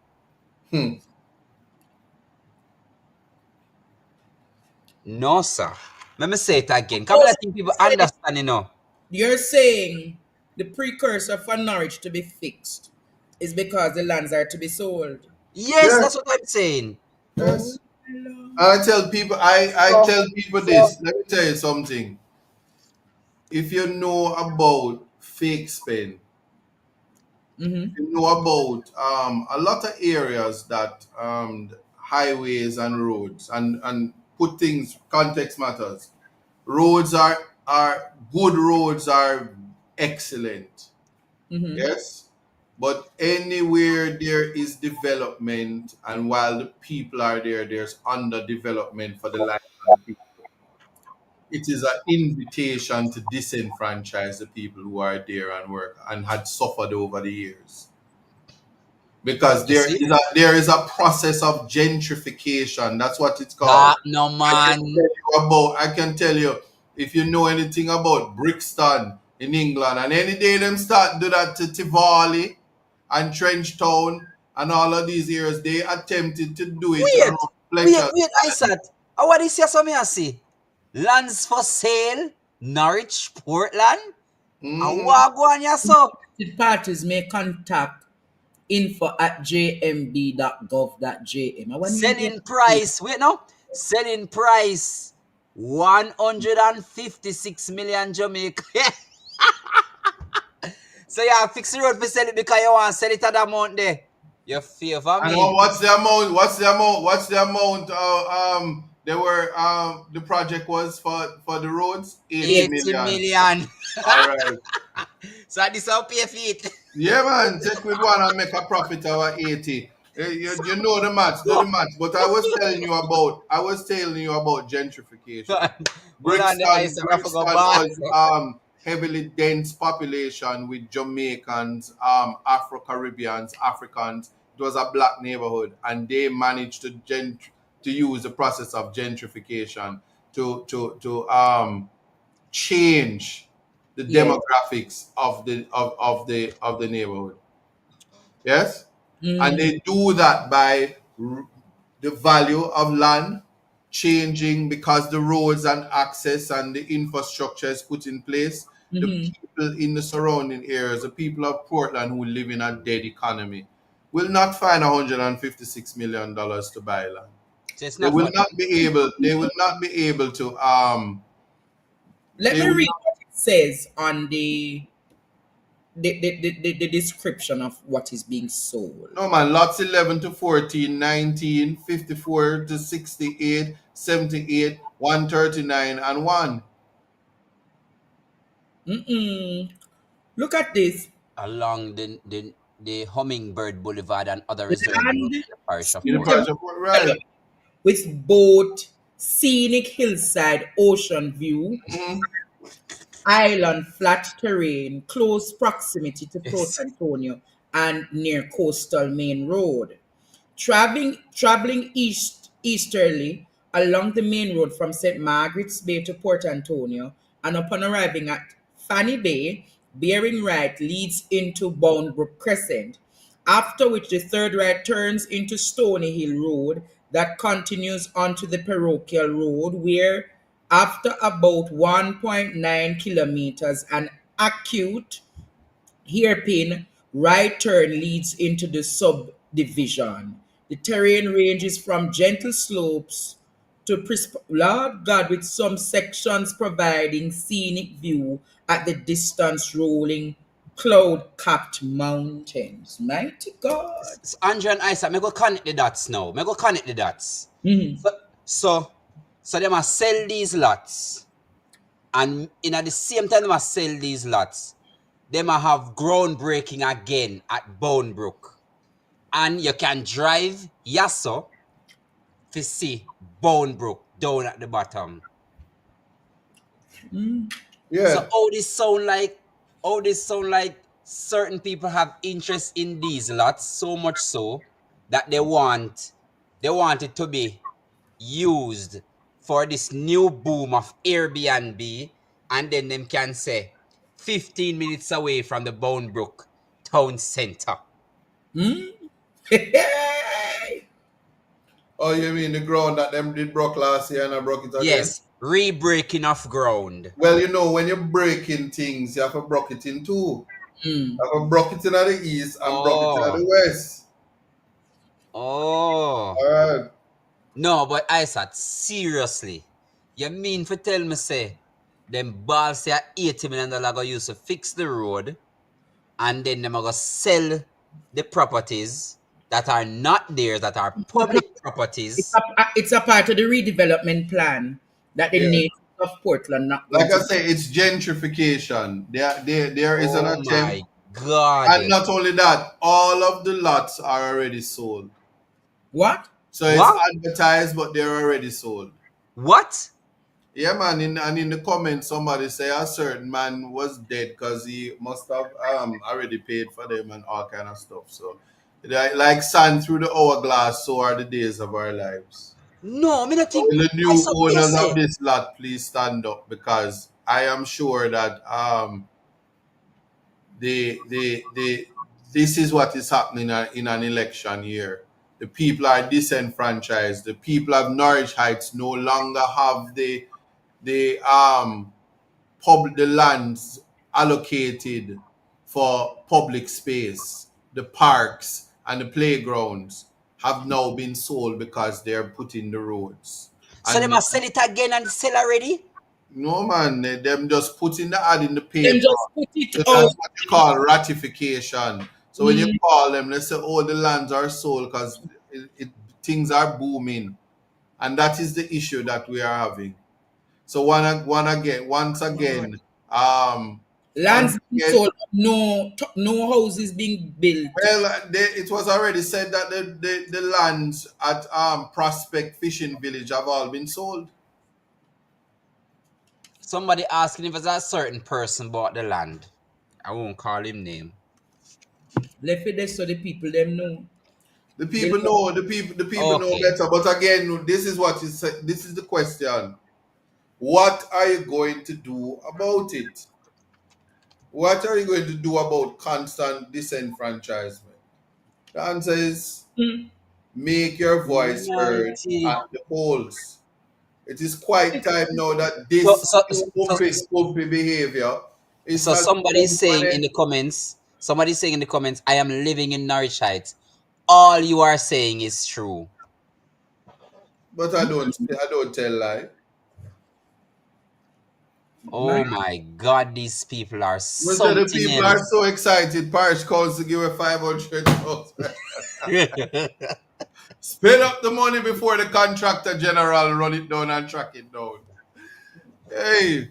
No, sir. Let me say it again. Come I think people understand, you know. You're saying the precursor for Norwich to be fixed is because the lands are to be sold. Yes, that's what I'm saying. Yes. I tell people this. Let me tell you something. If you know about fake spend, you know about a lot of areas that highways and roads and put things, context matters. Roads are good, roads are excellent. Yes. But anywhere there is development, and while the people are there, there's underdevelopment for the land of the people. It is an invitation to disenfranchise the people who are there and work and had suffered over the years. Because there is a process of gentrification. That's what it's called. No, man. I can tell you, if you know anything about Brixton in England, and any day them start do that to Tivoli and Trenchtown and all of these areas, they attempted to do it. Wait, I said, what is here? So me I see lands for sale, Norwich, Portland, and what go on here so? Parties may contact info@jmb.gov.jm. Selling price, wait no, selling price 156 million Jamaica. So you fix the road for sell it because you want to sell it at the amount there. You favor me. And what's the amount? They were the project was for the roads 80 million. All right. So this will pay for it. Yeah, man. Take we want to make a profit of 80. You know the maths, do the maths. But I was telling you about gentrification. Brixton was heavily dense population with Jamaicans, Afro-Caribbeans, Africans. It was a black neighborhood, and they managed to use the process of gentrification to change the demographics of the neighborhood. Yes, and they do that by the value of land changing because the roads and access and the infrastructure is put in place. The people in the surrounding areas, the people of Portland who live in a dead economy, will not find $156 million to buy land. They will not be able to. Let me read what it says on the the description of what is being sold. No, man, lots 11 to 14, 19, 54 to 68, 78, 139, and 1. Look at this. Along the Hummingbird Boulevard and other reserve roads Land in the parish of In the Port. parish of Port, right. With both scenic hillside ocean view, island flat terrain, close proximity to Port Yes. Antonio, and near coastal main road. Traveling easterly along the main road from St. Margaret's Bay to Port Antonio, and upon arriving at Fanny Bay, bearing right leads into Boundbrook Crescent, after which the third right turns into Stony Hill Road that continues onto the parochial road, where after about 1.9 kilometers, an acute hairpin right turn leads into the subdivision. The terrain ranges from gentle slopes to Lord God, with some sections providing scenic view at the distance rolling cloud-capped mountains. Mighty God. Andrew and Isaac, me go connect the dots now. Me go connect the dots. So they must sell these lots. And in at the same time they must sell these lots, they must have groundbreaking again at Boundbrook. And you can drive Yasso to see Boundbrook down at the bottom. Yeah. So all this sound like certain people have interest in these lots, so much so that they want it to be used for this new boom of Airbnb, and then them can say 15 minutes away from the Boundbrook town center. Oh, you mean the ground that them did broke last year and I broke it again? Yes, re-breaking of ground. Well, you know, when you're breaking things, you have to break it in two. You have to break it in the east and break it in the west. Oh. Alright. No, but Isaac, seriously, you mean for tell me say them Bawl say $80 million go use to fix the road, and then them go sell the properties that are not theirs, that are public properties. It's a part of the redevelopment plan that the natives of Portland not going Like I to- say, it's gentrification. There is an Oh attempt. my God. And not only that, all of the lots are already sold. What? So it's advertised, but they're already sold. What? Yeah, man. In the comments, somebody say a certain man was dead because he must have already paid for them and all kind of stuff. So, like sand through the hourglass, so are the days of our lives. No, I mean I think Will the new owners of this lot please stand up, because I am sure that this is what is happening in an election year. The people are disenfranchised. The people of Norwich Heights no longer have the lands allocated for public space. The parks and the playgrounds have now been sold because they're put in the roads. So they must sell it again and sell already? No, man, them just putting the ad in the paper. Them just put it So out. that's what you call ratification. So when you call them, they say, oh, the lands are sold because things are booming. And that is the issue that we are having. So once again, lands being sold, no houses being built. Well, it was already said that the lands at Prospect Fishing Village have all been sold. Somebody asking if it's a certain person bought the land. I won't call him name. Left it there so the people them know. The people know. The people know better. But again, this is the question. What are you going to do about it? What are you going to do about constant disenfranchisement? The answer is make your voice heard at the polls. It is quite time now that this pumpy behavior is. So somebody's saying in the comments, I am living in Norwich Heights. All you are saying is true. But I don't tell lie. Oh my God, these people are Was that the something people are else. so excited? Parish council give her 500,000. Spend up the money before the contractor general run it down and track it down. Hey.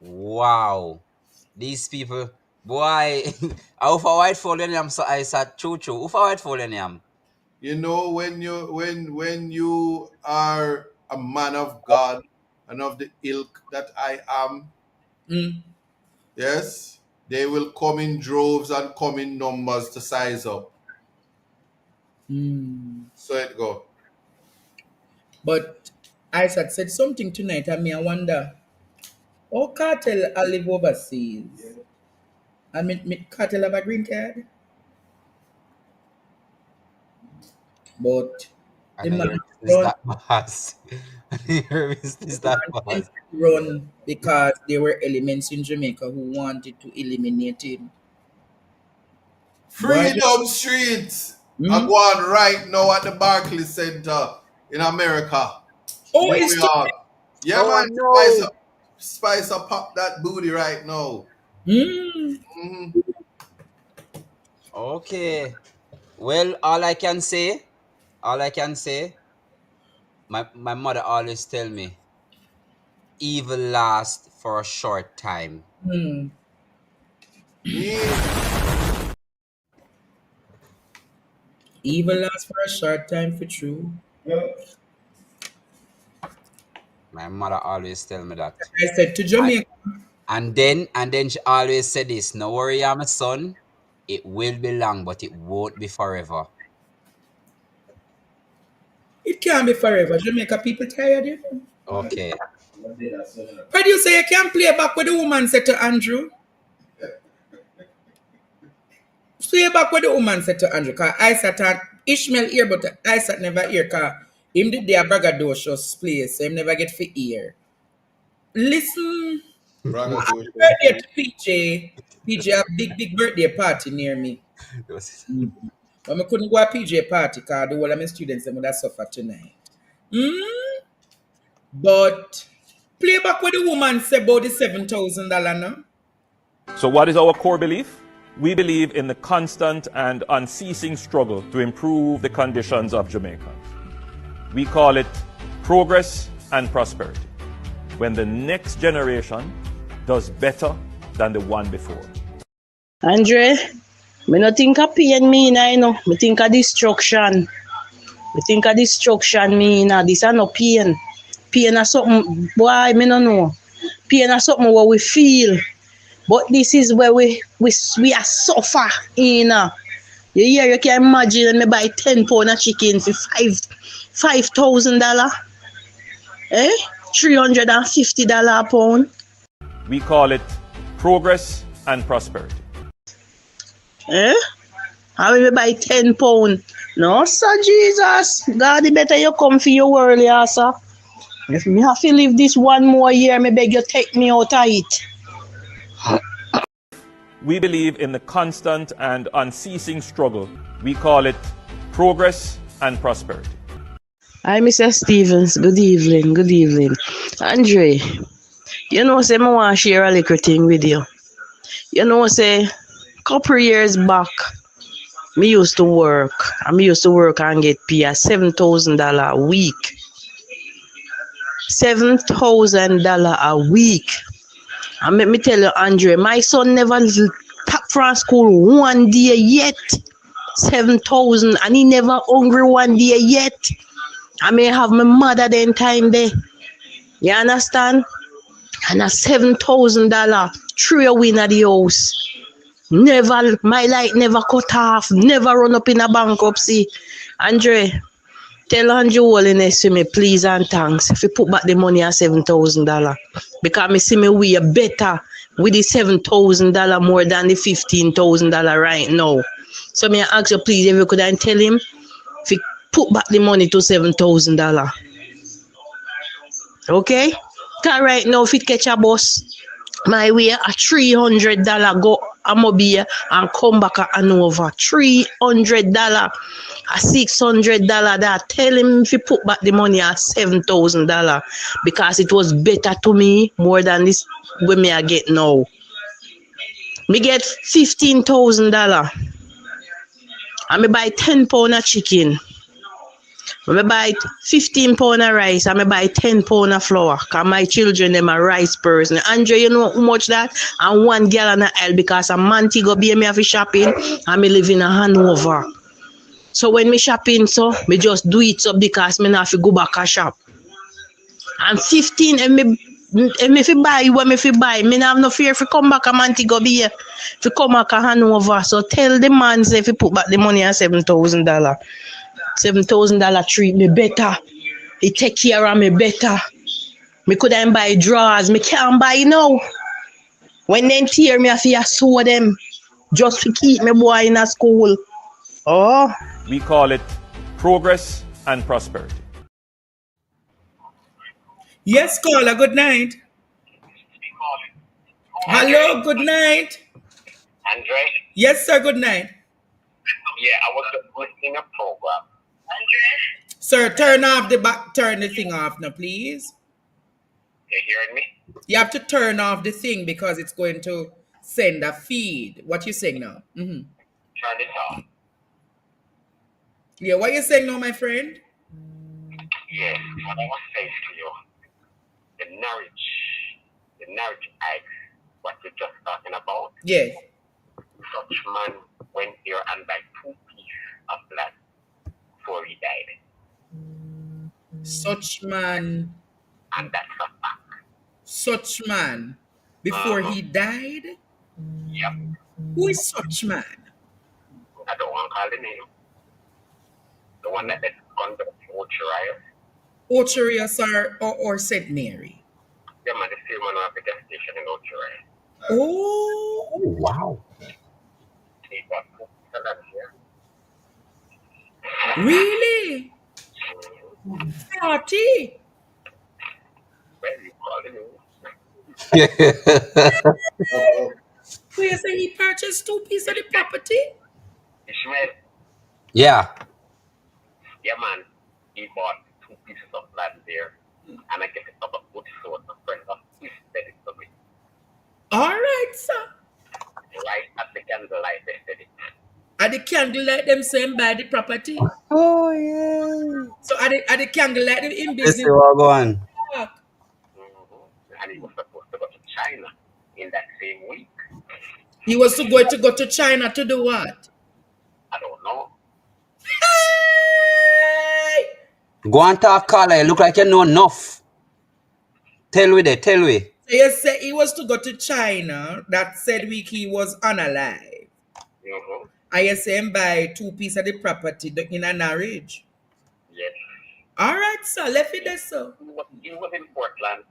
Wow. These people, boy, how far white fall in them, so I said choo. How far white fall in them? You know, when you are a man of God and of the ilk that I am, yes, they will come in droves and come in numbers to size up. So it go. But Isaac said something tonight, and I wonder, how Cartel I live overseas? And me Cartel have a green card? But the And man here is run, that boss. Here is that boss. run because there were elements in Jamaica who wanted to eliminate him. Freedom Street. I go on right now at the Barclays Center in America. Oh, New it's York. Yeah, Oh, man. no. Spice up pop that booty right now. Okay. Well, all I can say, my mother always tell me, evil lasts for a short time. Evil lasts for a short time, for true. My mother always tell me that. I said to Jamaica. And then she always said this, no worry, I'm a son. It will be long, but it won't be forever. It can't be forever. Jamaica people tired, you know. Okay. Producer, you can't play back what the woman said to Andrew. Play back what the woman said to Andrew. Because Isaac and Ishmael hear, but Isaac never hear. Because him did their braggadocious play, so him never get for ear. Listen. Happy birthday to PJ. PJ have big birthday party near me. But I couldn't go to PJ party because the whole of my students them would have suffered tonight. But play back what the woman said about the $7,000 now. So what is our core belief? We believe in the constant and unceasing struggle to improve the conditions of Jamaicans. We call it progress and prosperity, when the next generation does better than the one before. Andre, me no think of pain mean, I know. Me think of destruction. Me think of destruction mean, this is no pain. Pain is something, boy, me no know. Pain is something what we feel. But this is where we are suffer, you know. You can imagine me buy 10 pound of chicken for $5,000. $350 a pound. We call it progress and prosperity. How will we buy 10 pound? No, sir, Jesus. God, better you come for your world, yeah, sir. If me have to live this one more year, me beg you take me out of it. We believe in the constant and unceasing struggle. We call it progress and prosperity. Hi, Mr. Stevens. Good evening. Good evening. Andre, you know, say, I want to share a little thing with you. You know, say, couple years back, me used to work. And get paid $7,000 a week. $7,000 a week. And let me tell you, Andre, my son never tap from school one day yet. 7,000, and he never hungry one day yet. I may have my mother then time there. You understand? And a $7,000 throw away in the house. Never, my light never cut off, never run up in a bankruptcy. Andre, tell Andrew Holiness to me, please and thanks, if you put back the money at $7,000. Because I see me we are better with the $7,000 more than the $15,000 right now. So me ask you please if you could tell him if you put back the money to $7,000. Okay? Because right now if it catch a bus, my way a $300 go Amobia and come back at Hanover. $300, $600. That tell him if you put back the money at $7,000 because it was better to me more than this when me I get now. Me get $15,000. And me buy 10 pound of chicken. I buy 15 pound of rice. I buy 10 pound of flour. Cause my children them a rice person. Andre, you know how much that? And one girl on the aisle because a Montego Bay me have to shopping and me live in a Hanover. So when me shopping, so me just do it up because me not have to go back a shop. And 15 and me fi buy what me fi buy. Me not have no fear if you come back a Montego Bay. If you come back a Hanover. So tell the man say if you put back the money at $7,000. $7,000 treat me better. He take care of me better. Me couldn't buy drawers. Me can't buy now. When they tear me, I feel sew them just to keep me boy in a school. Oh. We call it progress and prosperity. Yes, caller, good night. Hello, good night. Andre? Yes, sir, good night. Yeah, I was just listening a program. Andre? Sir, turn the thing off now, please. You hearing me? You have to turn off the thing because it's going to send a feed. What you saying now? Turn it off. Yeah, what you saying now, my friend? Yes, what I was saying to you. The marriage act, what you're just talking about. Yeah. Such man went there and buy 2 pieces of land before he died. Such man. And that's a fact. Such man before he died? Yep. Who is such man? I don't want to call the name. The one that conduct Ocherius or St. Mary? Yeah, man, the same one who have the gas station in Ocherius. Oh, wow. He got 2 pieces of land here. Really? 40? Well, you call the name. So you say he purchased 2 pieces of the property? Ishmael. Yeah. Yeah, man. He bought 2 pieces of land there. And I guess it's of a good sort of friend of his said it to me. All right, sir. Right at the candlelight, they said it. At the candlelight, them saying buy the property. Oh, yeah. So at the candlelight, in Let's business. see what go on. And he was supposed to go to China in that same week. He was going to go to China to do what? I don't know. Go and talk, caller. You look like you know enough. Tell we. So you say he was to go to China. That said week he was unalive. I you say him buy 2 pieces of the property in a marriage. Yes. All right, sir. Left it there, sir. He was in Portland.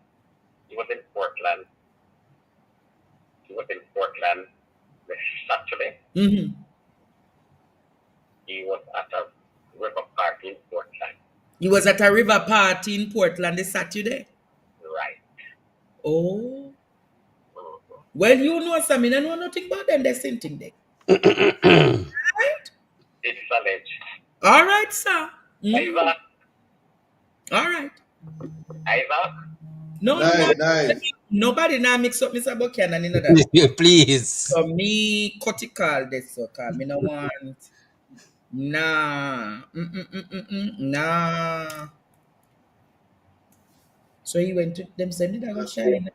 This Saturday. Mm-hmm. He was at a river party in Portland. He was at a river party in Portland this Saturday? Right. Oh. Well, you know something. I know nothing about them. They're same thing there. Right? It's alleged. All right, sir. Isaac. All right. Isaac. No, nobody now mix up Mr. Buchanan in that. Please. So me cut it call this, so call me no want. Nah. Nah. So he went to them saying that I got China.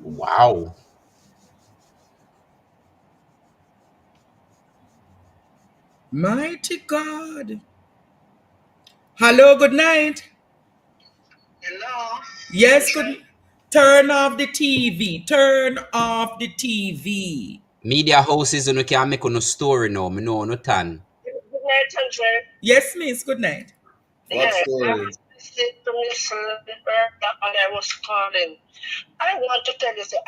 Wow. Mighty God. Hello, good night. Hello. Yes, good. Turn off the TV. Turn off the TV. Media houses and can make no story now. Me know no tan. Good night, Andre. Yes, miss. Good night. What story? I said to Miss Bertha and I was calling. I want to tell you that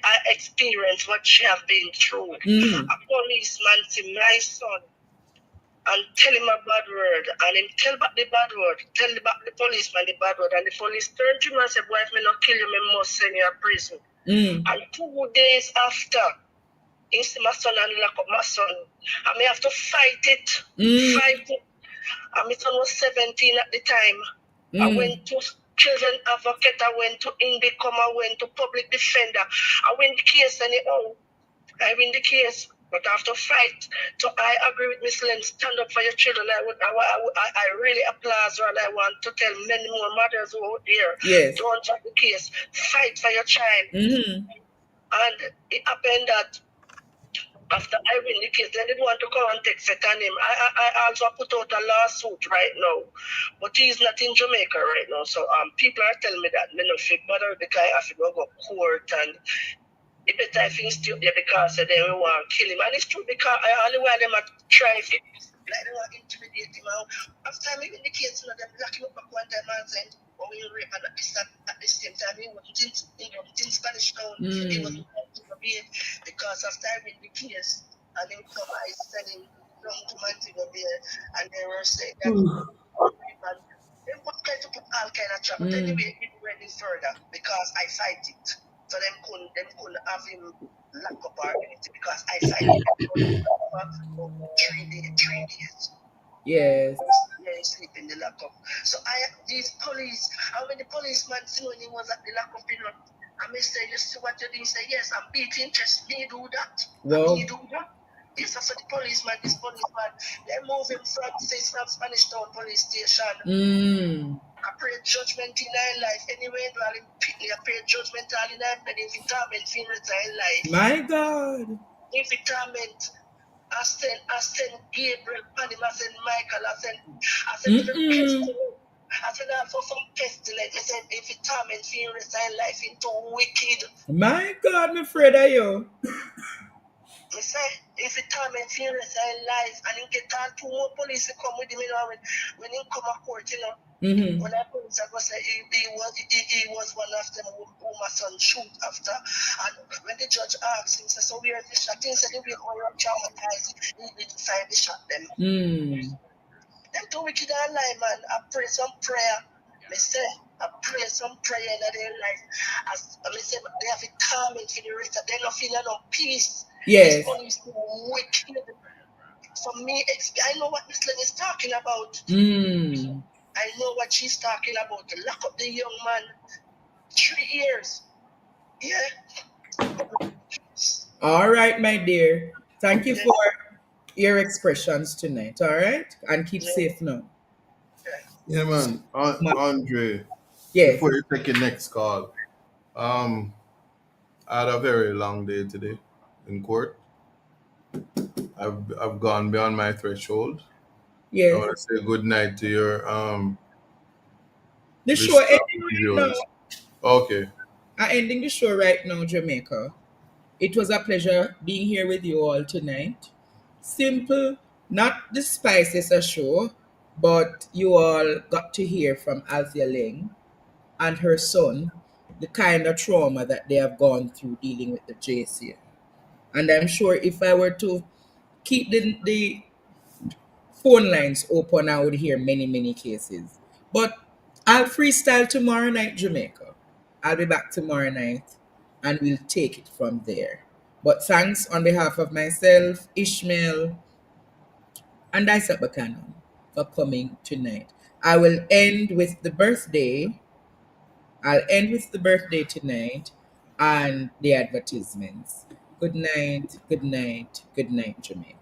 I experienced what she have been through. Mm-hmm. A policeman see my son and tell him a bad word, and him tell back the bad word, tell back the policeman the bad word, and the police turn to him and say, boy, if me not kill you, me must send you to prison. And 2 days after, he see my son and lock up my son, and me have to fight it, fight it. And my son was 17 at the time. I went to children advocate, I went to Indicom, I went to public defender. I win the case anyhow. I win the case, but I have to fight. So I agree with Miss Lynn, stand up for your children. I really applaud her, and I want to tell many more mothers who are out there, don't drop the case, fight for your child. And it happened that after I win the case, they didn't want to come and take set on him. I also put out a lawsuit right now, but he's not in Jamaica right now. So people are telling me that me no fit bother because I have to go court, and it better if he's still there because they will want to kill him. And it's true because I only want them to try it. Like they want to intimidate him out. After I win the case, them lock him up back one time and say, oh, we rape, and at the same time, he wasn't in Spanish Town. He wasn't because after I win the case, and then come, I sent him down to Montego Bay, and they were saying that they were trying to put all kind of trouble. But anyway, it went further because I fight it. So them couldn't have him lock up or anything because I fight it. 3 days. Yes. Yeah, he sleep in the lockup. So these police, and when the policeman see when he was at the lockup, I may say, you see what you did? He say, yes, I'm beating chest. Me do that. Wow. Me do that. Yes, I said this policeman, they move him from Spanish Town police station. I pray judgment in thy life. Anyway, I pray judgment all in thy life, and if it torment in thy life. My God. If it torment, I send Gabriel, and I send Michael, I send pestilence. I said for some pestilence. I said if it torment in thy life into wicked. My God, I'm afraid of you. I say if it torment in thy life, and he get all 2 more police to come with him, when he come to court, when I police, I go say he was one of them who my son shoot after. And when the judge asked him, so where is the shot? He said, we are traumatized. He need to find the shot them. Them too wicked and lie, man. I pray some prayer. I pray some prayer in their life. As I say, they have a torment for the rest of them. They don't feel no peace. Yes. This police wicked. For me, I know what Miss Lynn is talking about. I know what she's talking about. To lock up the young man 3 years. Yeah. All right, my dear. Thank you for your expressions tonight. All right? And keep safe now. Yeah, man. Andre. Yes. Before you take your next call, I had a very long day today in court. I've gone beyond my threshold. Yes. I want to say good night to your the show ending right now. Okay. I'm ending the show right now, Jamaica. It was a pleasure being here with you all tonight. Simple, not the spiciest a show, but you all got to hear from Althea Laing and her son the kind of trauma that they have gone through dealing with the JC. And I'm sure if I were to keep the phone lines open, I would hear many, many cases. But I'll freestyle tomorrow night, Jamaica. I'll be back tomorrow night and we'll take it from there. But thanks on behalf of myself, Ishmael, and Isaac Buchanan for coming tonight. I will end with the birthday. I'll end with the birthday tonight and the advertisements. Good night, good night, good night, Jamaica.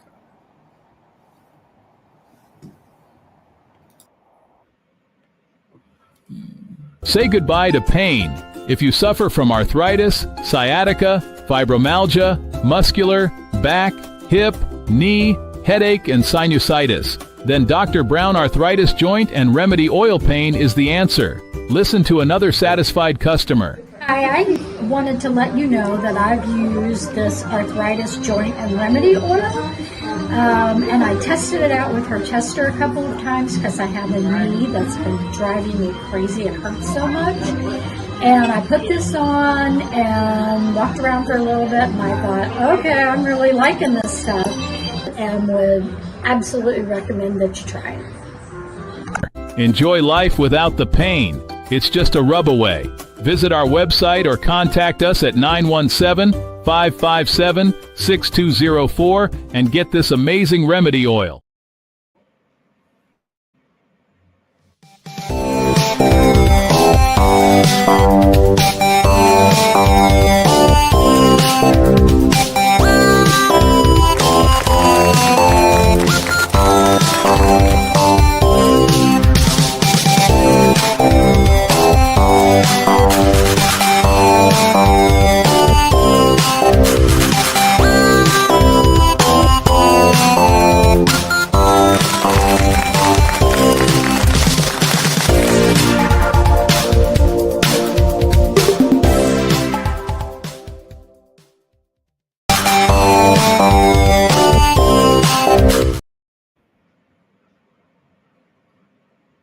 Say goodbye to pain. If you suffer from arthritis, sciatica, fibromyalgia, muscular, back, hip, knee, headache, and sinusitis, then Dr. Brown Arthritis Joint and Remedy Oil Pain is the answer. Listen to another satisfied customer. Hi, I wanted to let you know that I've used this arthritis joint and remedy oil, and I tested it out with her Chester a couple of times because I have a knee that's been driving me crazy. It hurts so much. And I put this on and walked around for a little bit, and I thought, okay, I'm really liking this stuff. And the absolutely recommend that you try it. Enjoy life without the pain. It's just a rub away. Visit our website or contact us at 917-557-6204 and get this amazing remedy oil.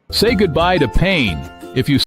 Say goodbye to pain. If you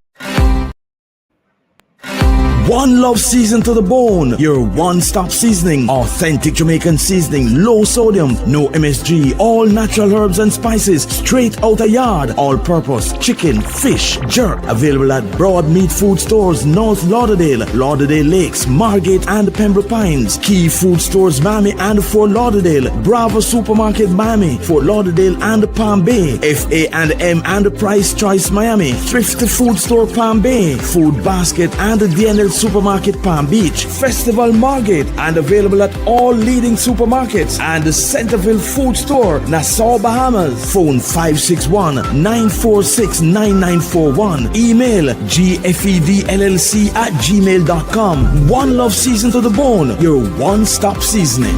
One love season to the bone. Your one-stop seasoning. Authentic Jamaican seasoning. Low sodium. No MSG. All natural herbs and spices. Straight out a yard. All-purpose. Chicken, fish, jerk. Available at Broadmeat Food Stores, North Lauderdale, Lauderdale Lakes, Margate and Pembroke Pines. Key Food Stores, Miami and Fort Lauderdale. Bravo Supermarket, Miami, Fort Lauderdale and Palm Bay. FA&M and Price Choice, Miami. Thrifty Food Store, Palm Bay. Food Basket and DNL Supermarket, Palm Beach. Festival Margate and available at all leading supermarkets and the Centerville Food Store, Nassau, Bahamas. Phone 561-946-9941. Email gfedllc@gmail.com. One love season to the bone. Your one-stop seasoning.